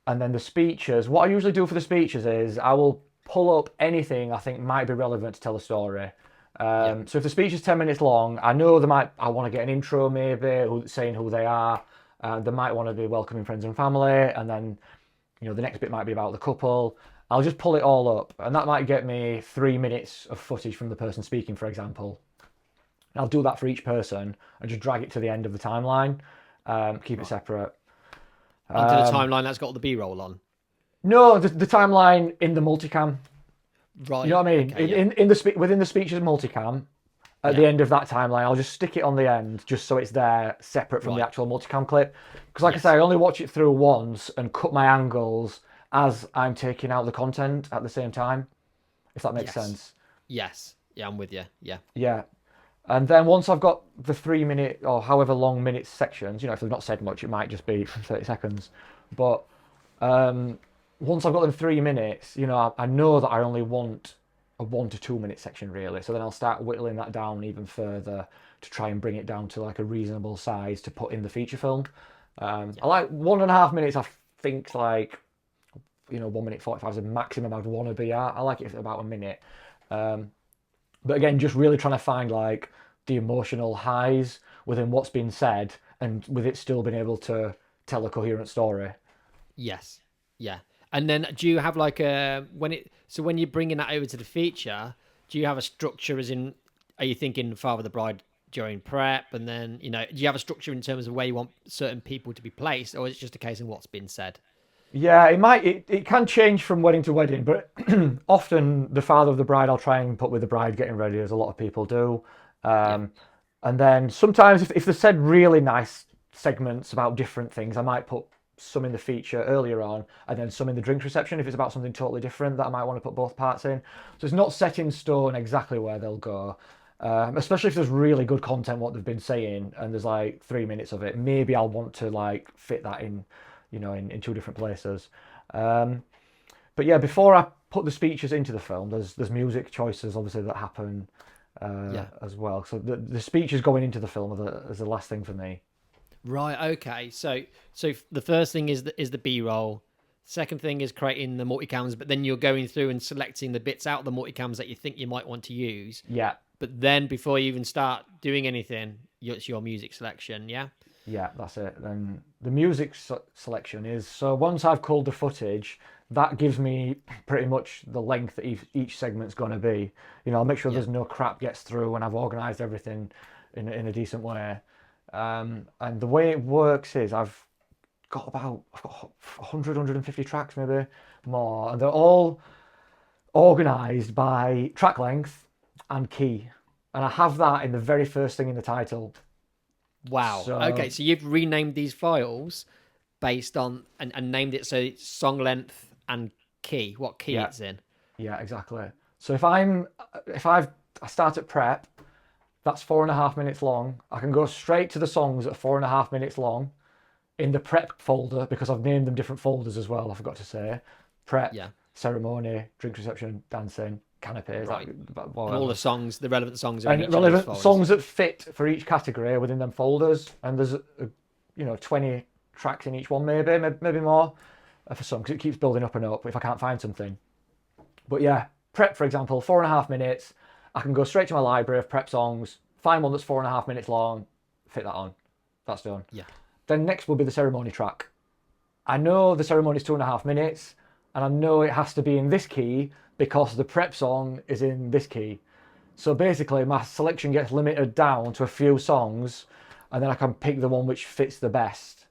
then the speeches, what I usually do for the speeches is I will pull up anything I think might be relevant to tell a story. So if the speech is 10 minutes long, I know I want to get an intro maybe, saying who they are. They might want to be welcoming friends and family, and then the next bit might be about the couple. I'll just pull it all up, and that might get me 3 minutes of footage from the person speaking, for example. And I'll do that for each person and just drag it to the end of the timeline, keep it separate. Onto the timeline that's got all the B-roll on. No, the timeline in the multicam. Right. You know what I mean? Okay, Within the speeches multicam, at the end of that timeline, I'll just stick it on the end just so it's there separate from the actual multicam clip. Because like I say, I only watch it through once and cut my angles as I'm taking out the content at the same time, if that makes sense. Yes. Yeah, I'm with you. Yeah. Yeah. And then once I've got the 3 minute or however long minutes sections, if they've not said much, it might just be 30 seconds. But once I've got them 3 minutes, I know that I only want a 1 to 2 minute section really. So then I'll start whittling that down even further to try and bring it down to like a reasonable size to put in the feature film. I like 1.5 minutes. I think like 1 minute 45 is the maximum I'd want to be at. I like it for about a minute. But again, just really trying to find like the emotional highs within what's been said and with it still being able to tell a coherent story. Yes. Yeah. And then do you have like when you're bringing that over to the feature, do you have a structure as in, are you thinking Father the Bride during prep? And then, do you have a structure in terms of where you want certain people to be placed, or is it just a case of what's been said? Yeah, it can change from wedding to wedding, but often the father of the bride I'll try and put with the bride getting ready, as a lot of people do. And then sometimes if they said really nice segments about different things, I might put some in the feature earlier on and then some in the drinks reception if it's about something totally different that I might want to put both parts in. So it's not set in stone exactly where they'll go. Especially if there's really good content, what they've been saying, and there's like 3 minutes of it, maybe I'll want to like fit that in, in two different places. But yeah, before I put the speeches into the film, there's music choices obviously that happen as well. So the speeches going into the film are the last thing for me. Right. Okay. So the first thing is the B-roll. Second thing is creating the multicams, but then you're going through and selecting the bits out of the multicams that you think you might want to use. Yeah. But then before you even start doing anything, it's your music selection. Yeah. Yeah, that's it. Then the music selection is, so once I've culled the footage, that gives me pretty much the length that each segment's going to be. I'll make sure there's no crap gets through and I've organised everything in a decent way. And the way it works is I've got 100, 150 tracks, maybe more, and they're all organised by track length and key. And I have that in the very first thing in the title. Wow. Okay, so you've renamed these files based on and named it so it's song length and key, what key it's in. Yeah, exactly. So if I start at prep, that's 4.5 minutes long. I can go straight to the songs that are 4.5 minutes long in the prep folder, because I've named them different folders as well, I forgot to say. Prep, ceremony, drink reception, dancing, canapes, right. And all the songs, the relevant songs are in each relevant of those songs that fit for each category within them folders. And there's 20 tracks in each one, maybe more for some, because it keeps building up and up if I can't find something. But yeah, prep, for example, 4.5 minutes. I can go straight to my library of prep songs, find one that's 4.5 minutes long, fit that on. That's done. Yeah. Then next will be the ceremony track. I know the ceremony is 2.5 minutes, and I know it has to be in this key because the prep song is in this key. So basically, my selection gets limited down to a few songs, and then I can pick the one which fits the best.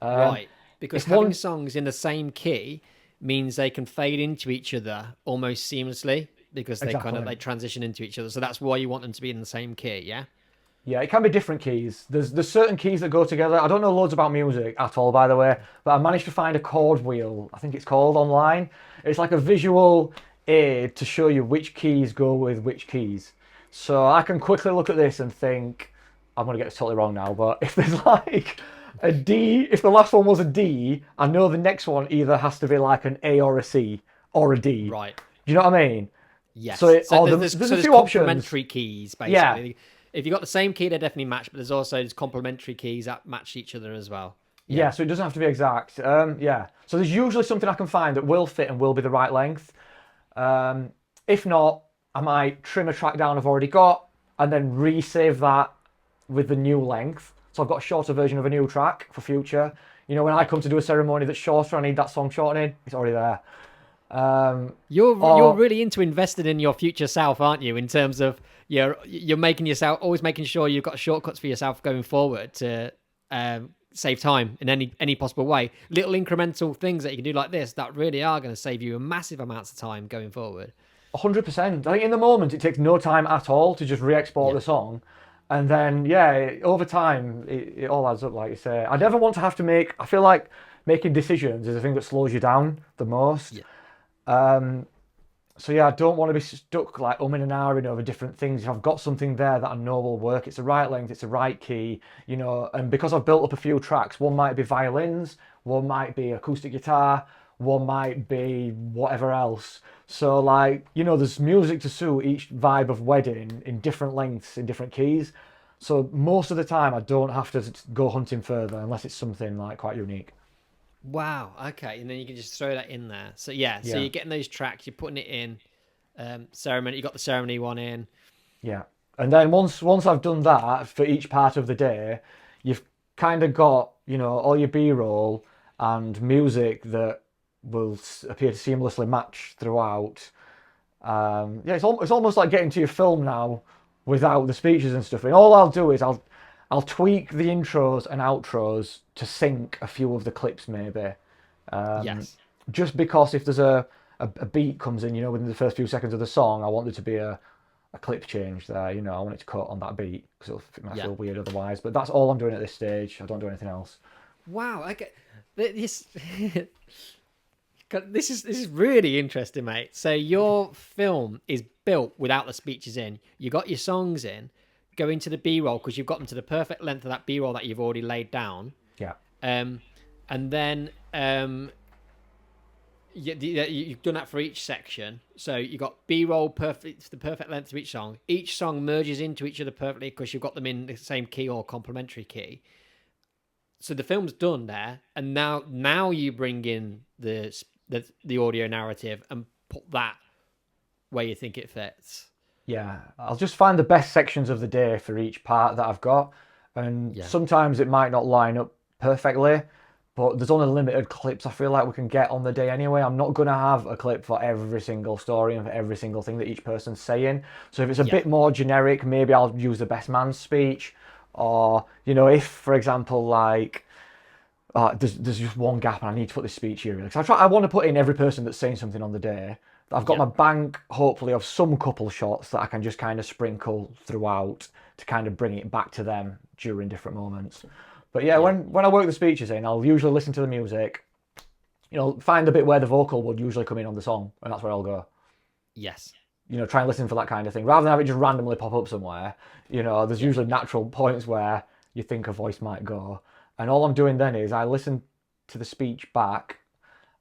Right, because having songs in the same key means they can fade into each other almost seamlessly, because they they transition into each other. So that's why you want them to be in the same key, yeah? Yeah, it can be different keys. There's certain keys that go together. I don't know loads about music at all, by the way, but I managed to find a chord wheel, I think it's called, online. It's like a visual aid to show you which keys go with which keys. So I can quickly look at this and think, I'm going to get this totally wrong now, but if there's like a D, if the last one was a D, I know the next one either has to be like an A or a C or a D. Right. Do you know what I mean? Yes. So there's a few complementary keys, basically. Yeah. If you've got the same key, they definitely match, but there's also complementary keys that match each other as well. Yeah, so it doesn't have to be exact. Yeah. So there's usually something I can find that will fit and will be the right length. If not, I might trim a track down I've already got and then resave that with the new length. So I've got a shorter version of a new track for future. You know, when I come to do a ceremony that's shorter, I need that song shortening. It's already there. You're really into investing in your future self, aren't you? In terms of you're making yourself, always making sure you've got shortcuts for yourself going forward to save time in any possible way. Little incremental things that you can do like this that really are going to save you a massive amounts of time going forward. 100%. I think in the moment it takes no time at all to just re-export the song, and then over time it all adds up. Like you say, I never want to have to make. I feel like making decisions is the thing that slows you down the most. So I don't want to be stuck like umming and ahhing over different things. If I've got something there that I know will work, it's the right length, it's the right key, you know. And because I've built up a few tracks, one might be violins, one might be acoustic guitar, one might be whatever else. So like, you know, there's music to suit each vibe of wedding in different lengths, in different keys. So most of the time I don't have to go hunting further unless it's something like quite unique. Wow. Okay, and then you can just throw that in there. So so you're getting those tracks, you're putting it in. Ceremony. You got the ceremony one in. Yeah, and then once I've done that for each part of the day, you've kind of got, you know, all your B-roll and music that will appear to seamlessly match throughout. It's almost like getting to your film now without the speeches and stuff. And all I'll do is I'll tweak the intros and outros to sync a few of the clips maybe. Just because if there's a beat comes in, you know, within the first few seconds of the song, I want there to be a clip change there, you know. I want it to cut on that beat because it might feel weird otherwise. But that's all I'm doing at this stage. I don't do anything else. Wow. Okay. This this is really interesting, mate. So your film is built without the speeches in. You got your songs in, go into the B-roll because you've got them to the perfect length of that B-roll that you've already laid down. Yeah. And then you've done that for each section. So you got B-roll perfect, the perfect length of each song. Each song merges into each other perfectly because you've got them in the same key or complementary key. So the film's done there, and now you bring in the audio narrative and put that where you think it fits. Yeah, I'll just find the best sections of the day for each part that I've got, and sometimes it might not line up perfectly, but there's only limited clips I feel like we can get on the day anyway. I'm not going to have a clip for every single story and for every single thing that each person's saying. So if it's a bit more generic, maybe I'll use the best man's speech, or, you know, if, for example, like, there's just one gap and I need to put this speech here. Because I want to put in every person that's saying something on the day. I've got my bank, hopefully, of some couple shots that I can just kind of sprinkle throughout to kind of bring it back to them during different moments. But when I work the speeches in, I'll usually listen to the music, you know, find the bit where the vocal would usually come in on the song, and that's where I'll go. Yes. You know, try and listen for that kind of thing. Rather than have it just randomly pop up somewhere, you know, there's usually natural points where you think a voice might go. And all I'm doing then is I listen to the speech back,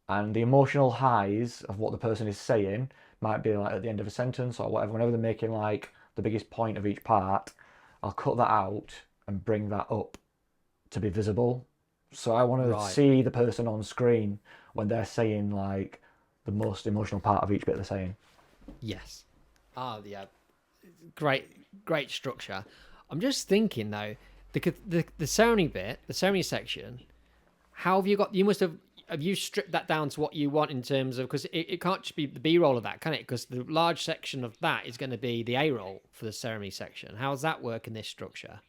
and the emotional highs of what the person is saying might be like at the end of a sentence or whatever. Whenever they're making like the biggest point of each part, I'll cut that out and bring that up to be visible. So I want to see the person on screen when they're saying like the most emotional part of each bit they're saying. Yes. Great structure. I'm just thinking though, the ceremony bit, the ceremony section, how have you got? You must have you stripped that down to what you want in terms of, because it can't just be the B-roll of that, can it? Because the large section of that is going to be the A-roll for the ceremony section. How does that work in this structure?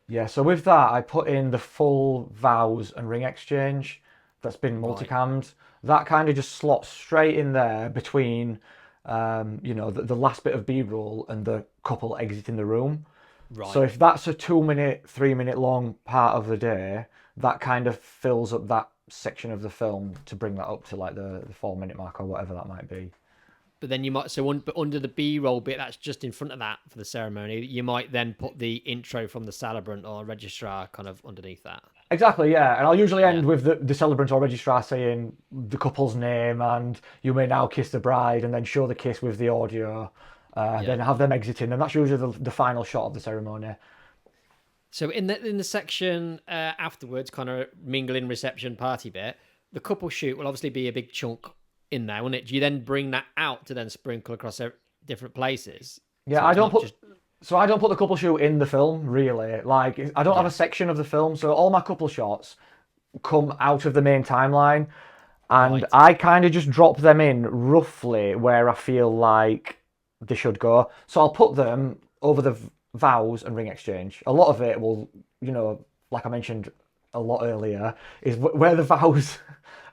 Yeah, so with that, I put in the full vows and ring exchange that's been multicammed. That kind of just slots straight in there between, you know, the last bit of B-roll and the couple exiting the room. Right. So if that's a 2-minute, 3-minute long part of the day, that kind of fills up that section of the film to bring that up to like the 4-minute mark or whatever that might be. But then you might, but under the B-roll bit that's just in front of that for the ceremony, you might then put the intro from the celebrant or registrar kind of underneath that. Exactly, yeah. And I'll usually end with the celebrant or registrar saying the couple's name and you may now kiss the bride, and then show the kiss with the audio, then have them exiting, and that's usually the final shot of the ceremony. So in the section afterwards, kind of mingling reception party bit, the couple shoot will obviously be a big chunk in there, won't it? Do you then bring that out to then sprinkle across different places? Yeah, I don't put the couple shoot in the film really. Like I don't have a section of the film, so all my couple shots come out of the main timeline, and Right. I kind of just drop them in roughly where I feel like they should go. So I'll put them over the vows and ring exchange. A lot of it will, like I mentioned a lot earlier, is where the vows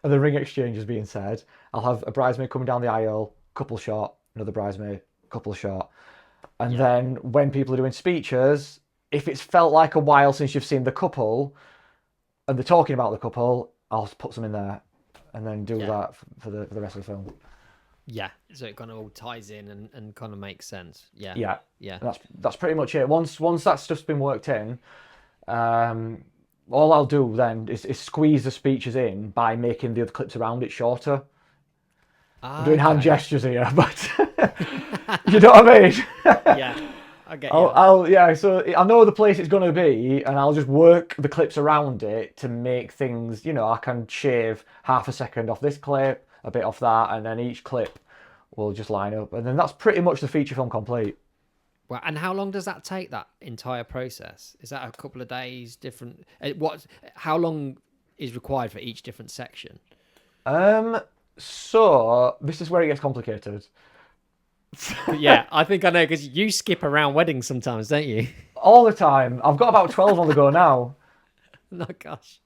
and the ring exchange is being said. I'll have a bridesmaid coming down the aisle, couple shot, another bridesmaid, couple shot. And then when people are doing speeches, if it's felt like a while since you've seen the couple and they're talking about the couple, I'll put some in there and then do that for the rest of the film. Yeah, so it kind of all ties in and kind of makes sense. Yeah. Yeah. Yeah. That's pretty much it. Once that stuff's been worked in, all I'll do then is squeeze the speeches in by making the other clips around it shorter. I'm doing hand gestures here, but you know what I mean? Yeah, I get you. So I know the place it's going to be, and I'll just work the clips around it to make things, I can shave half a second off this clip, a bit off that, and then each clip will just line up. And then that's pretty much the feature film complete. Well, and how long does that take, that entire process? Is that a couple of days, different? How long is required for each different section? So this is where it gets complicated. Yeah, I think I know, because you skip around weddings sometimes, don't you? All the time. I've got about 12 on the go now. Oh, gosh.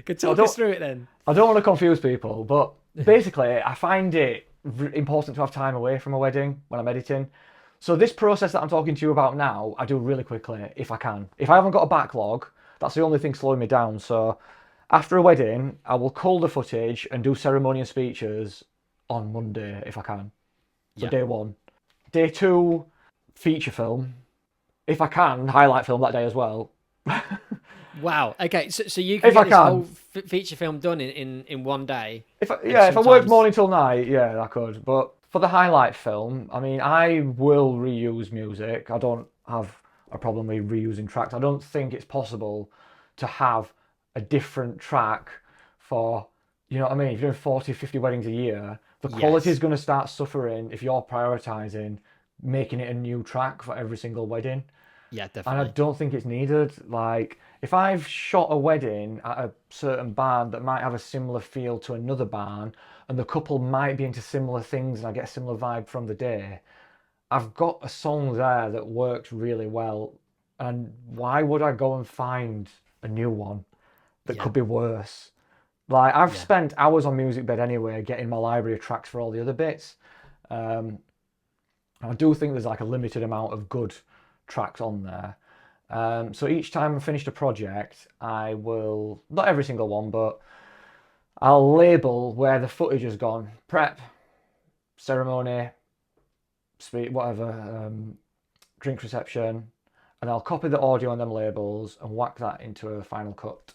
Could talk us through it then. I don't want to confuse people, but basically I find it important to have time away from a wedding when I'm editing. So this process that I'm talking to you about now, I do really quickly if I can. If I haven't got a backlog, that's the only thing slowing me down. So after a wedding, I will cull the footage and do ceremony and speeches on Monday if I can. So day 1. Day 2, feature film. If I can, highlight film that day as well. Wow. Okay, so you can get this whole feature film done in one day. If I worked morning till night, I could. But for the highlight film, I mean, I will reuse music. I don't have a problem with reusing tracks. I don't think it's possible to have a different track for, you know what I mean? If you're doing 40, 50 weddings a year, the quality is going to start suffering if you're prioritising making it a new track for every single wedding. Yeah, definitely. And I don't think it's needed. Like, if I've shot a wedding at a certain barn that might have a similar feel to another barn, and the couple might be into similar things and I get a similar vibe from the day, I've got a song there that works really well. And why would I go and find a new one that could be worse? Like, I've spent hours on Musicbed anyway, getting my library of tracks for all the other bits. I do think there's like a limited amount of good tracks on there. So each time I finished a project, I will, not every single one, but I'll label where the footage has gone. Prep, ceremony, speech, whatever, drink reception, and I'll copy the audio on them labels and whack that into a Final Cut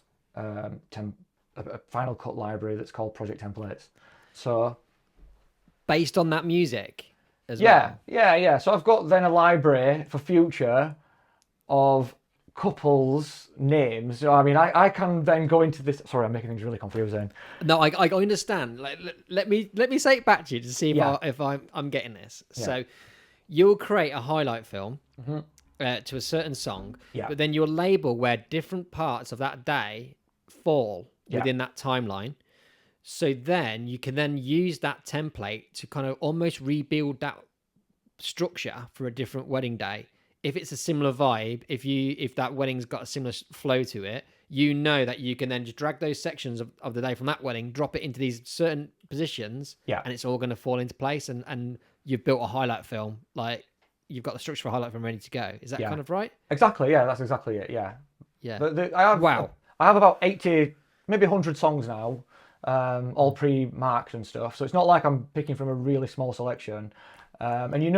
a Final Cut library that's called Project Templates. So based on that music as well? Yeah. So I've got then a library for future of couples' names. So, I mean, I can then go into this. Sorry, I'm making things really confusing. No, I understand. Like, let me say it back to you to see if I'm getting this. Yeah. So you'll create a highlight film to a certain song, but then you'll label where different parts of that day fall within that timeline. So then you can then use that template to kind of almost rebuild that structure for a different wedding day. If it's a similar vibe, if that wedding's got a similar flow to it, you know that you can then just drag those sections of the day from that wedding, drop it into these certain positions, and it's all going to fall into place, and you've built a highlight film. Like, you've got the structure for a highlight film ready to go. Is that kind of right? Exactly, that's exactly it, yeah. I have about 80, maybe 100 songs now, all pre-marked and stuff, so it's not like I'm picking from a really small selection. And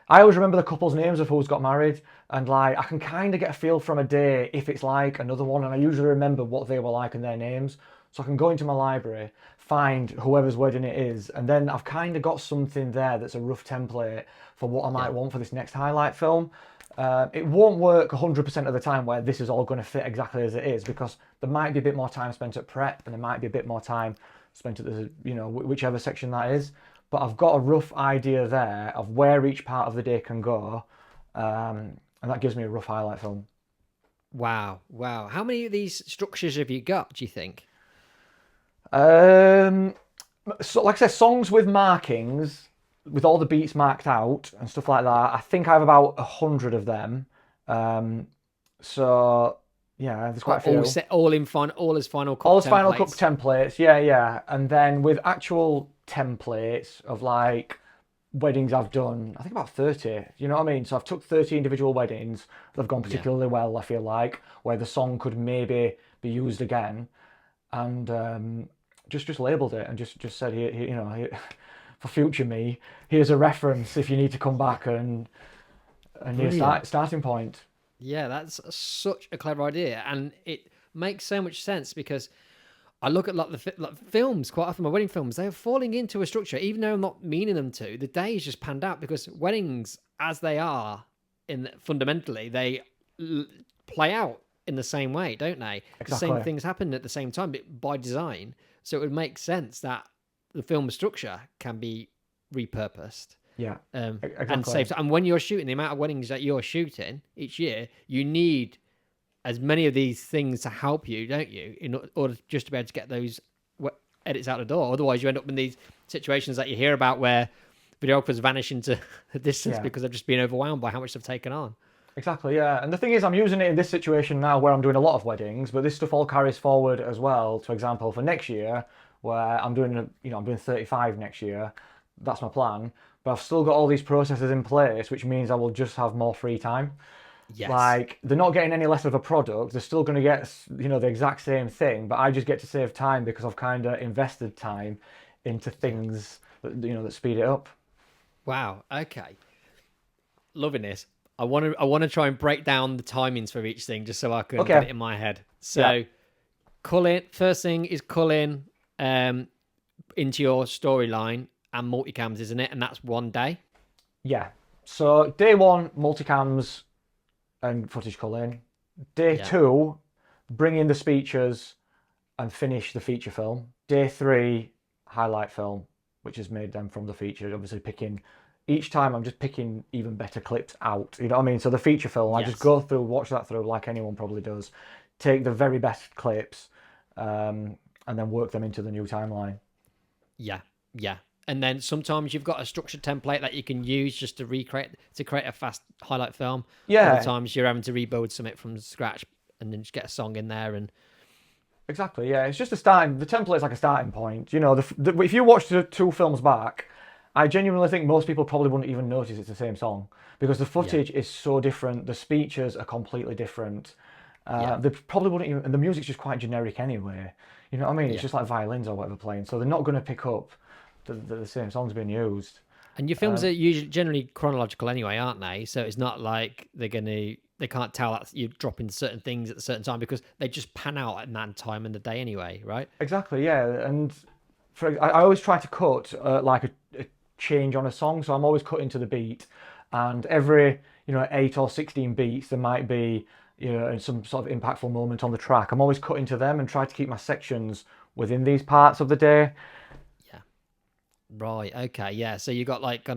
I always remember the couple's names of who's got married, and like I can kind of get a feel from a day if it's like another one, and I usually remember what they were like and their names, so I can go into my library, find whoever's wedding it is, and then I've kind of got something there that's a rough template for what I might want for this next highlight film. It won't work 100% of the time where this is all going to fit exactly as it is, because there might be a bit more time spent at prep, and there might be a bit more time spent at the, whichever section that is. But I've got a rough idea there of where each part of the day can go, and that gives me a rough highlight film. Wow. How many of these structures have you got, do you think? So, like I said, songs with markings, with all the beats marked out and stuff like that. I think I have about 100 of them. Um, so yeah, there's quite a few. All set, all as Final Cut All as Final Cut templates. templates, yeah. And then with actual templates of like weddings I've done, I think about 30. You know what I mean? So I've took 30 individual weddings that have gone particularly well, I feel like, where the song could maybe be used again, and just labelled it and just said here, here, for future me, here's a reference if you need to come back and your starting point. Yeah, that's such a clever idea, and it makes so much sense because I look at like films quite often. My wedding films, they're falling into a structure, even though I'm not meaning them to. The day is just panned out because weddings, as they are, fundamentally, they play out in the same way, don't they? Exactly. The same things happen at the same time, but by design. So it would make sense that the film structure can be repurposed. Yeah, exactly. And saved. And when you're shooting, the amount of weddings that you're shooting each year, you need as many of these things to help you, don't you, in order just to be able to get those edits out the door. Otherwise, you end up in these situations that you hear about where videographers vanish into the distance because they've just been overwhelmed by how much they've taken on. Exactly, yeah. And the thing is, I'm using it in this situation now where I'm doing a lot of weddings, but this stuff all carries forward as well. For example, for next year, where I'm doing, I'm doing 35 next year. That's my plan. But I've still got all these processes in place, which means I will just have more free time. Yes. Like, they're not getting any less of a product. They're still going to get, the exact same thing, but I just get to save time because I've kind of invested time into things that, that speed it up. Wow. Okay. Loving this. I want to try and break down the timings for each thing just so I can get it in my head. So, culling. First thing is culling into your storyline and multicams, isn't it? And that's one day. Yeah. So day one, multicams and footage culling. Day two, bring in the speeches and finish the feature film. Day three, highlight film, which is made then from the feature. Obviously picking. Each time I'm just picking even better clips out. You know what I mean? So the feature film, I just go through, watch that through like anyone probably does. Take the very best clips and then work them into the new timeline. Yeah. And then sometimes you've got a structured template that you can use just to create a fast highlight film. Yeah. Other times you're having to rebuild something from scratch and then just get a song in there and... Exactly, yeah. It's just the template's like a starting point. If you watch the two films back, I genuinely think most people probably wouldn't even notice it's the same song because the footage is so different. The speeches are completely different. They probably wouldn't even, and the music's just quite generic anyway. You know what I mean? It's just like violins or whatever playing. So they're not going to pick up the same songs being used. And your films are usually generally chronological anyway, aren't they? So it's not like they can't tell that you're dropping certain things at a certain time because they just pan out at that time in the day anyway, right? Exactly, yeah. And I always try to cut like a change on a song, so I'm always cutting to the beat, and every 8 or 16 beats there might be some sort of impactful moment on the track. I'm always cutting to them and try to keep my sections within these parts of the day. Right, okay, yeah. So you got like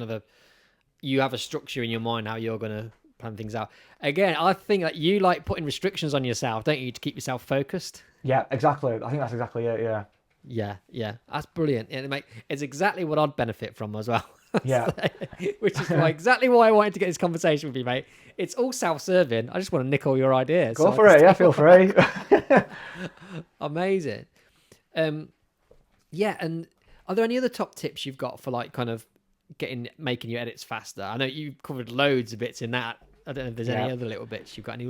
you have a structure in your mind how you're gonna plan things out. Again, I think that you like putting restrictions on yourself, don't you, to keep yourself focused? Yeah, exactly. I think that's exactly it, yeah. Yeah, that's brilliant. It's exactly what I'd benefit from as well. Yeah. Which is exactly why I wanted to get this conversation with you, mate. It's all self-serving. I just want to nick all your ideas. Go for it, yeah, feel free. Amazing. Yeah, and are there any other top tips you've got for like kind of making your edits faster? I know you've covered loads of bits in that. I don't know if there's any other little bits you've got. Any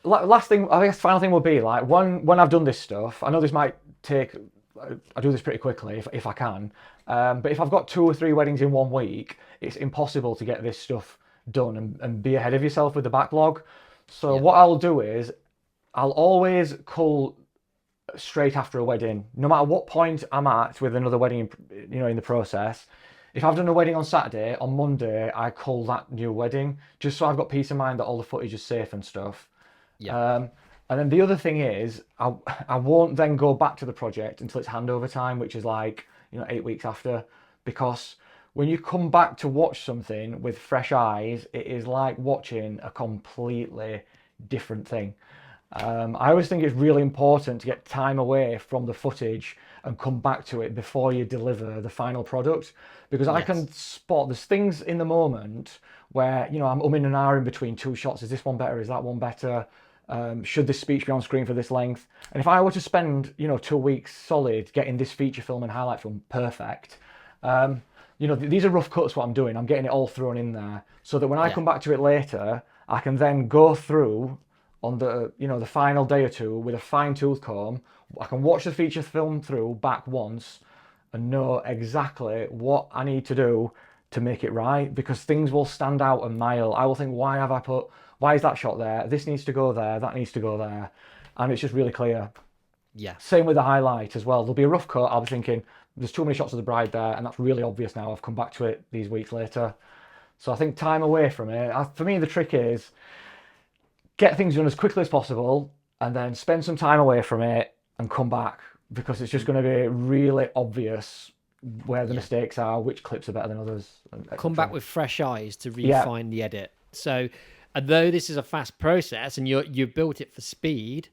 last thing, I guess final thing will be like when I've done this stuff, I know this might take, I do this pretty quickly if I can, but if I've got 2 or 3 weddings in 1 week, it's impossible to get this stuff done and be ahead of yourself with the backlog. So what I'll do is I'll always cull straight after a wedding, no matter what point I'm at with another wedding, in the process. If I've done a wedding on Saturday, on Monday I cull that new wedding just so I've got peace of mind that all the footage is safe and stuff. And then the other thing is, I won't then go back to the project until it's handover time, which is like 8 weeks after, because when you come back to watch something with fresh eyes, it is like watching a completely different thing. I always think it's really important to get time away from the footage and come back to it before you deliver the final product, because I can spot there's things in the moment where, you know, I'm umming and ahhing between two shots. Is this one better? Is that one better? Should this speech be on screen for this length? And if I were to spend, you know, 2 weeks solid getting this feature film and highlight film perfect, you know, these are rough cuts what I'm doing. I'm getting it all thrown in there so that when I come back to it later, I can then go through on the, you know, the final day or two with a fine-tooth comb. I can watch the feature film through back once and know exactly what I need to do to make it right, because things will stand out a mile. I will think, why is that shot there? This needs to go there, that needs to go there. And it's just really clear. Yeah. Same with the highlight as well. There'll be a rough cut. I'll be thinking, there's too many shots of the bride there, and that's really obvious now. I've come back to it these weeks later. So I think time away from it. For me, the trick is get things done as quickly as possible and then spend some time away from it and come back, because it's just going to be really obvious where the mistakes are, which clips are better than others. Come back with fresh eyes to refine the edit. So although this is a fast process and you built it for speed,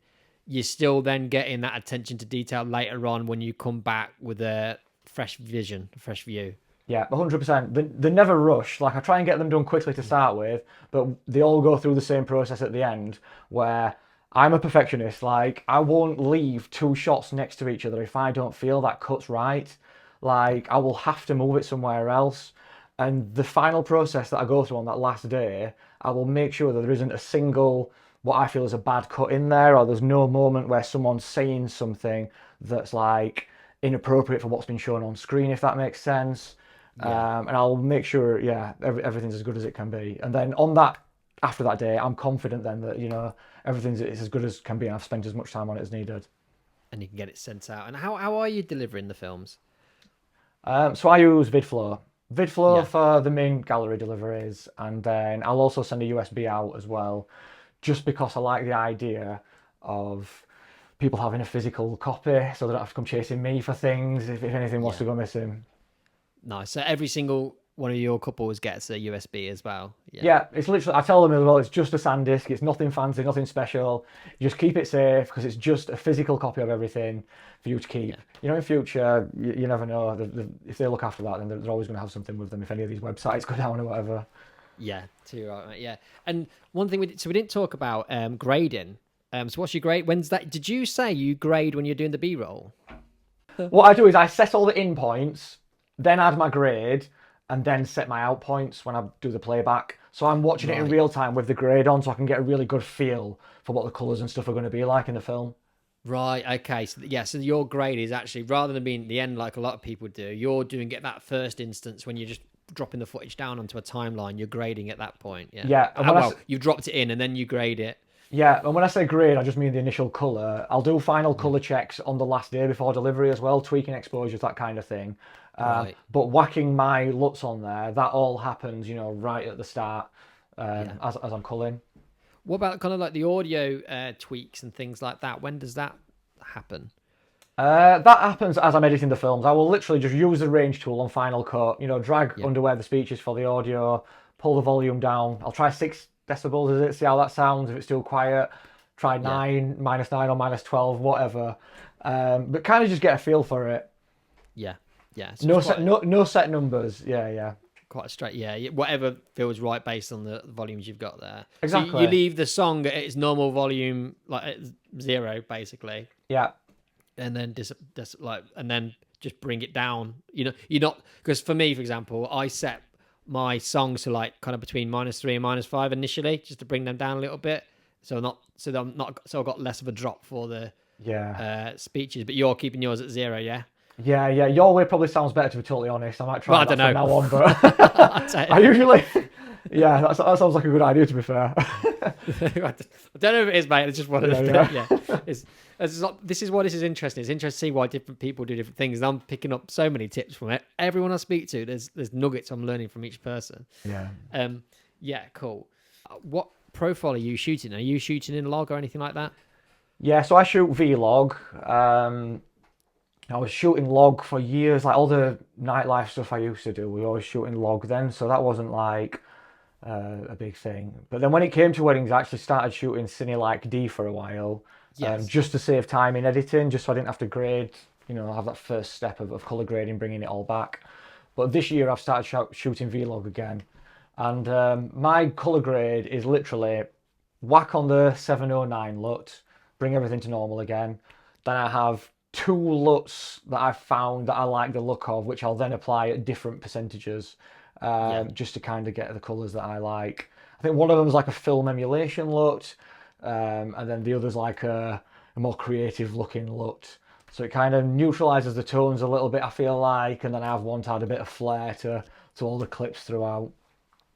you're still then getting that attention to detail later on when you come back with a fresh vision, a fresh view. Yeah, 100%. They never rush. Like, I try and get them done quickly to start with, but they all go through the same process at the end, where I'm a perfectionist. Like, I won't leave two shots next to each other if I don't feel that cut's right. Like, I will have to move it somewhere else. And the final process that I go through on that last day, I will make sure that there isn't a single, what I feel is a bad cut in there, or there's no moment where someone's saying something that's like inappropriate for what's been shown on screen, if that makes sense. And I'll make sure, everything's as good as it can be. And then on that, after that day, I'm confident then that, you know, everything's as good as can be, and I've spent as much time on it as needed. And you can get it sent out. And how are you delivering the films? So I use VidFlow for the main gallery deliveries, and then I'll also send a USB out as well, just because I like the idea of people having a physical copy, so they don't have to come chasing me for things if anything wants to go missing. Nice. So every single one of your couples gets a USB as well. Yeah, it's literally, I tell them as well, it's just a SanDisk. It's nothing fancy, nothing special. You just keep it safe, because it's just a physical copy of everything for you to keep. Yeah. You know, in future, you never know. If they look after that, then they're always going to have something with them if any of these websites go down or whatever. Yeah, too right, mate. Yeah. And one thing we didn't talk about grading. So what's your grade? When's that? Did you say you grade when you're doing the B-roll? What I do is I set all the in points, then add my grade, and then set my out points when I do the playback. So I'm watching it in real time with the grade on, so I can get a really good feel for what the colours and stuff are going to be like in the film. Right, okay. So so your grade is actually, rather than being at the end like a lot of people do, you're doing it that first instance when you're just dropping the footage down onto a timeline, you're grading at that point. Yeah. Yeah. You dropped it in and then you grade it. Yeah, and when I say grade, I just mean the initial colour. I'll do final colour checks on the last day before delivery as well, tweaking exposures, that kind of thing. But whacking my LUTs on there, that all happens, you know, right at the start as I'm culling. What about kind of like the audio tweaks and things like that? When does that happen? That happens as I'm editing the films. I will literally just use the range tool on Final Cut, you know, drag under where the speech is for the audio, pull the volume down. I'll try 6 decibels, is it? See how that sounds, if it's still quiet. Try 9, -9 or -12, whatever. But kind of just get a feel for it. Yeah. So no set numbers. Yeah. Quite straight. Yeah. Whatever feels right based on the volumes you've got there. Exactly. So you leave the song at its normal volume, like at 0, basically. Yeah. And then and then just bring it down. You know, you're not, because for me, for example, I set my songs to like kind of between -3 and -5 initially, just to bring them down a little bit. So I've got less of a drop for the speeches. But you're keeping yours at 0, yeah. Yeah. Your way probably sounds better, to be totally honest. I might try that from now on, but I usually, that sounds like a good idea, to be fair. I don't know if it is, mate. It's just what it is. This is what this is interesting. It's interesting to see why different people do different things. And I'm picking up so many tips from it. Everyone I speak to, there's nuggets I'm learning from each person. Yeah. Cool. What profile are you shooting? Are you shooting in log or anything like that? Yeah, so I shoot vlog. I was shooting log for years, like all the nightlife stuff I used to do. We were always shooting log then, so that wasn't like a big thing. But then when it came to weddings, I actually started shooting Cine like D for a while, Yes. just to save time in editing, just so I didn't have to grade, have that first step of colour grading, bringing it all back. But this year I've started shooting Vlog again. And my colour grade is literally whack on the 709 LUT, bring everything to normal again. Then I have 2 LUTs that I've found that I like the look of, which I'll then apply at different percentages, just to kind of get the colours that I like. I think one of them is like a film emulation LUT, and then the other's like a more creative looking LUT. So it kind of neutralises the tones a little bit, I feel like, and then I have one to add a bit of flair to all the clips throughout.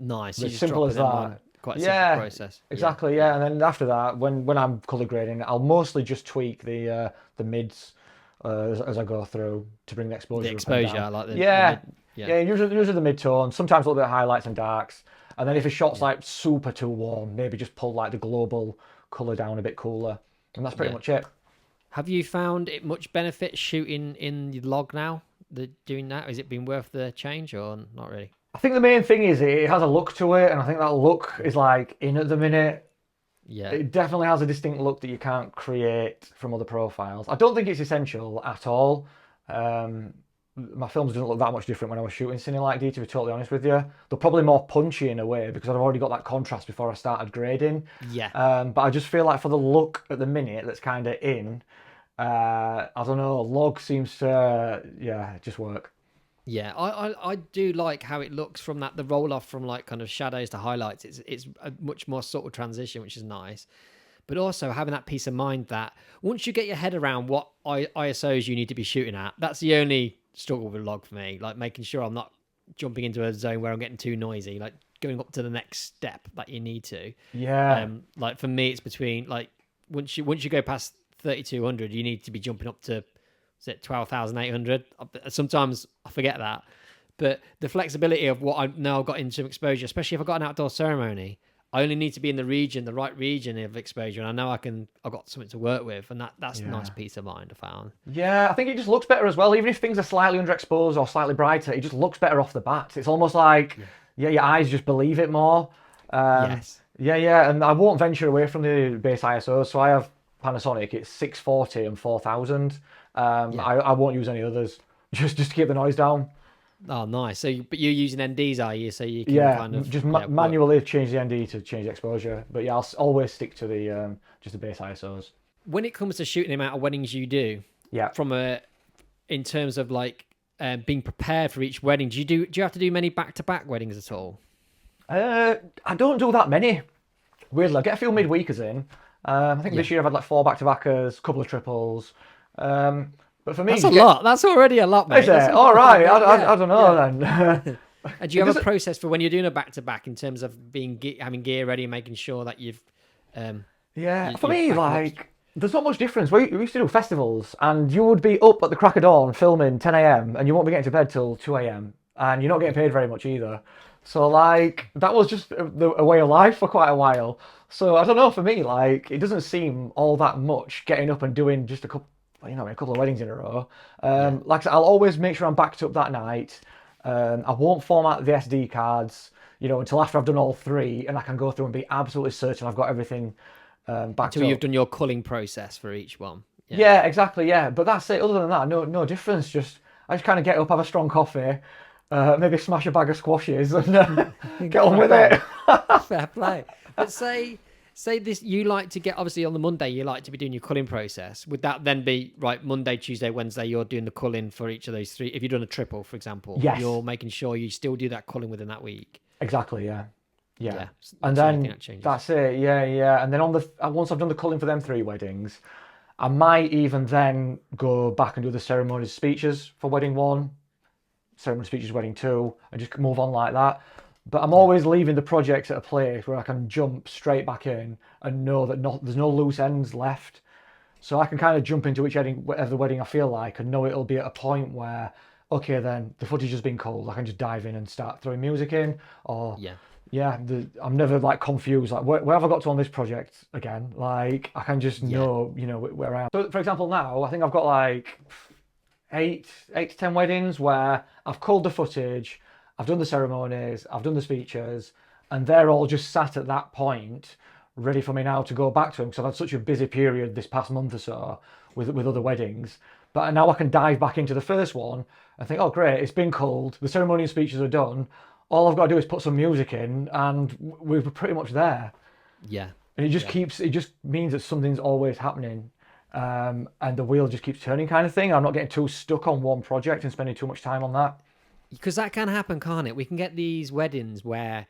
Nice. As simple as that. Quite a simple process. Exactly. Yeah. And then after that, when I'm colour grading, I'll mostly just tweak the mids as I go through to bring the exposure. The exposure, I like the usually the mid tone. Sometimes a little bit of highlights and darks. And then if a shot's like super too warm, maybe just pull like the global colour down a bit cooler, and that's pretty much it. Have you found it much benefit shooting in the log now? Doing that, has it been worth the change or not really? I think the main thing is it has a look to it, and I think that look is like in at the minute. Yeah. It definitely has a distinct look that you can't create from other profiles. I don't think it's essential at all. My films didn't look that much different when I was shooting Cine Like D, to be totally honest with you. They're probably more punchy in a way because I've already got that contrast before I started grading. Yeah. But I just feel like for the look at the minute that's kind of in, I don't know, log seems to, just work. Yeah, I do like how it looks from the roll off from like kind of shadows to highlights. It's a much more subtle transition, which is nice. But also having that peace of mind that once you get your head around what ISOs you need to be shooting at, that's the only struggle with log for me. Like making sure I'm not jumping into a zone where I'm getting too noisy, like going up to the next step that you need to. Yeah. Like for me, it's between like once you go past 3200, you need to be jumping up to 12,800. Sometimes I forget that, but the flexibility of what I know I've got into exposure, especially if I've got an outdoor ceremony, I only need to be in the right region of exposure, and I know I've got something to work with, and that's a nice peace of mind I found. Yeah, I think it just looks better as well. Even if things are slightly underexposed or slightly brighter, it just looks better off the bat. It's almost like your eyes just believe it more. Yes. Yeah, and I won't venture away from the base ISO. So I have Panasonic. It's 640 and 4000. I won't use any others, just to keep the noise down. Oh, nice. But you're using NDs, are you? So you can kind of just manually change the ND to change the exposure. But yeah, I'll always stick to the just the base ISOs. When it comes to shooting the amount of weddings you do, in terms of like being prepared for each wedding, do you have to do many back-to-back weddings at all? I don't do that many. Weirdly, I get a few midweekers in. I think this year I've had like 4 back-to-backers, a couple of triples. But for me, that's a lot. That's already a lot, mate. Is it? All right. I don't know then. And do you have a process for when you're doing a back-to-back in terms of having gear ready and making sure that you've... for me, like, there's not much difference. We used to do festivals, and you would be up at the crack of dawn filming 10 a.m, and you won't be getting to bed till 2 a.m, and you're not getting paid very much either. So, like, that was just a way of life for quite a while. So, I don't know, for me, like, it doesn't seem all that much getting up and doing just a couple of weddings in a row. Like I said, I'll always make sure I'm backed up that night. I won't format the SD cards, until after I've done all 3, and I can go through and be absolutely certain I've got everything backed until up. You've done your culling process for each one. Yeah, exactly, yeah. But that's it. Other than that, no difference. I just kind of get up, have a strong coffee, maybe smash a bag of squashes, and get on with it. Fair play. But say this, you like to get, obviously on the Monday, you like to be doing your culling process. Would that then be, right, Monday, Tuesday, Wednesday, you're doing the culling for each of those 3? If you're doing a triple, for example, you're making sure you still do that culling within that week. Exactly, yeah. And then that's it, yeah. And then once I've done the culling for them 3 weddings, I might even then go back and do the ceremonies speeches for wedding 1, ceremony speeches wedding 2, and just move on like that. But I'm always leaving the projects at a place where I can jump straight back in and know that there's no loose ends left. So I can kind of jump into whatever wedding I feel like, and know it'll be at a point where, okay, then the footage has been culled. I can just dive in and start throwing music in. Or I'm never like confused. Like where have I got to on this project again? Like I can just know, where I am. So for example, now I think I've got like 8 to 10 weddings where I've culled the footage. I've done the ceremonies, I've done the speeches, and they're all just sat at that point, ready for me now to go back to them because I've had such a busy period this past month or so with other weddings. But now I can dive back into the first one and think, oh great, it's been culled, the ceremony and speeches are done. All I've got to do is put some music in, and we're pretty much there. Yeah. And it just means that something's always happening. And the wheel just keeps turning, kind of thing. I'm not getting too stuck on one project and spending too much time on that. Because that can happen, can't it? We can get these weddings where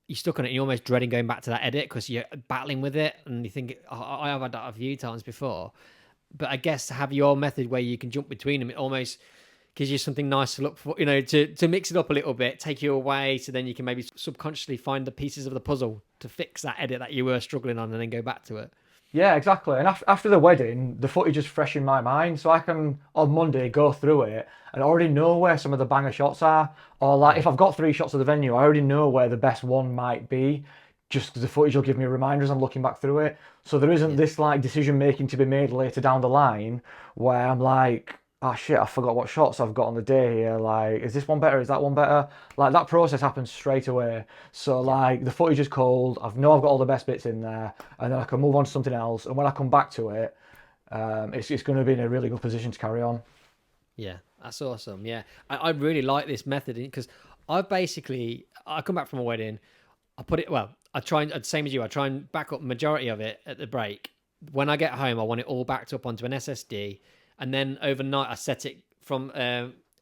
you're stuck on it and you're almost dreading going back to that edit because you're battling with it, and you think, I have had that a few times before. But I guess to have your method where you can jump between them, it almost gives you something nice to look for, to mix it up a little bit, take you away, so then you can maybe subconsciously find the pieces of the puzzle to fix that edit that you were struggling on and then go back to it. Yeah, exactly. And after the wedding, the footage is fresh in my mind, so I can on Monday go through it and already know where some of the banger shots are. Or like if I've got 3 shots of the venue, I already know where the best one might be, just because the footage will give me a reminder as I'm looking back through it. So there isn't this like decision making to be made later down the line where I'm like, oh shit, I forgot what shots I've got on the day here. Like, is this one better? Is that one better? Like, that process happens straight away. So, like, the footage is cold. I've got all the best bits in there, and then I can move on to something else. And when I come back to it, it's going to be in a really good position to carry on. Yeah, that's awesome. Yeah, I really like this method because I come back from a wedding. Same as you, I try and back up majority of it at the break. When I get home, I want it all backed up onto an SSD. And then overnight, I set it from,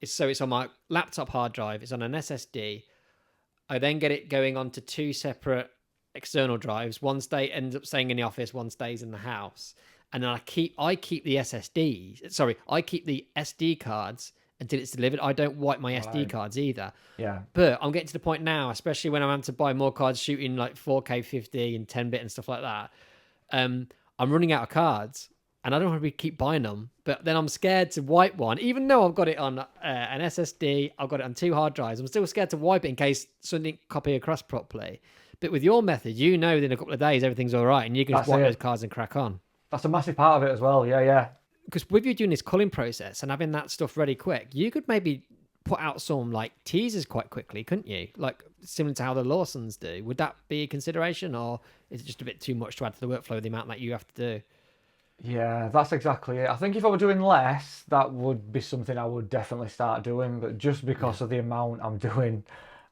it's on my laptop hard drive. It's on an SSD. I then get it going onto 2 separate external drives. One ends up staying in the office, one stays in the house. And then I keep the SD cards until it's delivered. I don't wipe my SD cards either. Yeah. But I'm getting to the point now, especially when I'm having to buy more cards shooting like 4K 50 and 10-bit and stuff like that. I'm running out of cards. And I don't want to keep buying them, but then I'm scared to wipe one, even though I've got it on an SSD, I've got it on 2 hard drives. I'm still scared to wipe it in case something didn't copy across properly. But with your method, within a couple of days everything's all right, and you can just wipe those cards and crack on. That's a massive part of it as well. Yeah. Because with you doing this culling process and having that stuff ready quick, you could maybe put out some like teasers quite quickly, couldn't you? Like similar to how the Lawsons do. Would that be a consideration, or is it just a bit too much to add to the workflow, the amount that you have to do? Yeah, that's exactly it. I think if I were doing less, that would be something I would definitely start doing. But just because of the amount I'm doing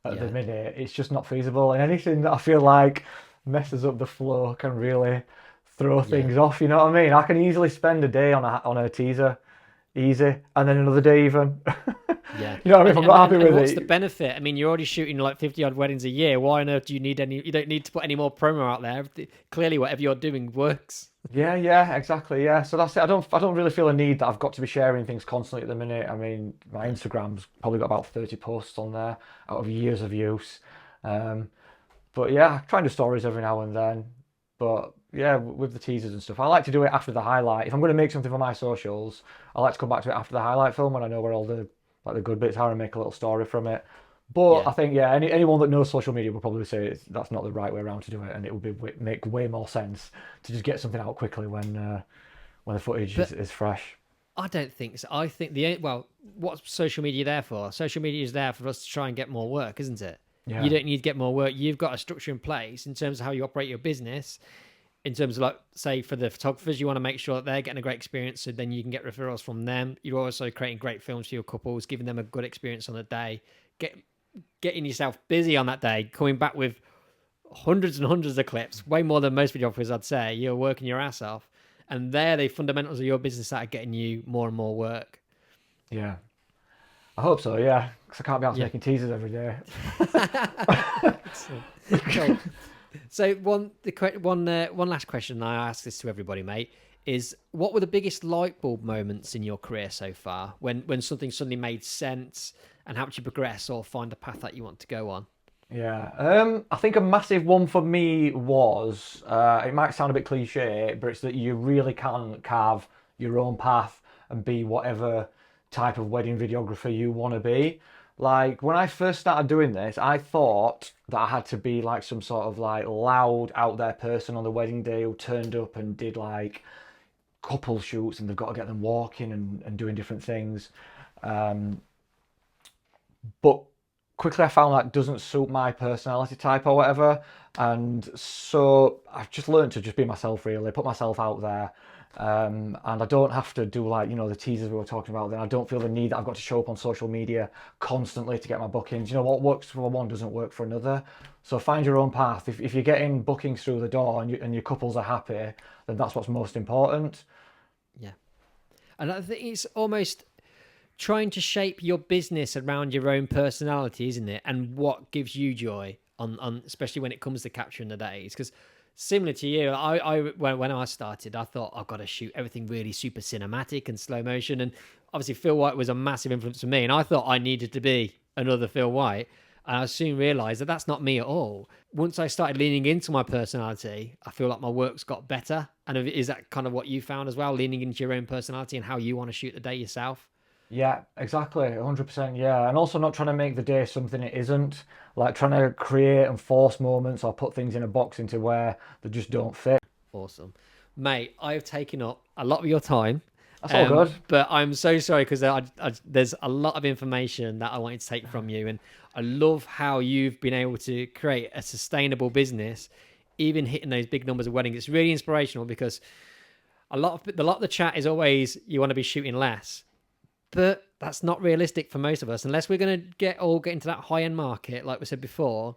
at the minute, it's just not feasible. And anything that I feel like messes up the flow can really throw things off. You know what I mean? I can easily spend a day on a teaser, easy, and then another day even. Yeah. You know what I mean? If I'm not happy with what's it. the benefit? I mean, you're already shooting like 50 odd weddings a year. Why on earth do you need any? You don't need to put any more promo out there. Clearly, whatever you're doing works. Yeah, exactly. Yeah, so that's it. I don't really feel a need that I've got to be sharing things constantly at the minute. I mean, my Instagram's probably got about 30 posts on there out of years of use. But yeah, I try and do stories every now and then. But yeah, with the teasers and stuff, I like to do it after the highlight. If I'm going to make something for my socials, I like to come back to it after the highlight film when I know where all the good bits are and make a little story from it. But I think anyone that knows social media will probably say that's not the right way around to do it, and it would make way more sense to just get something out quickly when the footage is fresh. I don't think so. I think what's social media there for? Social media is there for us to try and get more work, isn't it? Yeah. You don't need to get more work. You've got a structure in place in terms of how you operate your business. In terms of, like, say, for the photographers, you want to make sure that they're getting a great experience, so then you can get referrals from them. You're also creating great films for your couples, giving them a good experience on the day. Getting yourself busy on that day, coming back with hundreds and hundreds of clips, way more than most videographers, I'd say. You're working your ass off. And they're the fundamentals of your business that are getting you more and more work. Yeah. I hope so, yeah. Because I can't be out making teasers every day. Cool. So one last question, I ask this to everybody, mate, is what were the biggest light bulb moments in your career so far when something suddenly made sense and helped you progress or find the path that you want to go on? Yeah, I think a massive one for me was, it might sound a bit cliche, but it's that you really can carve your own path and be whatever type of wedding videographer you want to be. Like, when I first started doing this, I thought that I had to be like some sort of like loud out there person on the wedding day who turned up and did like couple shoots and they've got to get them walking and doing different things. But quickly I found that doesn't suit my personality type or whatever. And so I've just learned to just be myself, really, put myself out there. And I don't have to do like, the teasers we were talking about. Then I don't feel the need that I've got to show up on social media constantly to get my bookings. What works for one doesn't work for another. So find your own path. If you're getting bookings through the door and your couples are happy, then that's what's most important. Yeah. And I think it's almost trying to shape your business around your own personality, isn't it? And what gives you joy on especially when it comes to capturing the days. Because similar to you, when I started, I thought I've got to shoot everything really super cinematic and slow motion. And obviously Phil White was a massive influence for me. And I thought I needed to be another Phil White. And I soon realised that that's not me at all. Once I started leaning into my personality, I feel like my work's got better. And is that kind of what you found as well, leaning into your own personality and how you want to shoot the day yourself? Yeah, exactly, 100%, yeah. And also not trying to make the day something it isn't, like trying to create and force moments or put things in a box into where they just don't fit. Awesome. Mate, I've taken up a lot of your time. That's all good. But I'm so sorry because there's a lot of information that I wanted to take from you. And I love how you've been able to create a sustainable business, even hitting those big numbers of weddings. It's really inspirational because a lot of the chat is always you want to be shooting less. But that's not realistic for most of us. Unless we're going to get into that high-end market, like we said before,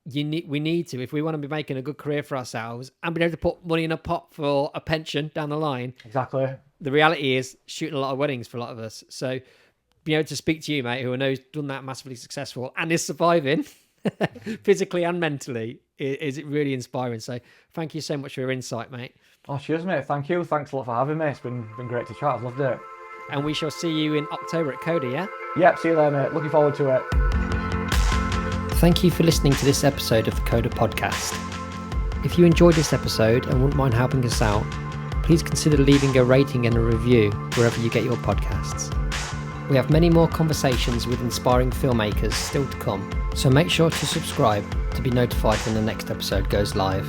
we need to, if we want to be making a good career for ourselves and be able to put money in a pot for a pension down the line. Exactly. The reality is shooting a lot of weddings for a lot of us. So being able to speak to you, mate, who I know has done that massively successful and is surviving physically and mentally, is it really inspiring. So thank you so much for your insight, mate. Oh, cheers, mate. Thank you. Thanks a lot for having me. It's been great to chat. I've loved it. And we shall see you in October at Coda, yeah? Yep, see you there, mate. Looking forward to it. Thank you for listening to this episode of the Coda Podcast. If you enjoyed this episode and wouldn't mind helping us out, please consider leaving a rating and a review wherever you get your podcasts. We have many more conversations with inspiring filmmakers still to come, so make sure to subscribe to be notified when the next episode goes live.